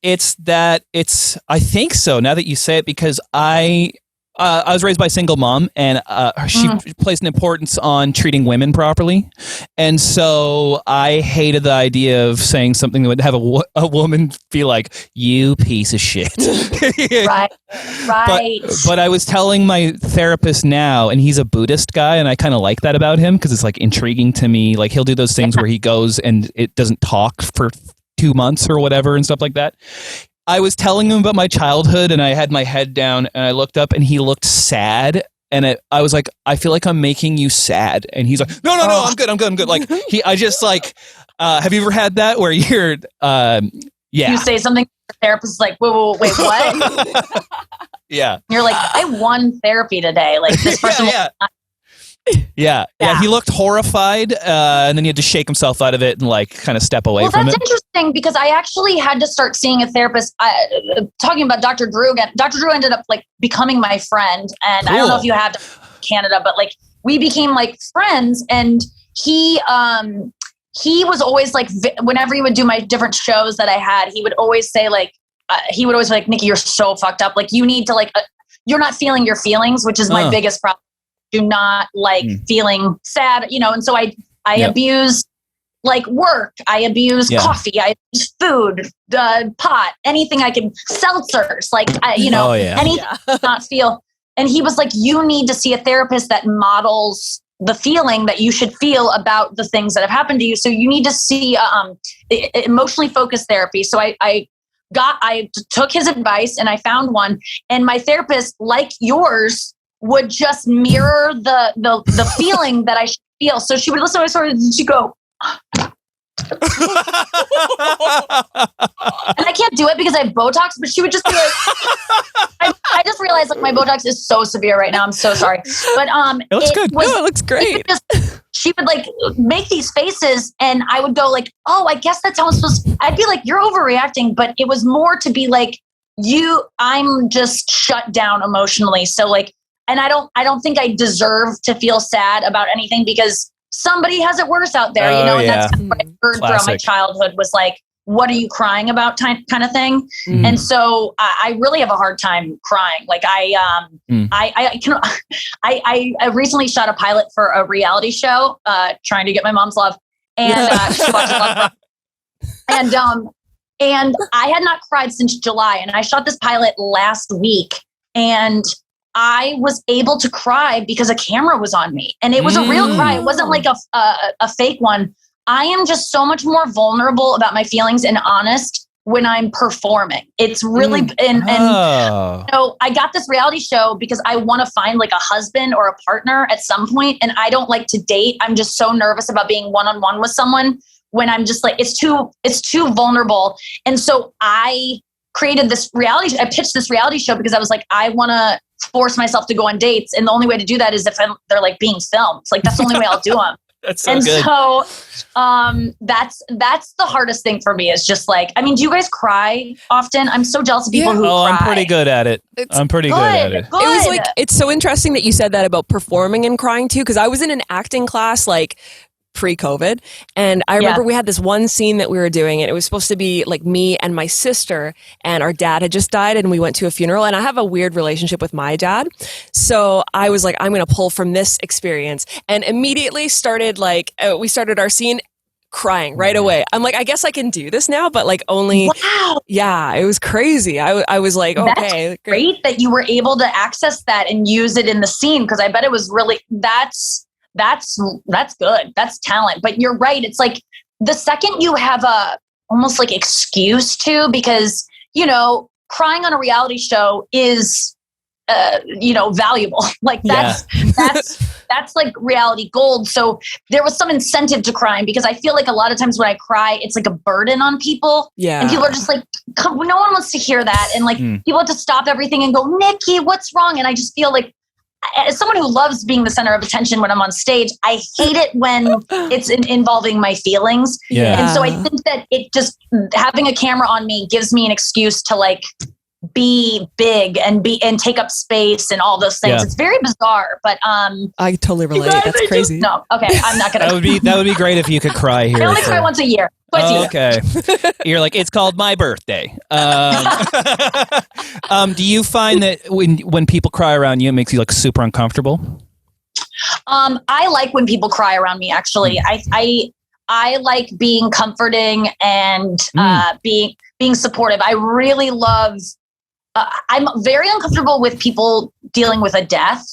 S2: think so now that you say it, because I was raised by a single mom, and she placed an importance on treating women properly. And so I hated the idea of saying something that would have a woman be like, you piece of shit.
S11: Right.
S2: But I was telling my therapist now, and he's a Buddhist guy, and I kind of like that about him because it's intriguing to me. Like he'll do those things where he goes and it doesn't talk for 2 months or whatever and stuff like that. I was telling him about my childhood, and I had my head down, and I looked up, and he looked sad, and I was like, I feel like I'm making you sad, and he's like, no, I'm good. Like I just have you ever had that where you're
S11: you say something, the therapist is like, wait, what?
S2: Yeah,
S11: you're like, I won therapy today. Like this person.
S2: Yeah. He looked horrified, and then he had to shake himself out of it and kind of step away from it.
S11: That's interesting because I actually had to start seeing a therapist. Talking about Dr. Drew again. Dr. Drew ended up becoming my friend, and I don't know if you had Canada, but we became friends. And he was always whenever he would do my different shows that I had, he would always say he would always be like, Nikki, you're so fucked up. You need to you're not feeling your feelings, which is my biggest problem. Do not feeling sad, and so I abuse work. I abuse coffee. I abuse food, pot, anything I can, seltzers, anything not feel. And he was like, you need to see a therapist that models the feeling that you should feel about the things that have happened to you. So you need to see emotionally focused therapy. So I took his advice and I found one, and my therapist, like yours, would just mirror the feeling that I should feel. So she would listen to my story and she'd go, and I can't do it because I have Botox, but she would just be like, I just realized my Botox is so severe right now. I'm so sorry. But
S2: it looks good. It looks great.
S11: She would make these faces and I would go oh, I guess that's how I'm supposed to. I'd be like, you're overreacting, but it was more to be I'm just shut down emotionally. So and I don't think I deserve to feel sad about anything because somebody has it worse out there, and that's kind of what I heard throughout my childhood was what are you crying about kind of thing. And so I really have a hard time crying. Like I recently shot a pilot for a reality show, trying to get my mom's love. And she watches Love. And I had not cried since July, and I shot this pilot last week, and I was able to cry because a camera was on me, and it was a real cry. It wasn't like a fake one. I am just so much more vulnerable about my feelings and honest when I'm performing. It's really, and you know, I got this reality show because I want to find like a husband or a partner at some point, and I don't like to date. I'm just so nervous about being one-on-one with someone when I'm just like, it's too vulnerable. And so I created this reality. I pitched this reality show because I was like, I want to force myself to go on dates. And the only way to do that is if they're like being filmed. It's like, that's the only way I'll do them.
S2: That's so
S11: and
S2: good.
S11: So that's the hardest thing for me is just like, I mean, do you guys cry often? I'm so jealous of people who cry.
S2: I'm pretty good at it. I'm pretty good at it.
S5: It was like, it's so interesting that you said that about performing and crying too, because I was in an acting class like pre-COVID, and I remember we had this one scene that we were doing, and it was supposed to be like me and my sister, and our dad had just died, and we went to a funeral, and I have a weird relationship with my dad, so I was like, I'm going to pull from this experience, and immediately started like we started our scene crying right away. I'm like, I guess I can do this now, but like only yeah, it was crazy. I was like, okay,
S11: that's great that you were able to access that and use it in the scene, because I bet it was really that's good. That's talent. But you're right. It's like the second you have a almost like excuse to, because, you know, crying on a reality show is, you know, valuable. Like that's like reality gold. So there was some incentive to crying, because I feel like a lot of times when I cry, it's like a burden on people. Yeah. And people are just like, no one wants to hear that. And like people have to stop everything and go, Nikki, what's wrong? And I just feel like, as someone who loves being the center of attention when I'm on stage, I hate it when it's involving my feelings. Yeah. And so I think that it just, having a camera on me gives me an excuse to like be big and take up space and all those things. Yeah. It's very bizarre, but
S5: I totally relate. That's crazy.
S11: No, okay, I'm not gonna.
S2: that would be great if you could cry here.
S11: I only cry once a year.
S2: Okay. You're like, it's called my birthday. Do you find that when people cry around you, it makes you like super uncomfortable?
S11: I like when people cry around me, actually. I like being comforting and being supportive. I really love, I'm very uncomfortable with people dealing with a death.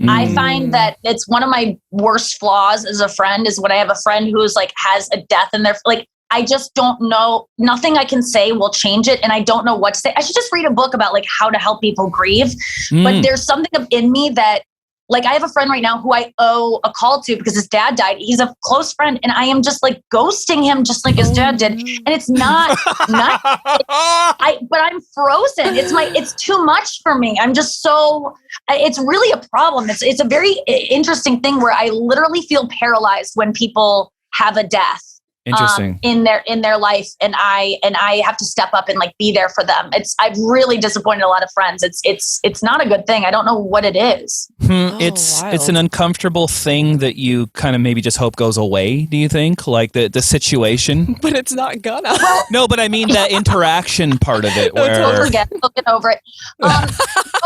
S11: I find that it's one of my worst flaws as a friend is when I have a friend who's like has a death in their, like, I just don't know. Nothing I can say will change it. And I don't know what to say. I should just read a book about like how to help people grieve. But there's something in me that, like, I have a friend right now who I owe a call to because his dad died. He's a close friend. And I am just like ghosting him just like his dad did. And it's not but I'm frozen. It's too much for me. I'm just so, it's really a problem. It's a very interesting thing where I literally feel paralyzed when people have a death.
S2: Interesting.
S11: In their life, and I have to step up and like be there for them. I've really disappointed a lot of friends. It's not a good thing. I don't know what it is.
S2: It's an uncomfortable thing that you kind of maybe just hope goes away. Do you think, like the situation?
S5: But it's not gonna.
S2: No, but I mean the interaction part of it. Where
S11: totally get over it. So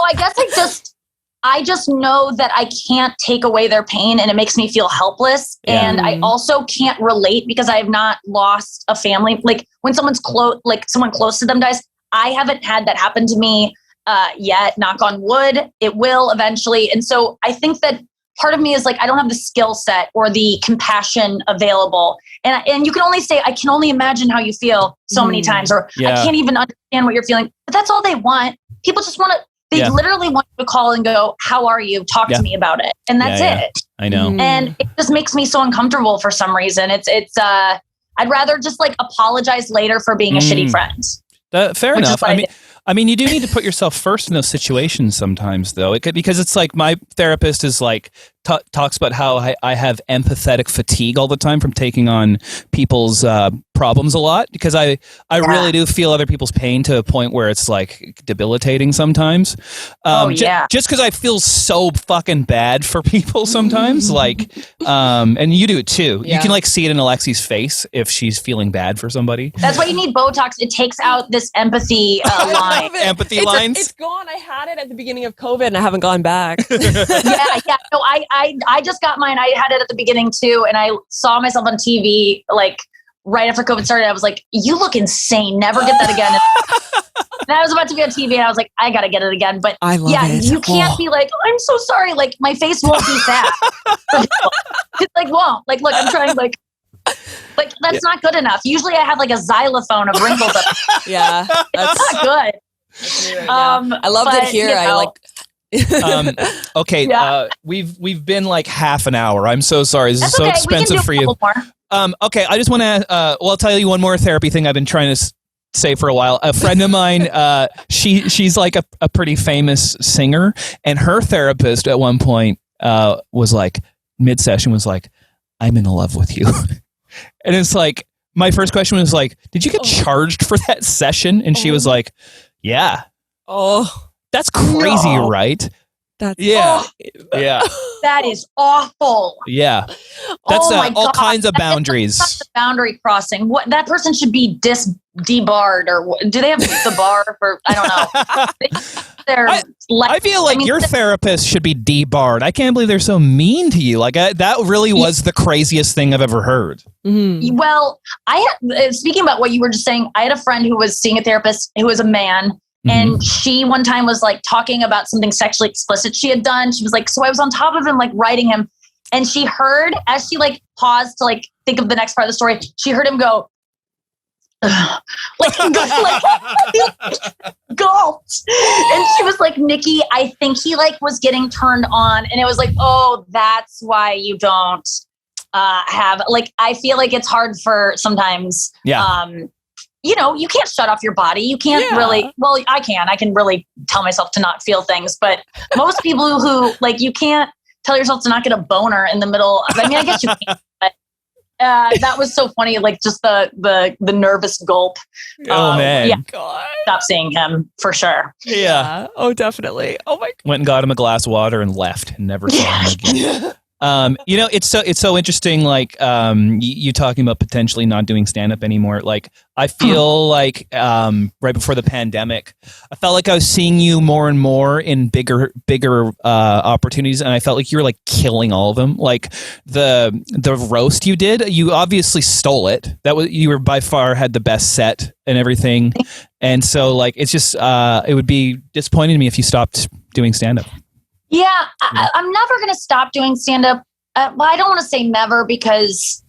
S11: I guess I just know that I can't take away their pain, and it makes me feel helpless. Yeah. And I also can't relate because I have not lost a family. Like when someone's close, like someone close to them dies, I haven't had that happen to me yet. Knock on wood, it will eventually. And so I think that part of me is like, I don't have the skill set or the compassion available. And you can only say, I can only imagine how you feel so many times, or I can't even understand what you're feeling. But that's all they want. People just want to. They literally want you to call and go, how are you? Talk to me about it. And that's it.
S2: I know.
S11: And it just makes me so uncomfortable for some reason. I'd rather just like apologize later for being a shitty friend.
S2: Fair enough. I mean, you do need to put yourself first in those situations sometimes, though. Because it's like my therapist is like talks about how I have empathetic fatigue all the time from taking on people's problems a lot, because I really do feel other people's pain to a point where it's like debilitating sometimes. Just because I feel so fucking bad for people sometimes, like, and you do it too. You can like see it in Alexi's face if she's feeling bad for somebody.
S11: That's why you need Botox. It takes out this empathy line.
S2: Empathy lines.
S5: It's gone. I had it at the beginning of COVID and I haven't gone back.
S11: Yeah. No, I just got mine. I had it at the beginning too, and I saw myself on TV like right after COVID started. I was like, "You look insane. Never get that again." And I was about to be on TV, and I was like, "I gotta get it again." But
S5: I love it.
S11: You can't be like, oh, "I'm so sorry." Like my face won't be fat. It's like won't. Like look, I'm trying like that's not good enough. Usually, I have like a xylophone of wrinkles.
S5: Yeah,
S11: it's not good.
S5: I loved it here. I like.
S2: Okay. We've been like half an hour. I'm so sorry. This is so expensive for you. Okay. I just want to, I'll tell you one more therapy thing I've been trying to say for a while. A friend of mine, she's like a pretty famous singer, and her therapist at one point, was like mid-session was like, "I'm in love with you." And it's like, my first question was like, "Did you get charged for that session?" And she was like, "Yeah."
S5: Oh.
S2: That's crazy, right?
S5: That's
S2: yeah.
S11: That is awful.
S2: Yeah, that's all kinds of boundaries.
S11: That's the boundary crossing. What that person should be debarred, or do they have the bar for? I don't know.
S2: I feel like your therapist should be debarred. I can't believe they're so mean to you. Like that really was the craziest thing I've ever heard.
S11: Mm-hmm. Well, speaking about what you were just saying, I had a friend who was seeing a therapist who was a man. And she one time was like talking about something sexually explicit she had done. She was like, so I was on top of him, like writing him. And she heard, as she like paused to like think of the next part of the story, she heard him go, gulped. And she was like, Nikki, I think he like was getting turned on. And it was like, oh, that's why you don't have, like, I feel like it's hard for sometimes, you know, you can't shut off your body. You can't really, well, I can really tell myself to not feel things, but most people who like, you can't tell yourself to not get a boner in the middle. I mean, I guess you can, but that was so funny. Like just the nervous gulp.
S2: Oh man.
S11: Yeah. Stop seeing him for sure.
S2: Yeah.
S5: Oh, definitely. Oh my God.
S2: Went and got him a glass of water and left and never saw him again. You know, it's so interesting. Like, you talking about potentially not doing stand up anymore. Like, I feel like, right before the pandemic, I felt like I was seeing you more and more in bigger, opportunities. And I felt like you were like killing all of them. Like the roast you did, you obviously stole it. You were by far had the best set and everything. And so like, it's just, it would be disappointing to me if you stopped doing stand up.
S11: Yeah, I'm never going to stop doing stand-up. Well, I don't want to say never, because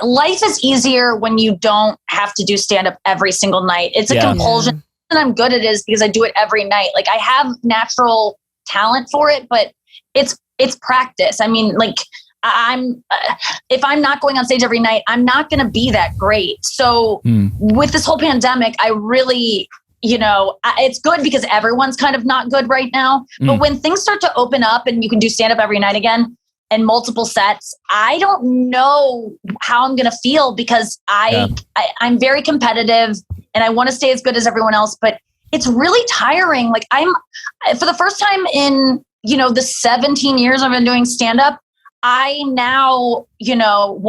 S11: life is easier when you don't have to do stand-up every single night. It's a compulsion, and I'm good at it is because I do it every night. Like I have natural talent for it, but it's practice. I mean, like if I'm not going on stage every night, I'm not going to be that great. So with this whole pandemic, I really... You know, it's good because everyone's kind of not good right now. But when things start to open up and you can do stand up every night again and multiple sets, I don't know how I'm going to feel, because I'm very competitive and I want to stay as good as everyone else. But it's really tiring. Like for the first time in, you know, the 17 years I've been doing stand up, I now, you know,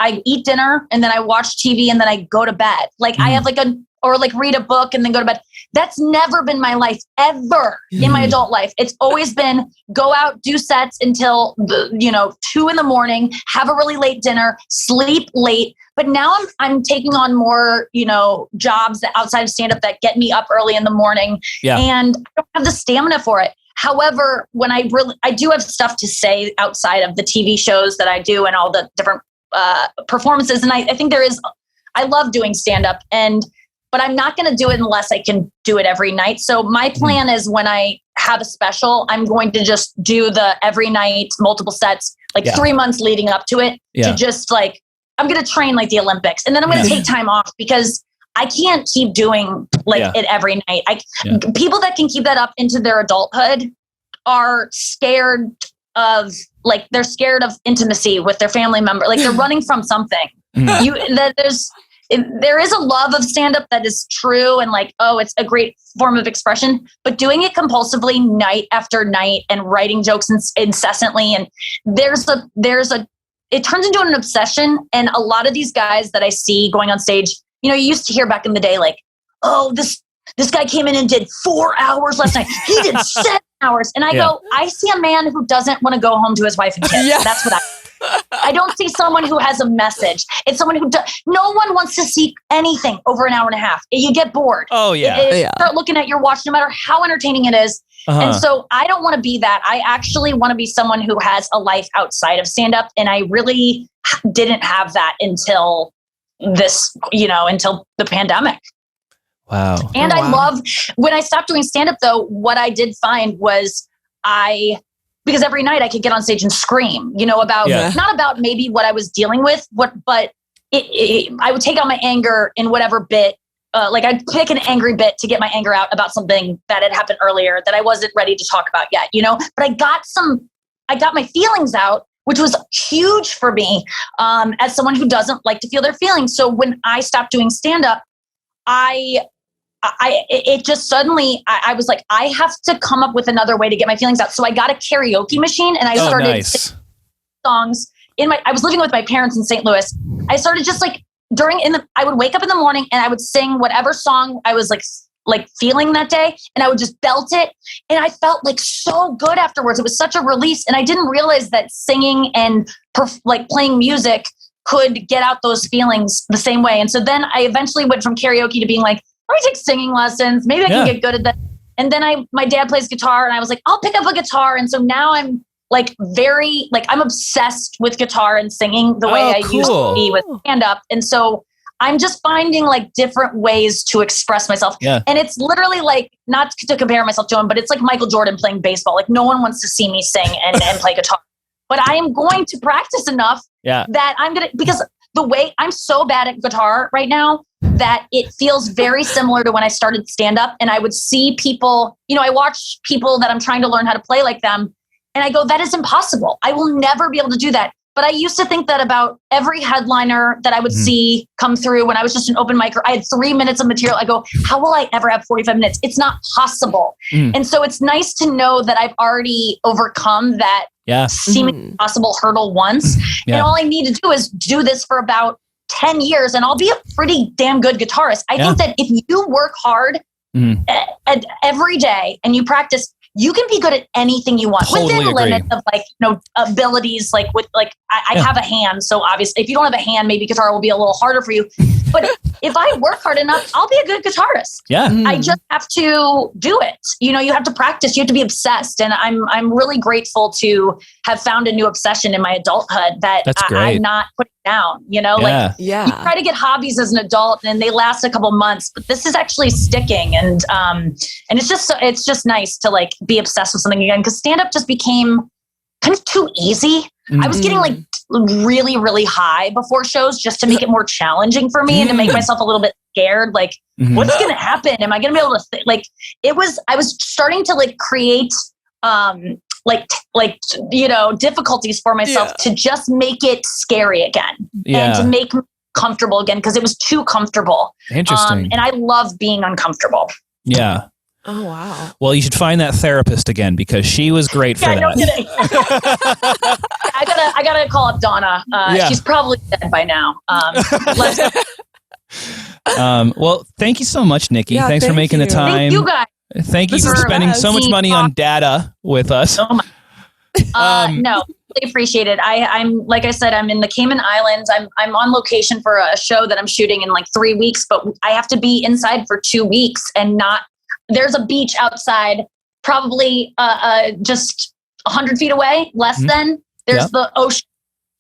S11: I eat dinner and then I watch TV and then I go to bed. Like I have like or like read a book and then go to bed. That's never been my life ever in my adult life. It's always been go out, do sets until 2 a.m, have a really late dinner, sleep late. But now I'm taking on more, you know, jobs outside of stand up that get me up early in the morning. Yeah. And I don't have the stamina for it. However, when I do have stuff to say outside of the TV shows that I do and all the different performances. And I think I love doing stand up, but I'm not going to do it unless I can do it every night. So my plan is when I have a special, I'm going to just do the every night, multiple sets, like 3 months leading up to it, to just like, I'm going to train like the Olympics. And then I'm going to take time off, because I can't keep doing it every night. People that can keep that up into their adulthood are scared of like, they're scared of intimacy with their family member. Like they're running from something. There is a love of stand-up that is true and like, oh, it's a great form of expression, but doing it compulsively night after night and writing jokes incessantly. And it turns into an obsession. And a lot of these guys that I see going on stage, you used to hear back in the day, like, oh, this guy came in and did 4 hours last night. He did 7 hours. And I go, I see a man who doesn't want to go home to his wife and kids. Yeah. That's what I don't see someone who has a message. It's someone who no one wants to see anything over an hour and a half. You get bored.
S2: Oh yeah.
S11: Start looking at your watch, no matter how entertaining it is. And so I don't want to be that. I actually want to be someone who has a life outside of stand-up. And I really didn't have that until this, until the pandemic.
S2: Wow.
S11: And I love when I stopped doing stand-up though, what I did find was because every night I could get on stage and scream, about, not about maybe what I was dealing with, but I would take out my anger in whatever bit, like I'd pick an angry bit to get my anger out about something that had happened earlier that I wasn't ready to talk about yet, but I got my feelings out, which was huge for me, as someone who doesn't like to feel their feelings. So when I stopped doing stand-up, it just suddenly, I was like, I have to come up with another way to get my feelings out. So I got a karaoke machine and I started singing songs I was living with my parents in St. Louis. I started just like I would wake up in the morning and I would sing whatever song I was like feeling that day. And I would just belt it. And I felt like so good afterwards. It was such a release. And I didn't realize that singing and like playing music could get out those feelings the same way. And so then I eventually went from karaoke to being like, let me take singing lessons. Maybe I can get good at that. And then my dad plays guitar and I was like, I'll pick up a guitar. And so now I'm like I'm obsessed with guitar and singing the way I used to be with stand up. And so I'm just finding like different ways to express myself. Yeah. And it's literally like, not to compare myself to him, but it's like Michael Jordan playing baseball. Like no one wants to see me sing and play guitar, but I am going to practice enough that because the way I'm so bad at guitar right now, that it feels very similar to when I started stand up and I would see people, I watch people that I'm trying to learn how to play like them. And I go, that is impossible. I will never be able to do that. But I used to think that about every headliner that I would see come through when I was just an open micer. I had 3 minutes of material. I go, how will I ever have 45 minutes? It's not possible. And so it's nice to know that I've already overcome that seemingly impossible hurdle once. And all I need to do is do this for about 10 years and I'll be a pretty damn good guitarist. I think that if you work hard every day and you practice, you can be good at anything you want within the limit of abilities. Like I have a hand. So obviously if you don't have a hand, maybe guitar will be a little harder for you. But if I work hard enough, I'll be a good guitarist. Yeah. I just have to do it. You have to practice, you have to be obsessed. And I'm really grateful to have found a new obsession in my adulthood that I'm not putting down, you try to get hobbies as an adult and they last a couple months, but this is actually sticking. And it's just nice to like be obsessed with something again. Cause stand up just became kind of too easy. I was getting like really, really high before shows just to make it more challenging for me and to make myself a little bit scared. Like, what's going to happen? Am I going to be able to I was starting to like create, difficulties for myself to just make it scary again and to make me comfortable again. Cause it was too comfortable.
S2: Interesting.
S11: And I love being uncomfortable.
S2: Yeah.
S5: Oh, wow.
S2: Well, you should find that therapist again because she was great for that.
S11: No kidding. I gotta call up Donna. She's probably dead by now.
S2: Well, thank you so much, Nikki. Thanks for making the time.
S11: Thank you guys.
S2: Thank you for spending so much money on data with us.
S11: No, really appreciate it. I'm like I said, I'm in the Cayman Islands. I'm on location for a show that I'm shooting in like 3 weeks, but I have to be inside for 2 weeks and there's a beach outside, probably just 100 feet away, less than. There's the ocean.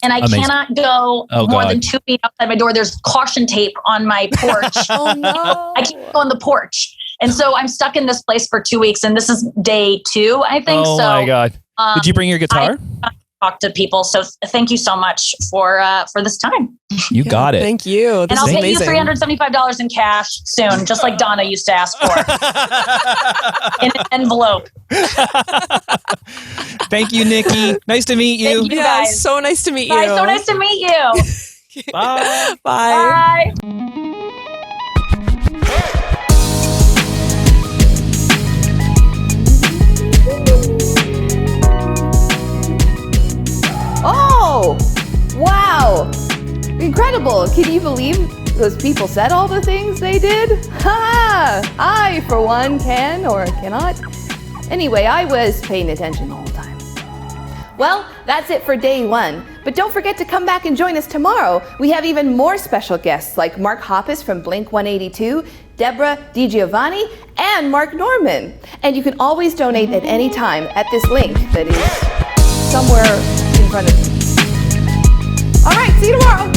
S11: And I cannot go more than 2 feet outside my door. There's caution tape on my porch.
S5: Oh, no.
S11: I can't go on the porch. And so I'm stuck in this place for 2 weeks. And this is day 2, I think.
S2: Oh, my God. Did you bring your guitar?
S11: talk to people. So thank you so much for this time.
S2: You got it.
S5: Thank you.
S11: And I'll pay you $375 in cash soon, just like Donna used to ask for in an envelope.
S2: Thank you, Nikki. Nice to meet you.
S11: Thank you guys.
S5: So nice to meet you.
S11: Bye. So nice to meet you.
S2: Bye.
S5: Bye.
S13: Oh, wow. Incredible. Can you believe those people said all the things they did? Ha! I, for one, can or cannot. Anyway, I was paying attention the whole time. Well, that's it for day one. But don't forget to come back and join us tomorrow. We have even more special guests like Mark Hoppus from Blink-182, Deborah DiGiovanni, and Mark Norman. And you can always donate at any time at this link that is somewhere in front of you. All right, see you tomorrow.